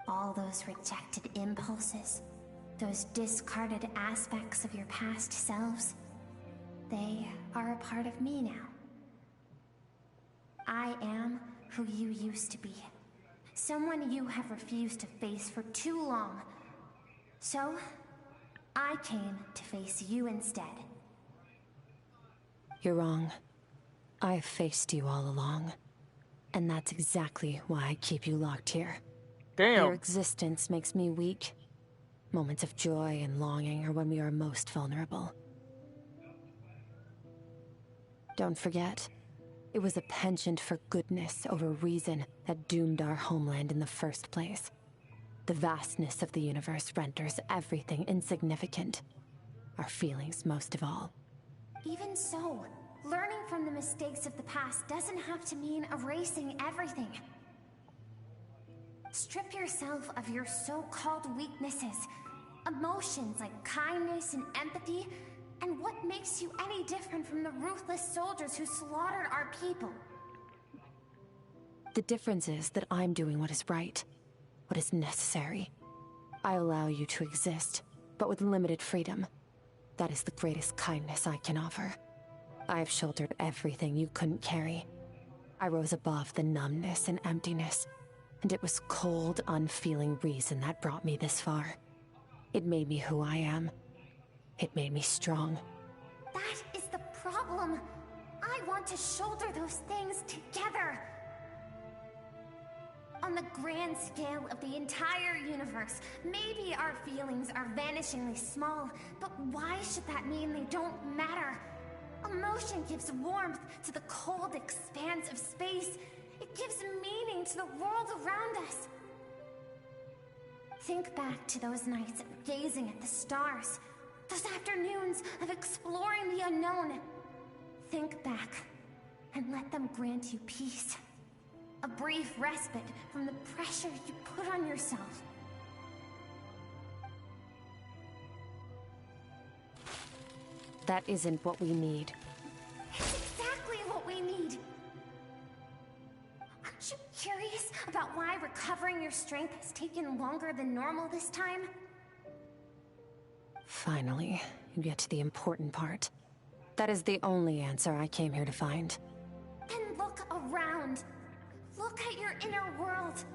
All those rejected impulses, those discarded aspects of your past selves, they are a part of me now. I am who you used to be. Someone you have refused to face for too long. So, I came to face you instead. You're wrong. I've faced you all along. And that's exactly why I keep you locked here. Damn. Your existence makes me weak. Moments of joy and longing are when we are most vulnerable. Don't forget, it was a penchant for goodness over reason that doomed our homeland in the first place. The vastness of the universe renders everything insignificant. Our feelings most of all. Even so, learning from the mistakes of the past doesn't have to mean erasing everything. Strip yourself of your so-called weaknesses, emotions like kindness and empathy, and what makes you any different from the ruthless soldiers who slaughtered our people? The difference is that I'm doing what is right. what is necessary. I allow you to exist, but with limited freedom. That is the greatest kindness I can offer. I have shouldered everything you couldn't carry. I rose above the numbness and emptiness, and it was cold, unfeeling reason that brought me this far. It made me who I am. It made me strong. That is the problem. I want to shoulder those things together. On the grand scale of the entire universe, maybe our feelings are vanishingly small, but why should that mean they don't matter? Emotion gives warmth to the cold expanse of space. It gives meaning to the world around us. Think back to those nights of gazing at the stars, those afternoons of exploring the unknown. Think back and let them grant you peace. A brief respite from the pressure you put on yourself. That isn't what we need. It's exactly what we need. Aren't you curious about why recovering your strength has taken longer than normal this time? Finally, you get to the important part. That is the only answer I came here to find. Then look around. Look at your inner world.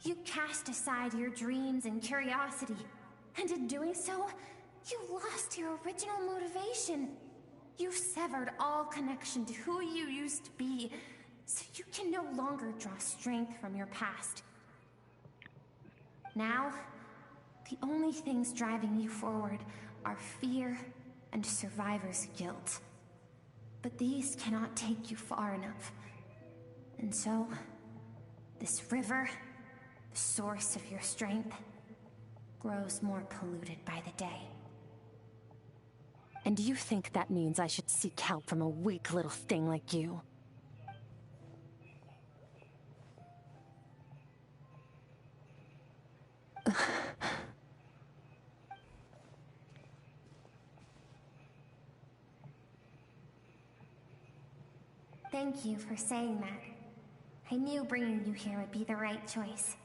You cast aside your dreams and curiosity, and in doing so, you lost your original motivation. You severed all connection to who you used to be, so you can no longer draw strength from your past. Now, the only things driving you forward are fear and survivor's guilt. But these cannot take you far enough. And so, this river, the source of your strength, grows more polluted by the day. And you think that means I should seek help from a weak little thing like you? Thank you for saying that. I knew bringing you here would be the right choice.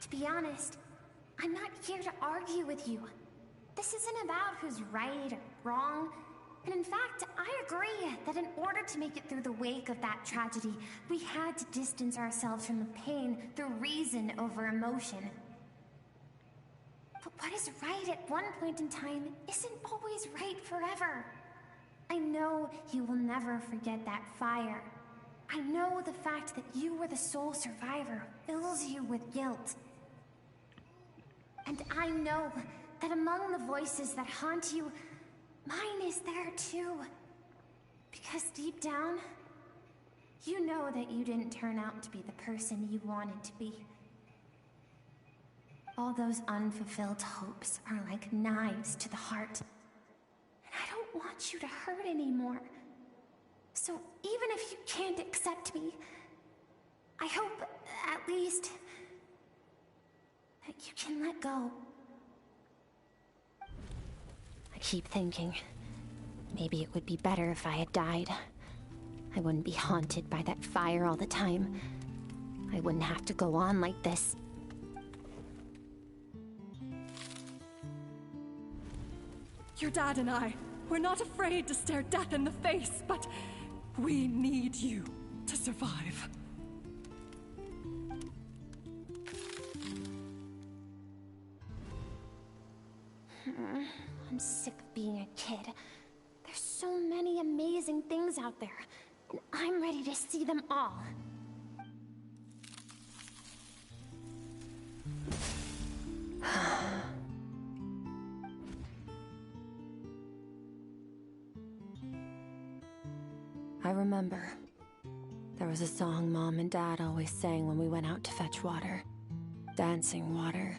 To be honest, I'm not here to argue with you. This isn't about who's right or wrong. And in fact, I agree that in order to make it through the wake of that tragedy, we had to distance ourselves from the pain through reason over emotion. But what is right at one point in time isn't always right forever. I know you will never forget that fire. I know the fact that you were the sole survivor fills you with guilt. And I know that among the voices that haunt you, mine is there too. Because deep down, you know that you didn't turn out to be the person you wanted to be. All those unfulfilled hopes are like knives to the heart. And I don't want you to hurt anymore. So even if you can't accept me, I hope, at least, that you can let go. I keep thinking, maybe it would be better if I had died. I wouldn't be haunted by that fire all the time. I wouldn't have to go on like this. Your dad and I, we're not afraid to stare death in the face, but we need you to survive. I'm sick of being a kid. There's so many amazing things out there, and I'm ready to see them all. I remember. There was a song Mom and Dad always sang when we went out to fetch water. Dancing water.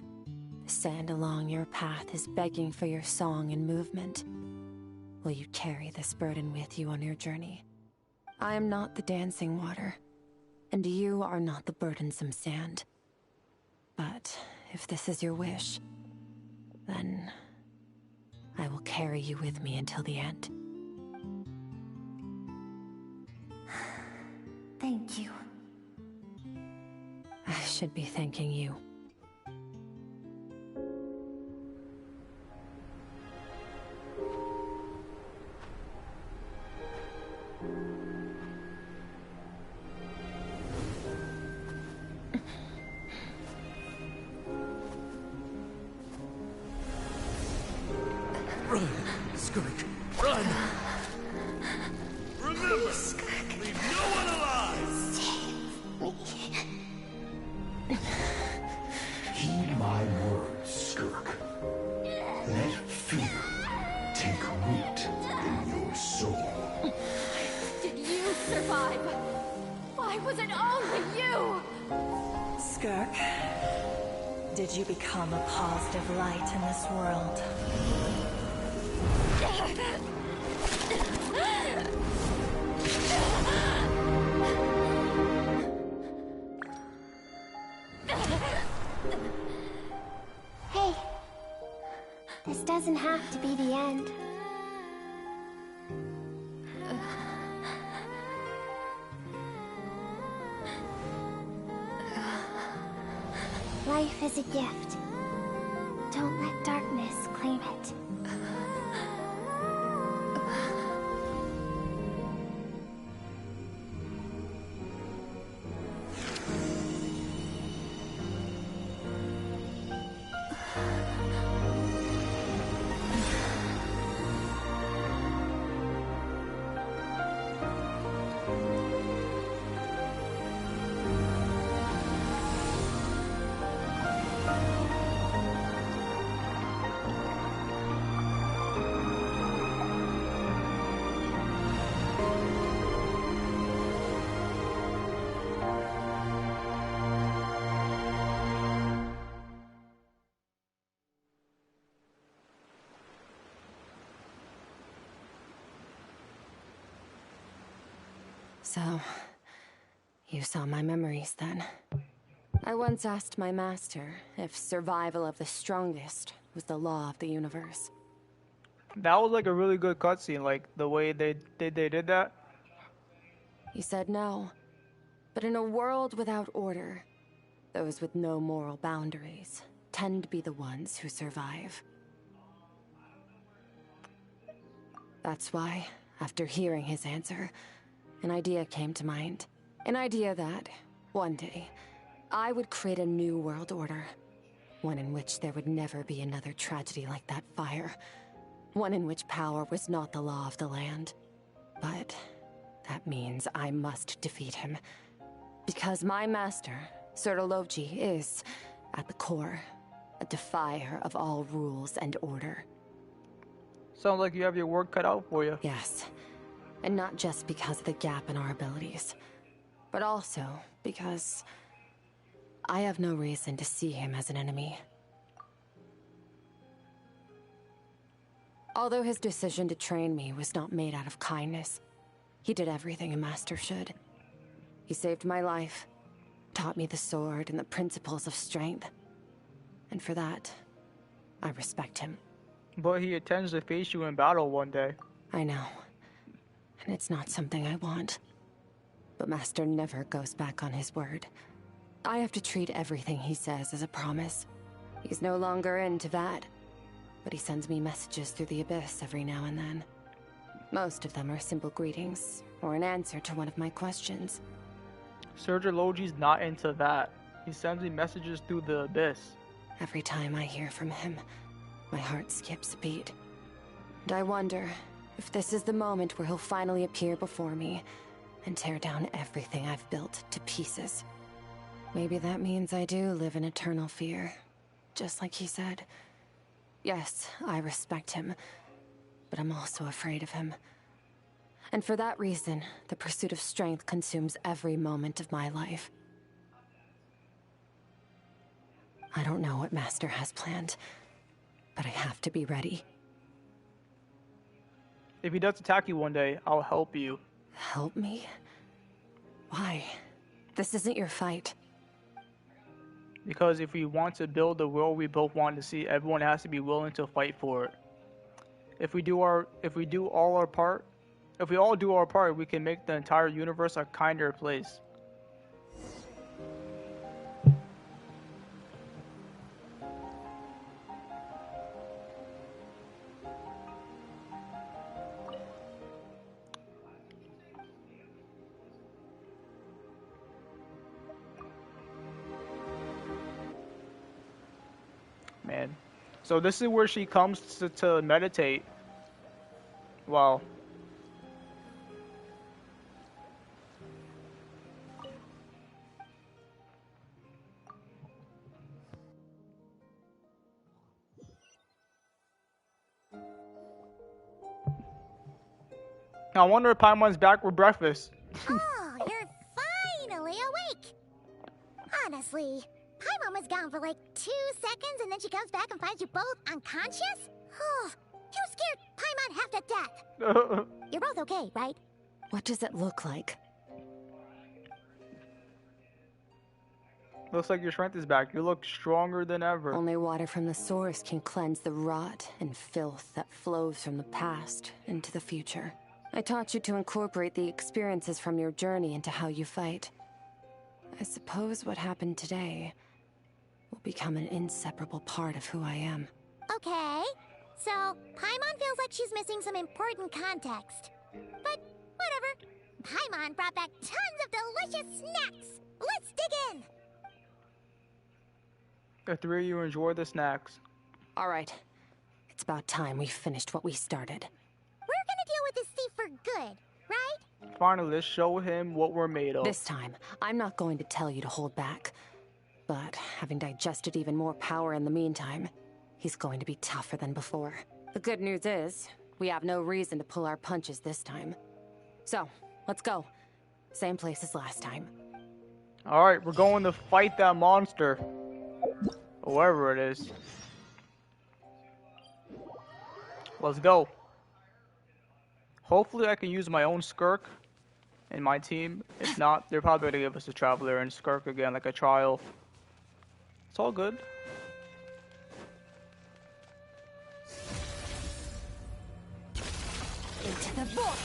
The sand along your path is begging for your song and movement. Will you carry this burden with you on your journey? I am not the dancing water, and you are not the burdensome sand. But if this is your wish, then I will carry you with me until the end. Thank you. should be thanking you. Run, Skirk, run! Remember, leave no one alive! Heed my words, Skirk. Let fear take root in your soul. Did you survive? Why was it only you? Skirk, did you become a positive light in this world? Hey, this doesn't have to be the end. Life is a gift. Don't let darkness claim it. So, you saw my memories then. I once asked my master if survival of the strongest was the law of the universe. That was like a really good cutscene, like the way they did that. He said no. But in a world without order, those with no moral boundaries tend to be the ones who survive. That's why, after hearing his answer, an idea came to mind. An idea that, one day, I would create a new world order. One in which there would never be another tragedy like that fire. One in which power was not the law of the land. But that means I must defeat him. Because my master, Sertologi, is, at the core, a defier of all rules and order. Sounds like you have your work cut out for you. Yes. And not just because of the gap in our abilities, but also because I have no reason to see him as an enemy. Although his decision to train me was not made out of kindness, he did everything a master should. He saved my life, taught me the sword and the principles of strength. And for that, I respect him. But he intends to face you in battle one day. I know. And it's not something I want. But Master never goes back on his word. I have to treat everything he says as a promise. He's no longer into that. But he sends me messages through the abyss every now and then. Most of them are simple greetings, or an answer to one of my questions. Sertologi's not into that. He sends me messages through the abyss. Every time I hear from him, my heart skips a beat. And I wonder if this is the moment where he'll finally appear before me and tear down everything I've built to pieces. Maybe that means I do live in eternal fear, just like he said. Yes, I respect him, but I'm also afraid of him. And for that reason, the pursuit of strength consumes every moment of my life. I don't know what Master has planned, but I have to be ready. If he does attack you one day, I'll help you. Help me? Why? This isn't your fight. Because if we want to build the world we both want to see, everyone has to be willing to fight for it. If we all do our part, we can make the entire universe a kinder place. So this is where she comes to meditate. Wow. I wonder if Paimon's back with breakfast. Oh, you're finally awake! Honestly, Paimon was gone for like 2 seconds and then she comes back and finds you both unconscious? Oh, you scared Paimon half to death! You're both okay, right? What does it look like? Looks like your strength is back. You look stronger than ever. Only water from the source can cleanse the rot and filth that flows from the past into the future. I taught you to incorporate the experiences from your journey into how you fight. I suppose what happened today will become an inseparable part of who I am. Okay, so Paimon feels like she's missing some important context. But whatever. Paimon brought back tons of delicious snacks. Let's dig in. The three of you enjoy the snacks. All right. It's about time we finished what we started. We're gonna deal with this thief for good, right? Finally, let's show him what we're made of. This time, I'm not going to tell you to hold back. But having digested even more power in the meantime, he's going to be tougher than before. The good news is, we have no reason to pull our punches this time. So, let's go. Same place as last time. Alright, we're going to fight that monster. Whoever it is. Let's go. Hopefully I can use my own Skirk in my team. If not, they're probably going to give us a Traveler and Skirk again, like a trial. It's all good. Into the void.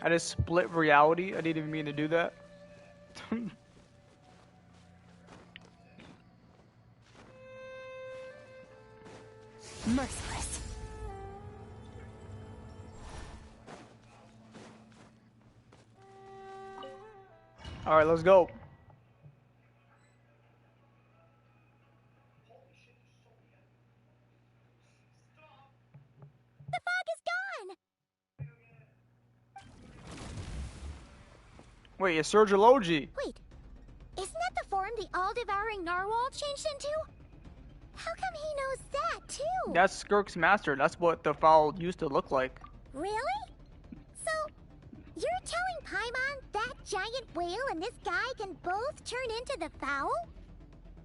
I just split reality. I didn't even mean to do that. Merciless. Alright, let's go. The fog is gone! Wait, it's Surgilogy. Wait, isn't that the form the all-devouring narwhal changed into? How come he knows that, too? That's Skirk's master. That's what the fowl used to look like. Really? So, you're telling Paimon that giant whale and this guy can both turn into the fowl?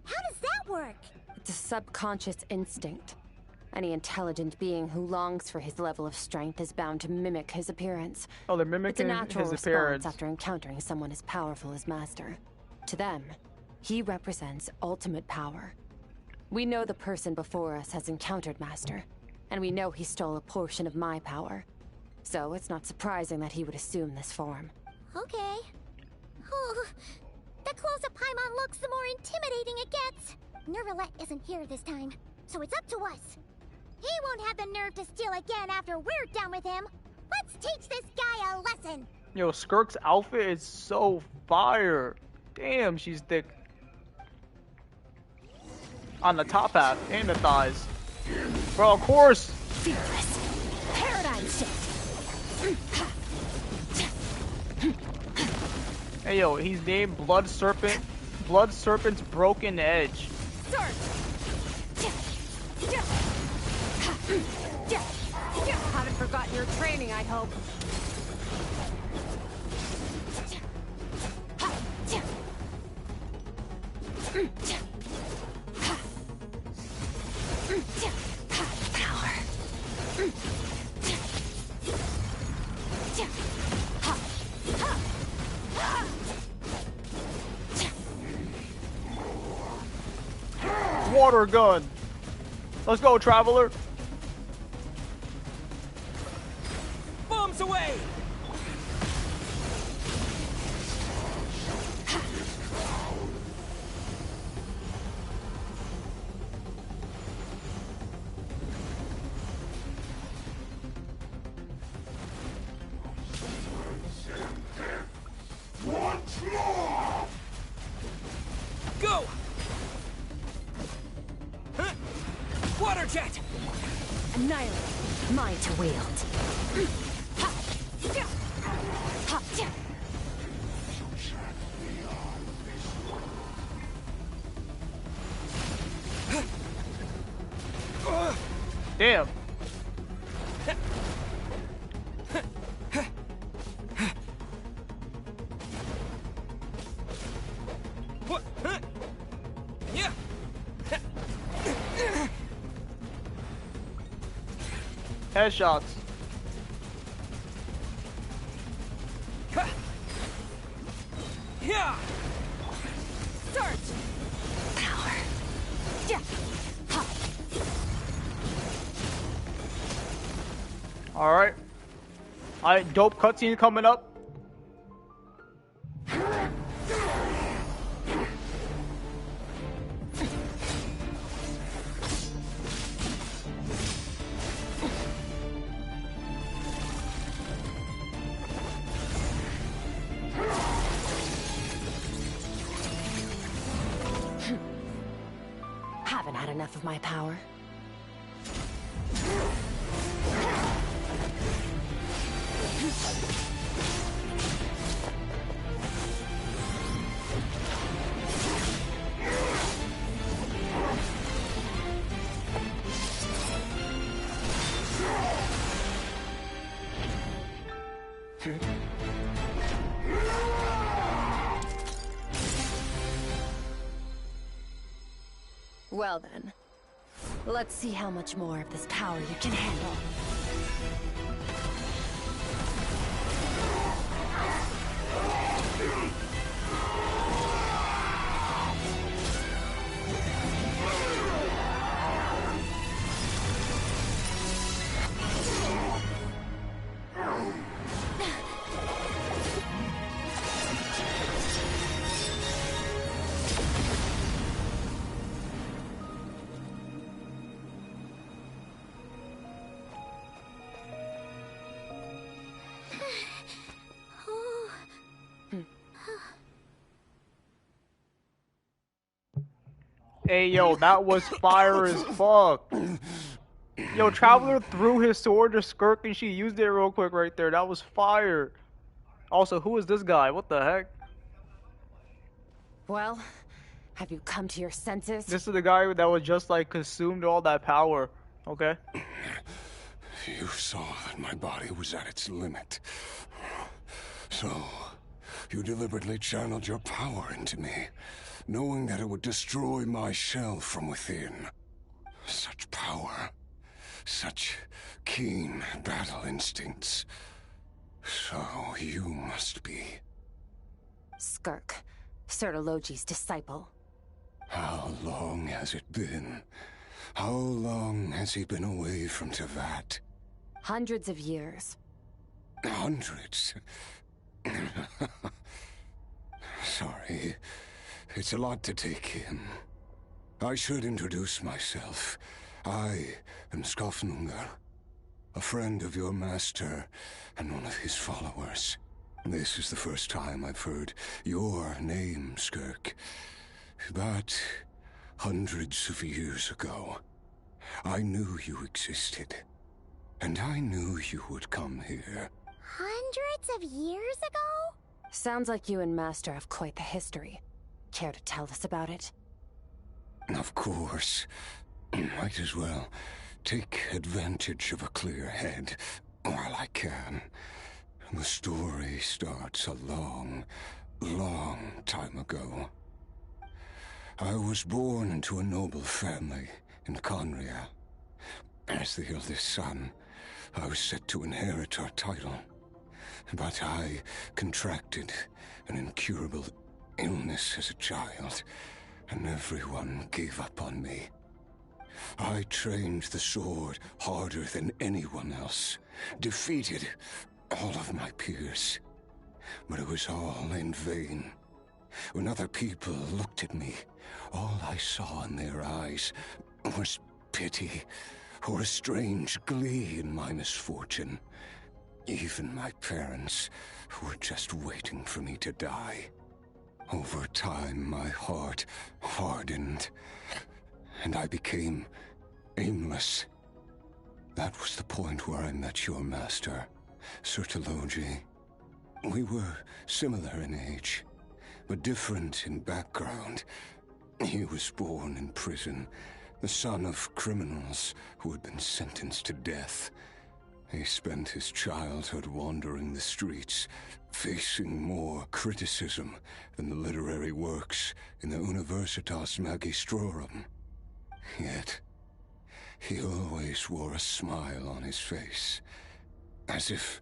How does that work? It's a subconscious instinct. Any intelligent being who longs for his level of strength is bound to mimic his appearance. Oh, they're mimicking it's a natural his appearance response after encountering someone as powerful as Master. To them, he represents ultimate power. We know the person before us has encountered Master, and we know he stole a portion of my power. So it's not surprising that he would assume this form. Okay. Oh, the closer Paimon looks, the more intimidating it gets. Nervalette isn't here this time, so it's up to us. He won't have the nerve to steal again after we're done with him. Let's teach this guy a lesson. Yo, Skirk's outfit is so fire. Damn, she's thick. On the top half and the thighs. Bro, of course. Fearless. Paradigm shift. Hey, yo, he's named Blood Serpent. Blood Serpent's Broken Edge. Haven't forgotten your training, I hope. Power. Water gun. Let's go, Traveler. Bombs away! Once more! Go! way to wield. Damn. Headshots. Yeah. Start. Power. Yeah. Alright. Alright, dope cutscene coming up. Haven't had enough of my power. Well then, let's see how much more of this power you can handle. Hey yo, that was fire as fuck. Yo, Traveler threw his sword to Skirk and she used it real quick right there. That was fire. Also, who is this guy? What the heck? Well, have you come to your senses? This is the guy that was just like consumed all that power. Okay. You saw that my body was at its limit. So, you deliberately channeled your power into me, knowing that it would destroy my shell from within. Such power. Such keen battle instincts. So you must be... Skirk, Sertologi's disciple. How long has it been? How long has he been away from Tevat? Hundreds of years. Hundreds? Sorry. It's a lot to take in. I should introduce myself. I am Skofnungar, a friend of your master and one of his followers. This is the first time I've heard your name, Skirk. But hundreds of years ago, I knew you existed. And I knew you would come here. Hundreds of years ago? Sounds like you and Master have quite the history. Care to tell us about it? Of course. Might as well take advantage of a clear head while I can. The story starts a long, long time ago. I was born into a noble family in Conria. As the eldest son, I was set to inherit our title. But I contracted an incurable illness as a child, and everyone gave up on me. I trained the sword harder than anyone else, defeated all of my peers. But it was all in vain. When other people looked at me, all I saw in their eyes was pity, or a strange glee in my misfortune. Even my parents were just waiting for me to die. Over time, my heart hardened, and I became aimless. That was the point where I met your master, Sir Taloji. We were similar in age, but different in background. He was born in prison, the son of criminals who had been sentenced to death. He spent his childhood wandering the streets, facing more criticism than the literary works in the Universitas Magistrorum. Yet, he always wore a smile on his face, as if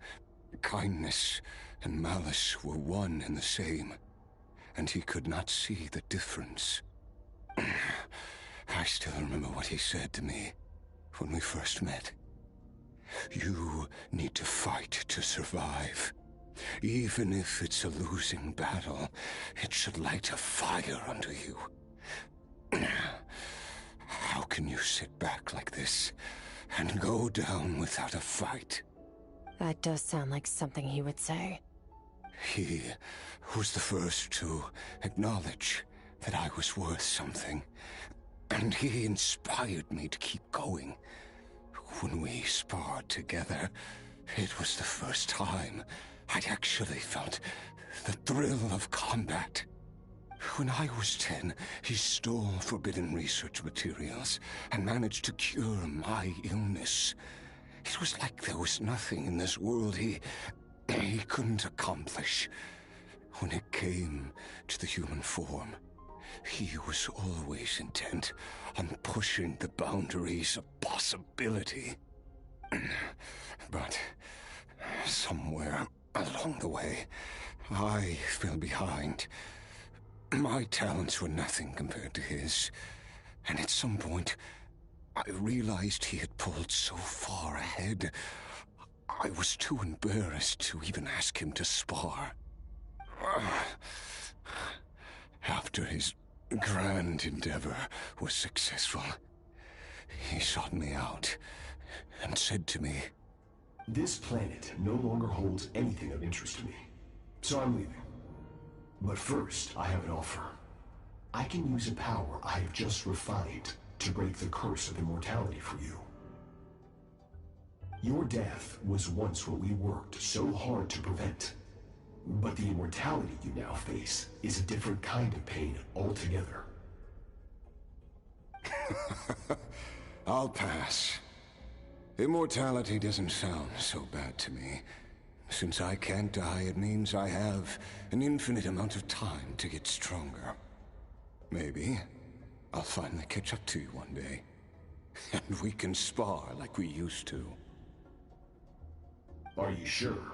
kindness and malice were one and the same, and he could not see the difference. I still remember what he said to me when we first met. You need to fight to survive. Even if it's a losing battle, it should light a fire under you. How can you sit back like this and go down without a fight? That does sound like something he would say. He was the first to acknowledge that I was worth something, and he inspired me to keep going. When we sparred together, it was the first time I'd actually felt the thrill of combat. When I was 10, he stole forbidden research materials and managed to cure my illness. It was like there was nothing in this world he couldn't accomplish. When it came to the human form, he was always intent on pushing the boundaries of possibility. But somewhere along the way, I fell behind. My talents were nothing compared to his, and at some point, I realized he had pulled so far ahead, I was too embarrassed to even ask him to spar. After his grand endeavor was successful, he sought me out and said to me, "This planet no longer holds anything of interest to me, so I'm leaving. But first, I have an offer. I can use a power I have just refined to break the curse of immortality for you. Your death was once what we worked so hard to prevent. But the immortality you now face is a different kind of pain altogether." I'll pass. Immortality doesn't sound so bad to me. Since I can't die, it means I have an infinite amount of time to get stronger. Maybe I'll finally catch up to you one day, and we can spar like we used to. Are you sure?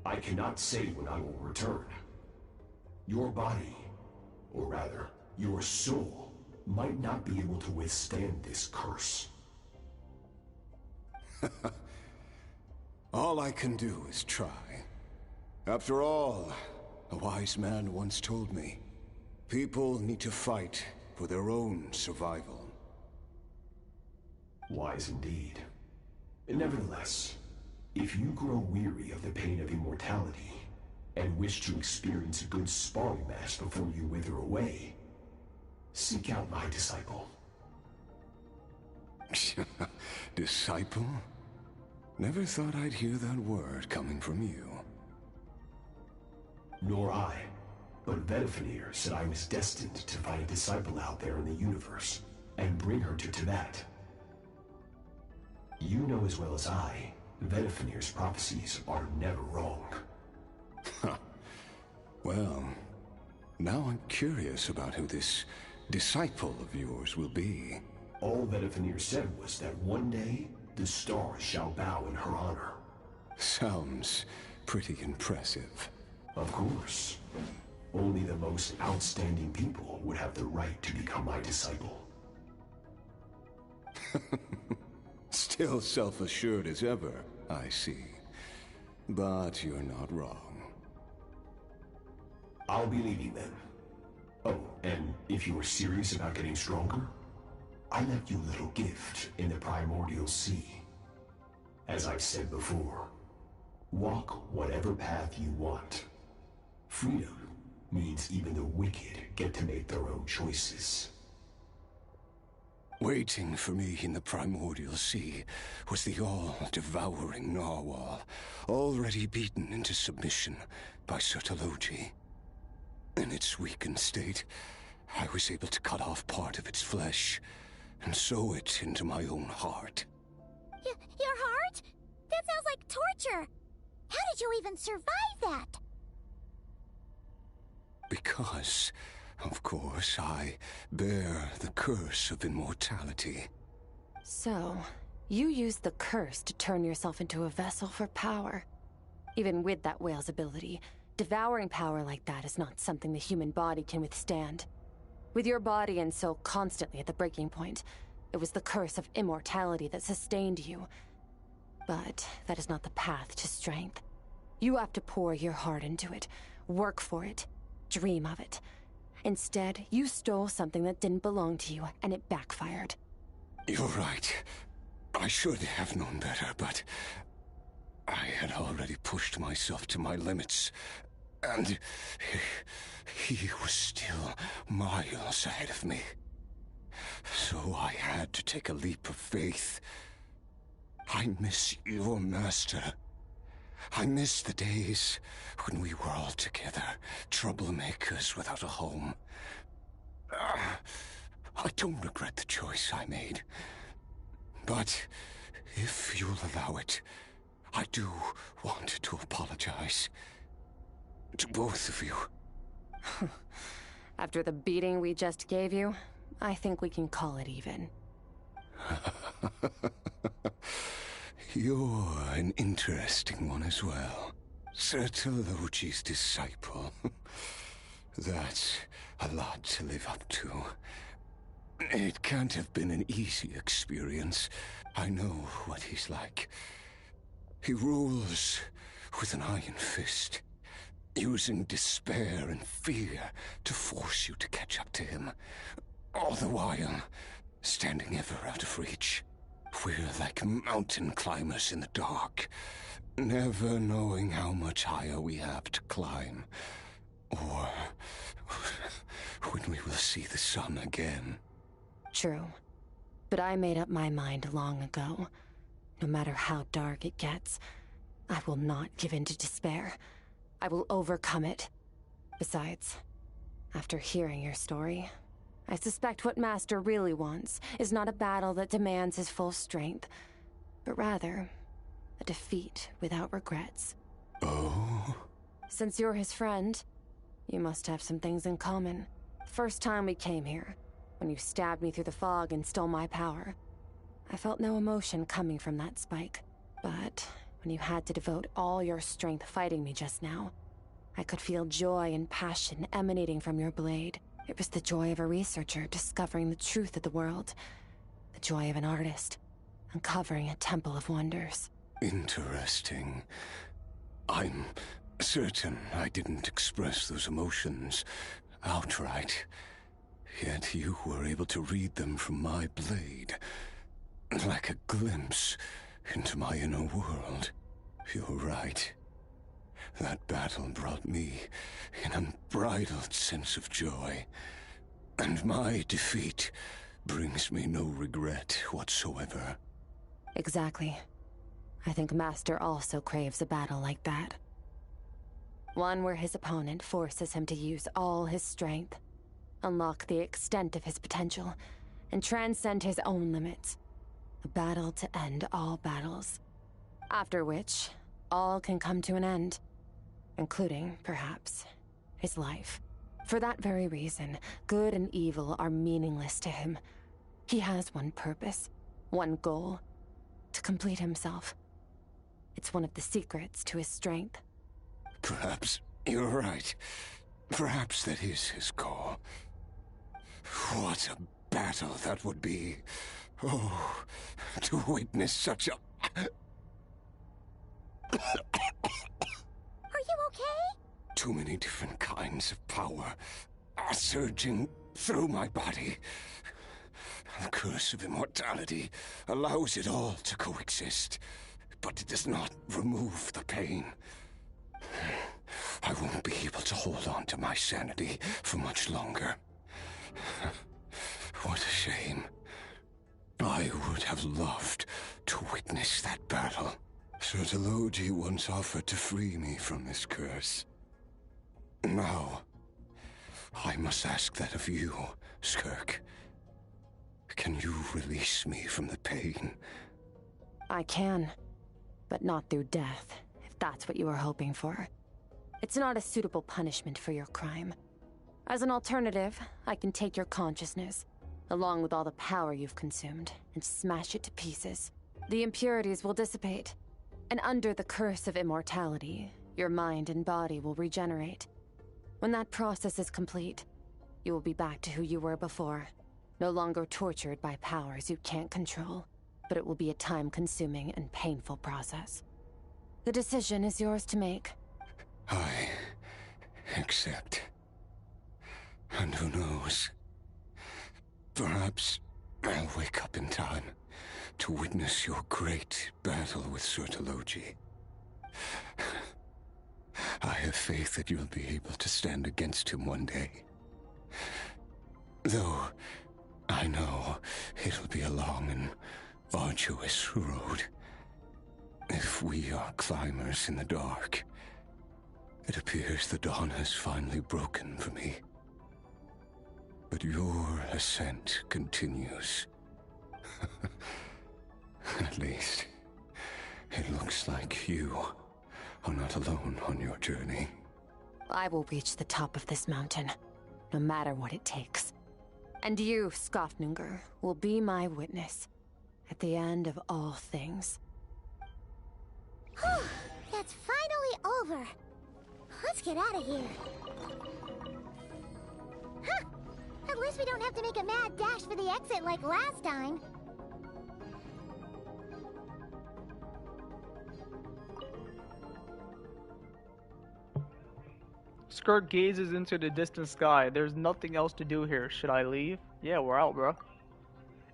I cannot say when I will return. Your body, or rather, your soul, might not be able to withstand this curse. All I can do is try. After all, a wise man once told me, people need to fight for their own survival. Wise indeed. Nevertheless, if you grow weary of the pain of immortality, and wish to experience a good sparring match before you wither away, seek out my disciple. Disciple? Never thought I'd hear that word coming from you. Nor I. But Vedifenir said I was destined to find a disciple out there in the universe, and bring her to Tibet. You know as well as I, Vedifenir's prophecies are never wrong. Well, now I'm curious about who this disciple of yours will be. All Vedifenir said was that one day, the stars shall bow in her honor. Sounds pretty impressive. Of course. Only the most outstanding people would have the right to become my disciple. Still self-assured as ever, I see. But you're not wrong. I'll be leaving then. Oh, and if you are serious about getting stronger, I left you a little gift in the primordial sea. As I've said before, walk whatever path you want. Freedom means even the wicked get to make their own choices. Waiting for me in the primordial sea was the all-devouring narwhal, already beaten into submission by Sertologi. In its weakened state, I was able to cut off part of its flesh and sew it into my own heart. Your heart? That sounds like torture! How did you even survive that? Because, of course, I bear the curse of immortality. So, you used the curse to turn yourself into a vessel for power. Even with that whale's ability, devouring power like that is not something the human body can withstand. With your body and soul constantly at the breaking point, it was the curse of immortality that sustained you. But that is not the path to strength. You have to pour your heart into it, work for it, dream of it. Instead, you stole something that didn't belong to you, and it backfired. You're right. I should have known better, but I had already pushed myself to my limits, and he was still miles ahead of me. So I had to take a leap of faith. I miss your master. I miss the days when we were all together, troublemakers without a home. I don't regret the choice I made. But if you'll allow it, I do want to apologize. To both of you. After the beating we just gave you, I think we can call it even. You're an interesting one as well. Sertologi's disciple. That's a lot to live up to. It can't have been an easy experience. I know what he's like. He rules with an iron fist, using despair and fear to force you to catch up to him. All the while, standing ever out of reach. We're like mountain climbers in the dark, never knowing how much higher we have to climb, or when we will see the sun again. True. But I made up my mind long ago. No matter how dark it gets, I will not give in to despair. I will overcome it. Besides, after hearing your story, I suspect what Master really wants is not a battle that demands his full strength, but rather a defeat without regrets. Oh? Since you're his friend, you must have some things in common. First time we came here, when you stabbed me through the fog and stole my power, I felt no emotion coming from that spike. But when you had to devote all your strength fighting me just now, I could feel joy and passion emanating from your blade. It was the joy of a researcher discovering the truth of the world. The joy of an artist uncovering a temple of wonders. Interesting. I'm certain I didn't express those emotions outright. Yet you were able to read them from my blade. Like a glimpse into my inner world. You're right. That battle brought me an unbridled sense of joy. And my defeat brings me no regret whatsoever. Exactly. I think Master also craves a battle like that. One where his opponent forces him to use all his strength, unlock the extent of his potential, and transcend his own limits. A battle to end all battles. After which, all can come to an end. Including, perhaps, his life. For that very reason, good and evil are meaningless to him. He has one purpose, one goal: to complete himself. It's one of the secrets to his strength. Perhaps you're right. Perhaps that is his goal. What a battle that would be. Oh, to witness such a... Are you okay? Too many different kinds of power are surging through my body. The curse of immortality allows it all to coexist, but it does not remove the pain. I won't be able to hold on to my sanity for much longer. What a shame. I would have loved to witness that battle. Sotologi once offered to free me from this curse. Now, I must ask that of you, Skirk. Can you release me from the pain? I can, but not through death, if that's what you were hoping for. It's not a suitable punishment for your crime. As an alternative, I can take your consciousness, along with all the power you've consumed, and smash it to pieces. The impurities will dissipate, and under the curse of immortality, your mind and body will regenerate. When that process is complete, you will be back to who you were before, no longer tortured by powers you can't control, but it will be a time-consuming and painful process. The decision is yours to make. I accept. And who knows? Perhaps I'll wake up in time to witness your great battle with Sotologi. I have faith that you'll be able to stand against him one day. Though I know it'll be a long and arduous road. If we are climbers in the dark, it appears the dawn has finally broken for me. But your ascent continues. At least, it looks like you are not alone on your journey. I will reach the top of this mountain, no matter what it takes. And you, Skofnunger, will be my witness at the end of all things. That's finally over. Let's get out of here. Huh! At least we don't have to make a mad dash for the exit like last time. Skirk gazes into the distant sky. There's nothing else to do here. Should I leave? Yeah, we're out, bro.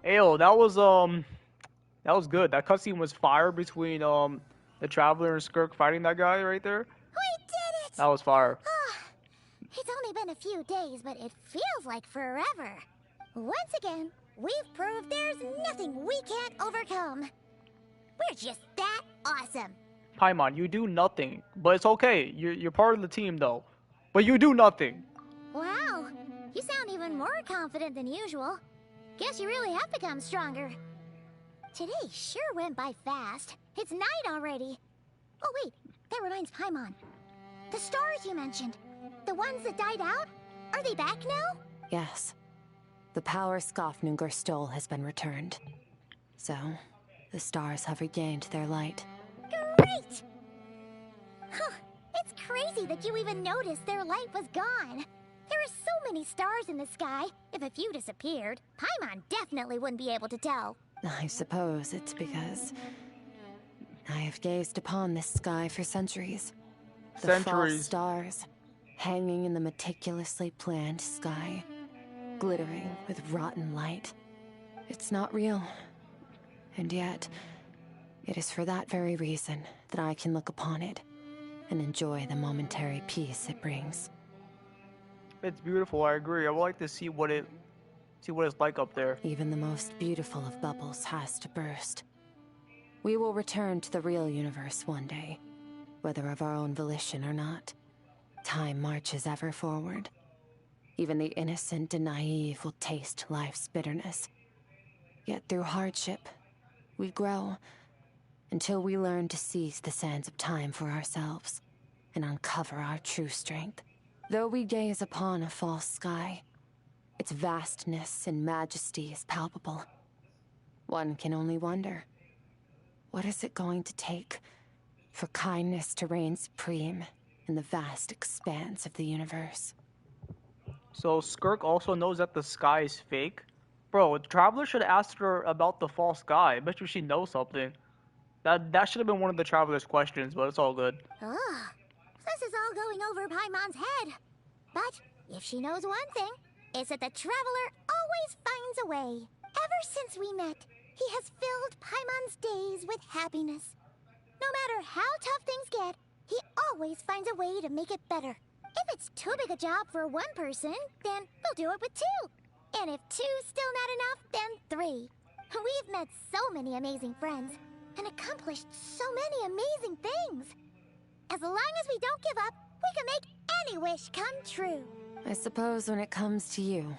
Ayo, that was good. That cutscene was fire between the Traveler and Skirk fighting that guy right there. We did it! That was fire. It's only been a few days, but it feels like forever. Once again, we've proved there's nothing we can't overcome. We're just that awesome. Paimon, you do nothing, but it's okay. You're part of the team though, but you do nothing. Wow, you sound even more confident than usual. Guess you really have become stronger. Today sure went by fast. It's night already. Oh wait, that reminds Paimon. The stars you mentioned, the ones that died out, are they back now? Yes. The power Skofnunger stole has been returned. So, the stars have regained their light. Great! Huh, it's crazy that you even noticed their light was gone. There are so many stars in the sky. If a few disappeared, Paimon definitely wouldn't be able to tell. I suppose it's because I have gazed upon this sky for centuries. The false stars, hanging in the meticulously planned sky, glittering with rotten light. It's not real. And yet, it is for that very reason that I can look upon it and enjoy the momentary peace it brings. It's beautiful, I agree. I would like to see what it's like up there. Even the most beautiful of bubbles has to burst. We will return to the real universe one day, whether of our own volition or not. Time marches ever forward. Even the innocent and naive will taste life's bitterness. Yet through hardship, we grow, until we learn to seize the sands of time for ourselves and uncover our true strength. Though we gaze upon a false sky, its vastness and majesty is palpable. One can only wonder, what is it going to take for kindness to reign supreme in the vast expanse of the universe? So Skirk also knows that the sky is fake? Bro, Traveler should have asked her about the false sky. I bet you she knows something. That should have been one of the Traveler's questions, but it's all good. Ugh, this is all going over Paimon's head. But if she knows one thing, it's that the Traveler always finds a way. Ever since we met, he has filled Paimon's days with happiness. No matter how tough things get, he always finds a way to make it better. If it's too big a job for one person, then he'll do it with two. And if two's still not enough, then three. We've met so many amazing friends and accomplished so many amazing things. As long as we don't give up, we can make any wish come true. I suppose when it comes to you,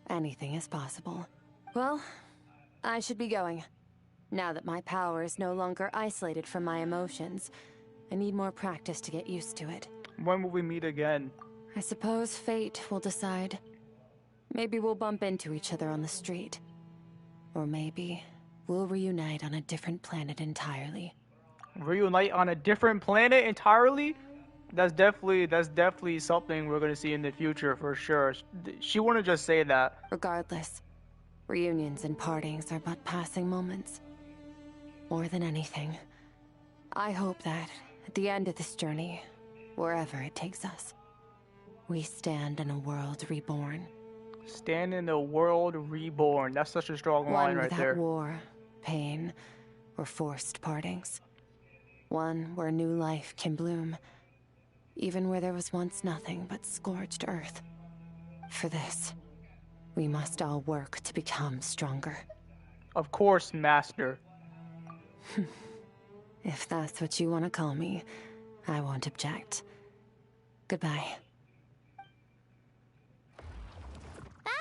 anything is possible. Well, I should be going. Now that my power is no longer isolated from my emotions, I need more practice to get used to it. When will we meet again? I suppose fate will decide. Maybe we'll bump into each other on the street. Or maybe we'll reunite on a different planet entirely. Reunite on a different planet entirely? That's definitely something we're gonna see in the future for sure. She wouldn't just say that. Regardless, reunions and partings are but passing moments. More than anything, I hope that at the end of this journey, wherever it takes us, we stand in a world reborn. Stand in a world reborn. That's such a strong line right there. One without war, pain, or forced partings. One where new life can bloom, even where there was once nothing but scorched earth. For this, we must all work to become stronger. Of course, Master. If that's what you want to call me, I won't object. Goodbye. Bye!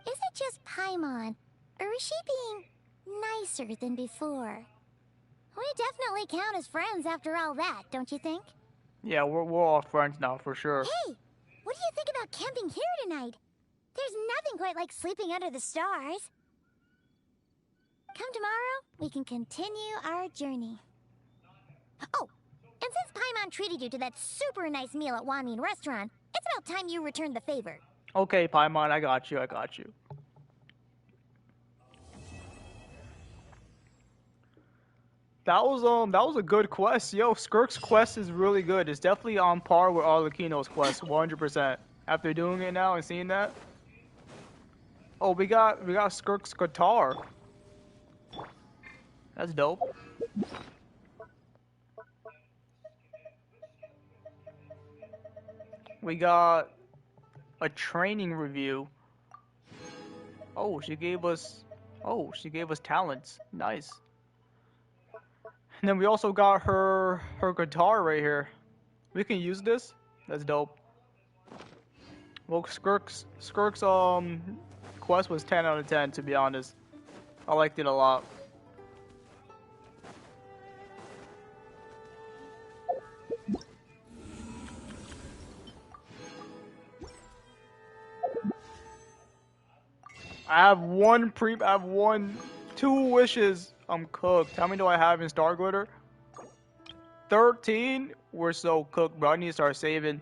Is it just Paimon, or is she being nicer than before? We definitely count as friends after all that, don't you think? Yeah, we're all friends now, for sure. Hey! What do you think about camping here tonight? There's nothing quite like sleeping under the stars. Come tomorrow, we can continue our journey. Oh, and since Paimon treated you to that super nice meal at Wanmin Restaurant, it's about time you returned the favor. Okay, Paimon, I got you. That was a good quest. Yo, Skirk's quest is really good. It's definitely on par with Arlecchino's quest, 100%. After doing it now and seeing that. Oh, we got Skirk's guitar. That's dope. We got a training review. Oh, she gave us talents. Nice. And then we also got her guitar right here. We can use this. That's dope. Well, Skirk's quest was 10 out of 10, to be honest. I liked it a lot. I have two wishes. I'm cooked. How many do I have in Star Glitter? 13? We're so cooked, bro. I need to start saving.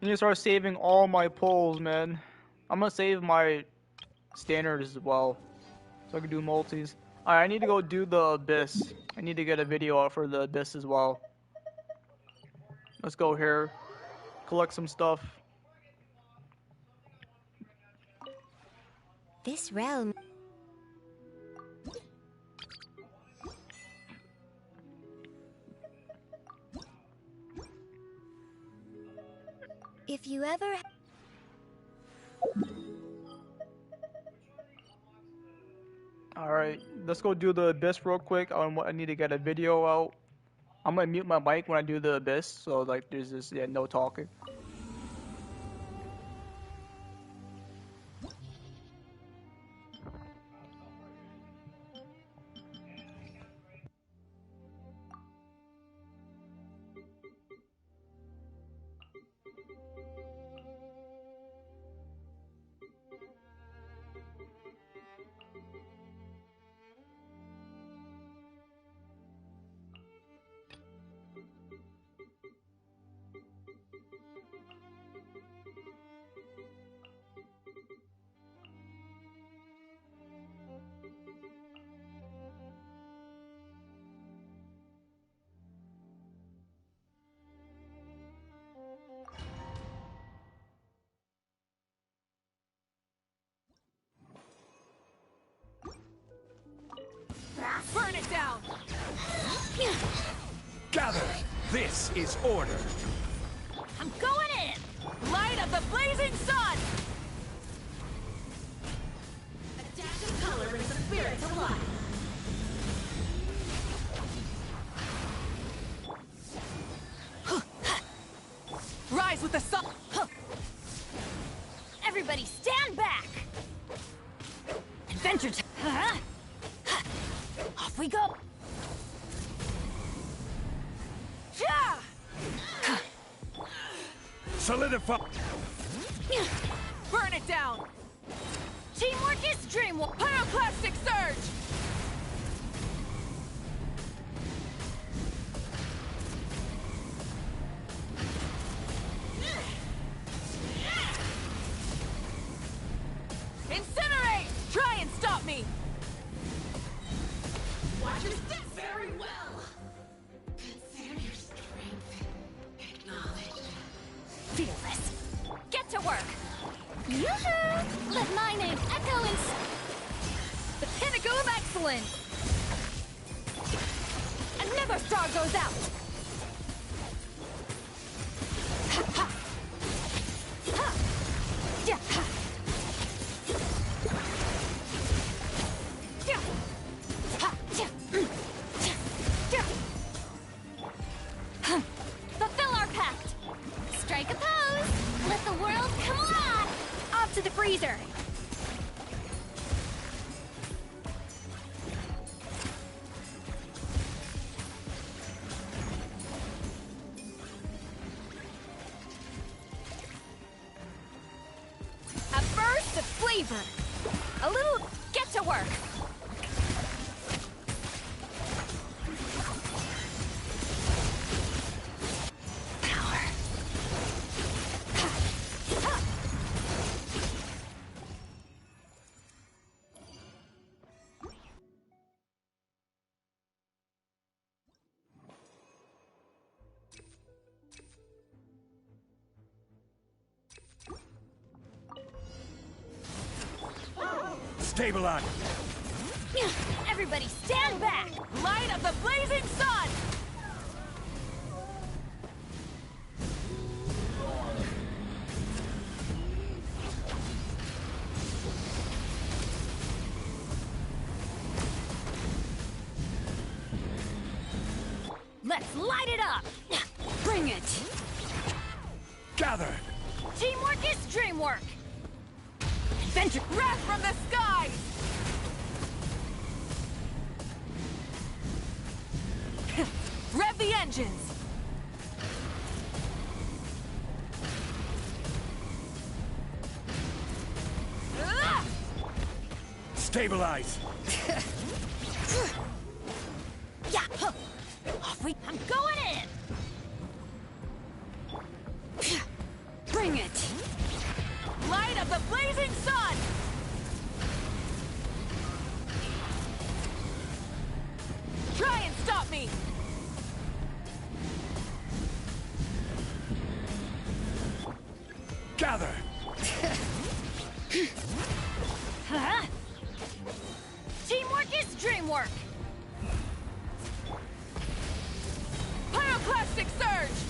I need to start saving all my pulls, man. I'm gonna save my standard as well, so I can do multis. Alright, I need to go do the Abyss. I need to get a video out for the Abyss as well. Let's go here. Collect some stuff. This realm... If you ever... Alright, let's go do the Abyss real quick. I need to get a video out. I'm gonna mute my mic when I do the Abyss, so like there's this, no talking. Burn it down! Gather! This is order! I'm going in! Light up the blazing sun! A dash of color brings the spirit to life. Rise with the sun! Everybody stand back! Adventure time! Off we go! Solidify! Burn it down! Teamwork is dreamwork! Pyroclastic surge! Incinerate! Try and stop me! Watch your step very well. Consider your strength acknowledged. Fearless! Get to work! Yoo-hoo! Let my name echo in... The pinnacle of excellence! Another star goes out! Ha ha! Ha! Yeah, ha! Yeah! Ha! Yeah! Yeah! Yeah! Huh. Fulfill our pact! Strike a pose! Let the world come alive! Off to the freezer! A burst of flavor! A little... Get to work! Stabilize! Everybody stand back! Light of the blazing sun! Let's light it up! Bring it! Gather! Teamwork is dreamwork! Adventure! Wrath from the skies! Rev the engines! Stabilize! Yeah! Huh. Off we... I'm going in! Bring it! Light of the blazing sun! Try and stop me! Gather! Huh? Teamwork is dreamwork! Pyroclastic surge!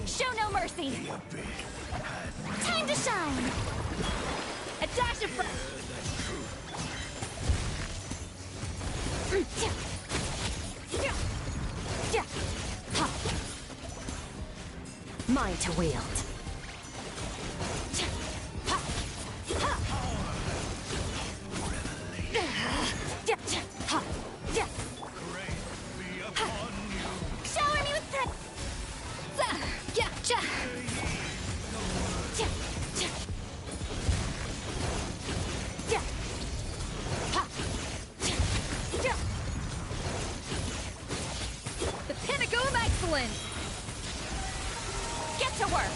Show no mercy! Time to shine! A dash of... Mine to wield. Shower me with that. The pinnacle of excellence! Get to work!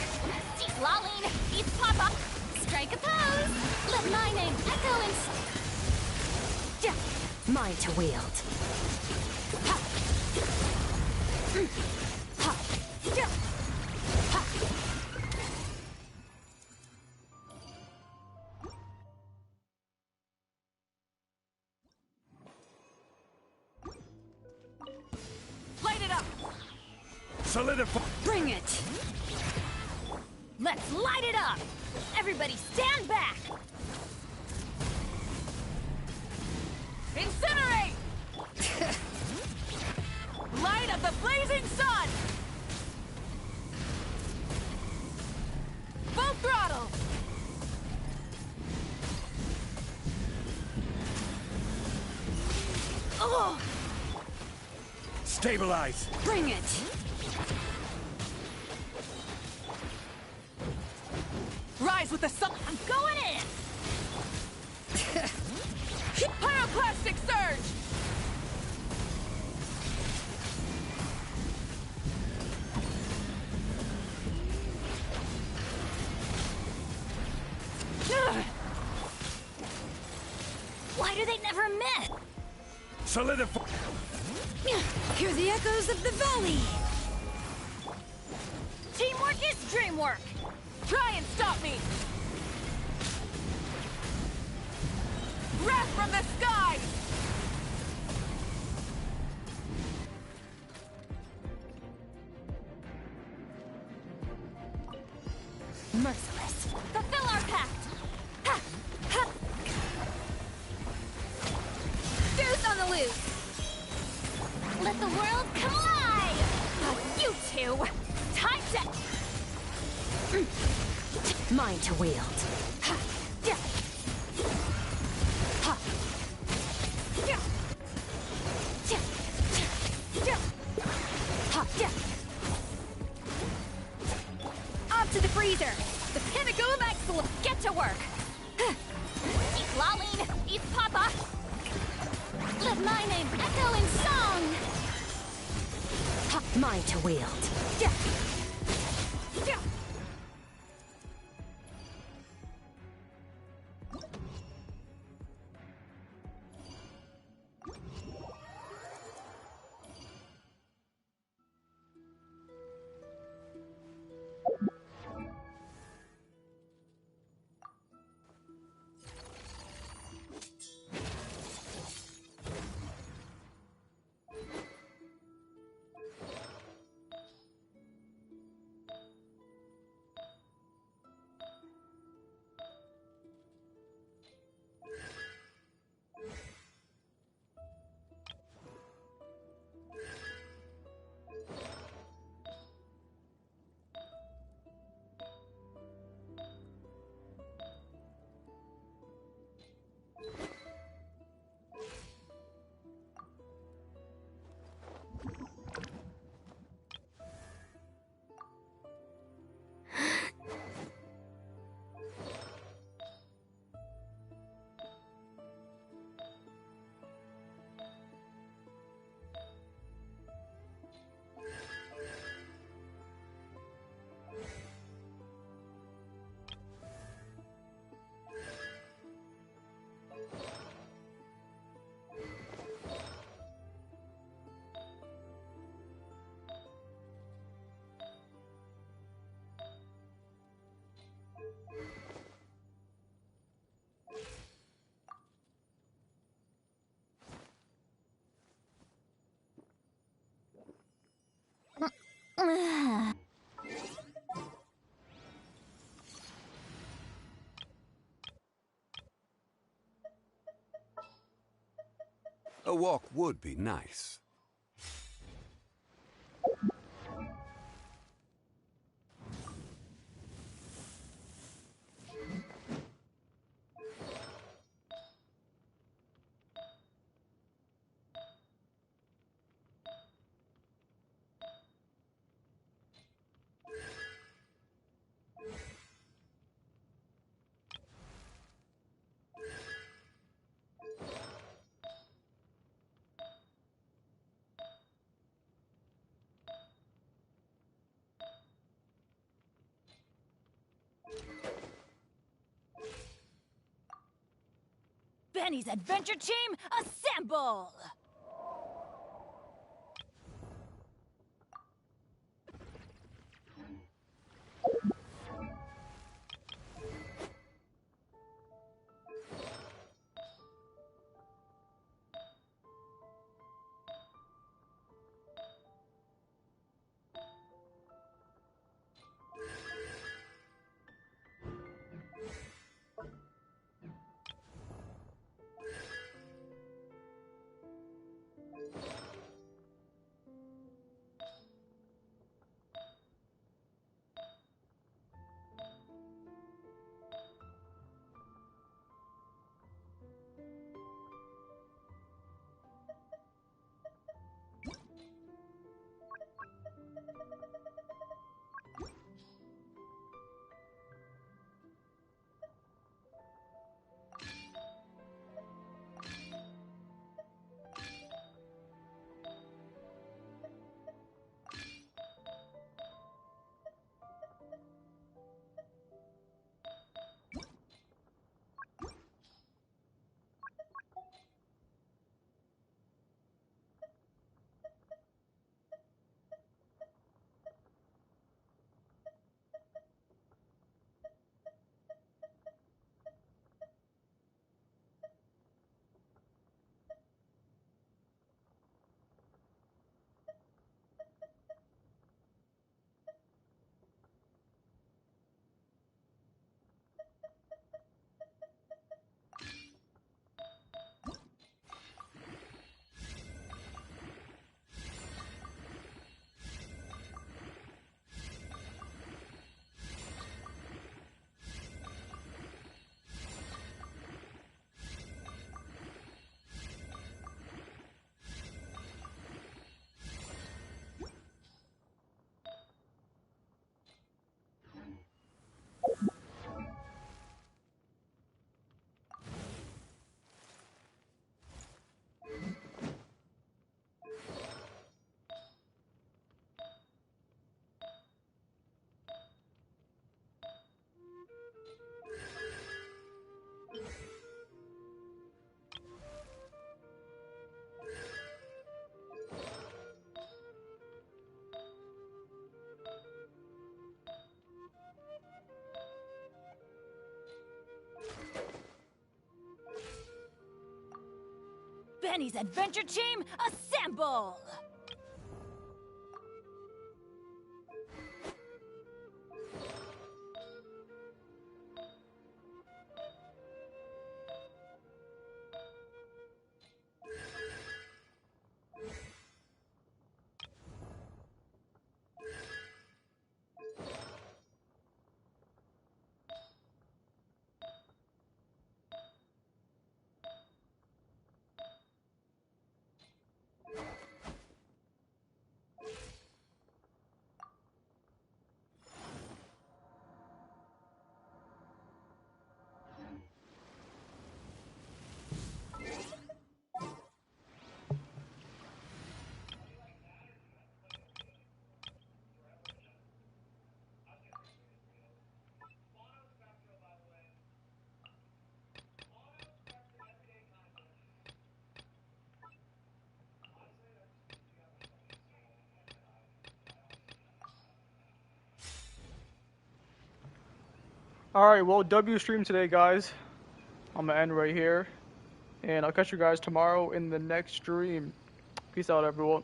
Keep lolling! Eat pop-up! Strike a pose! Let my name echo in... Mine to wield. Ha! Ha! Ha! Solidify! Bring it! Let's light it up! Everybody stand back! Incinerate! Light of the blazing sun! Full throttle! Oh! Stabilize! Bring it! Rise with the sun! I'm going in! Pyroclastic surge! Why do they never miss? Solidify! Hear the echoes of the valley! Teamwork is dreamwork! Try and stop me! Wrath from the sky! Merciless! Fulfill our pact! Ha! Ha! Deuce on the loose! Let the world come alive! You two! Time to... Mine to wield. Ha! Yeah. Ha! Yeah. Yeah. Yeah. Ha! Yeah. Up to the freezer! The pinnacle of excellence! Get to work! Eat Laline! Eat Papa! Let my name echo in song! Ha! Mine to wield. Yeah. Yeah. A walk would be nice. Benny's adventure team, assemble! Penny's adventure team, assemble! Alright, well, W stream today, guys. I'm gonna end right here. And I'll catch you guys tomorrow in the next stream. Peace out, everyone.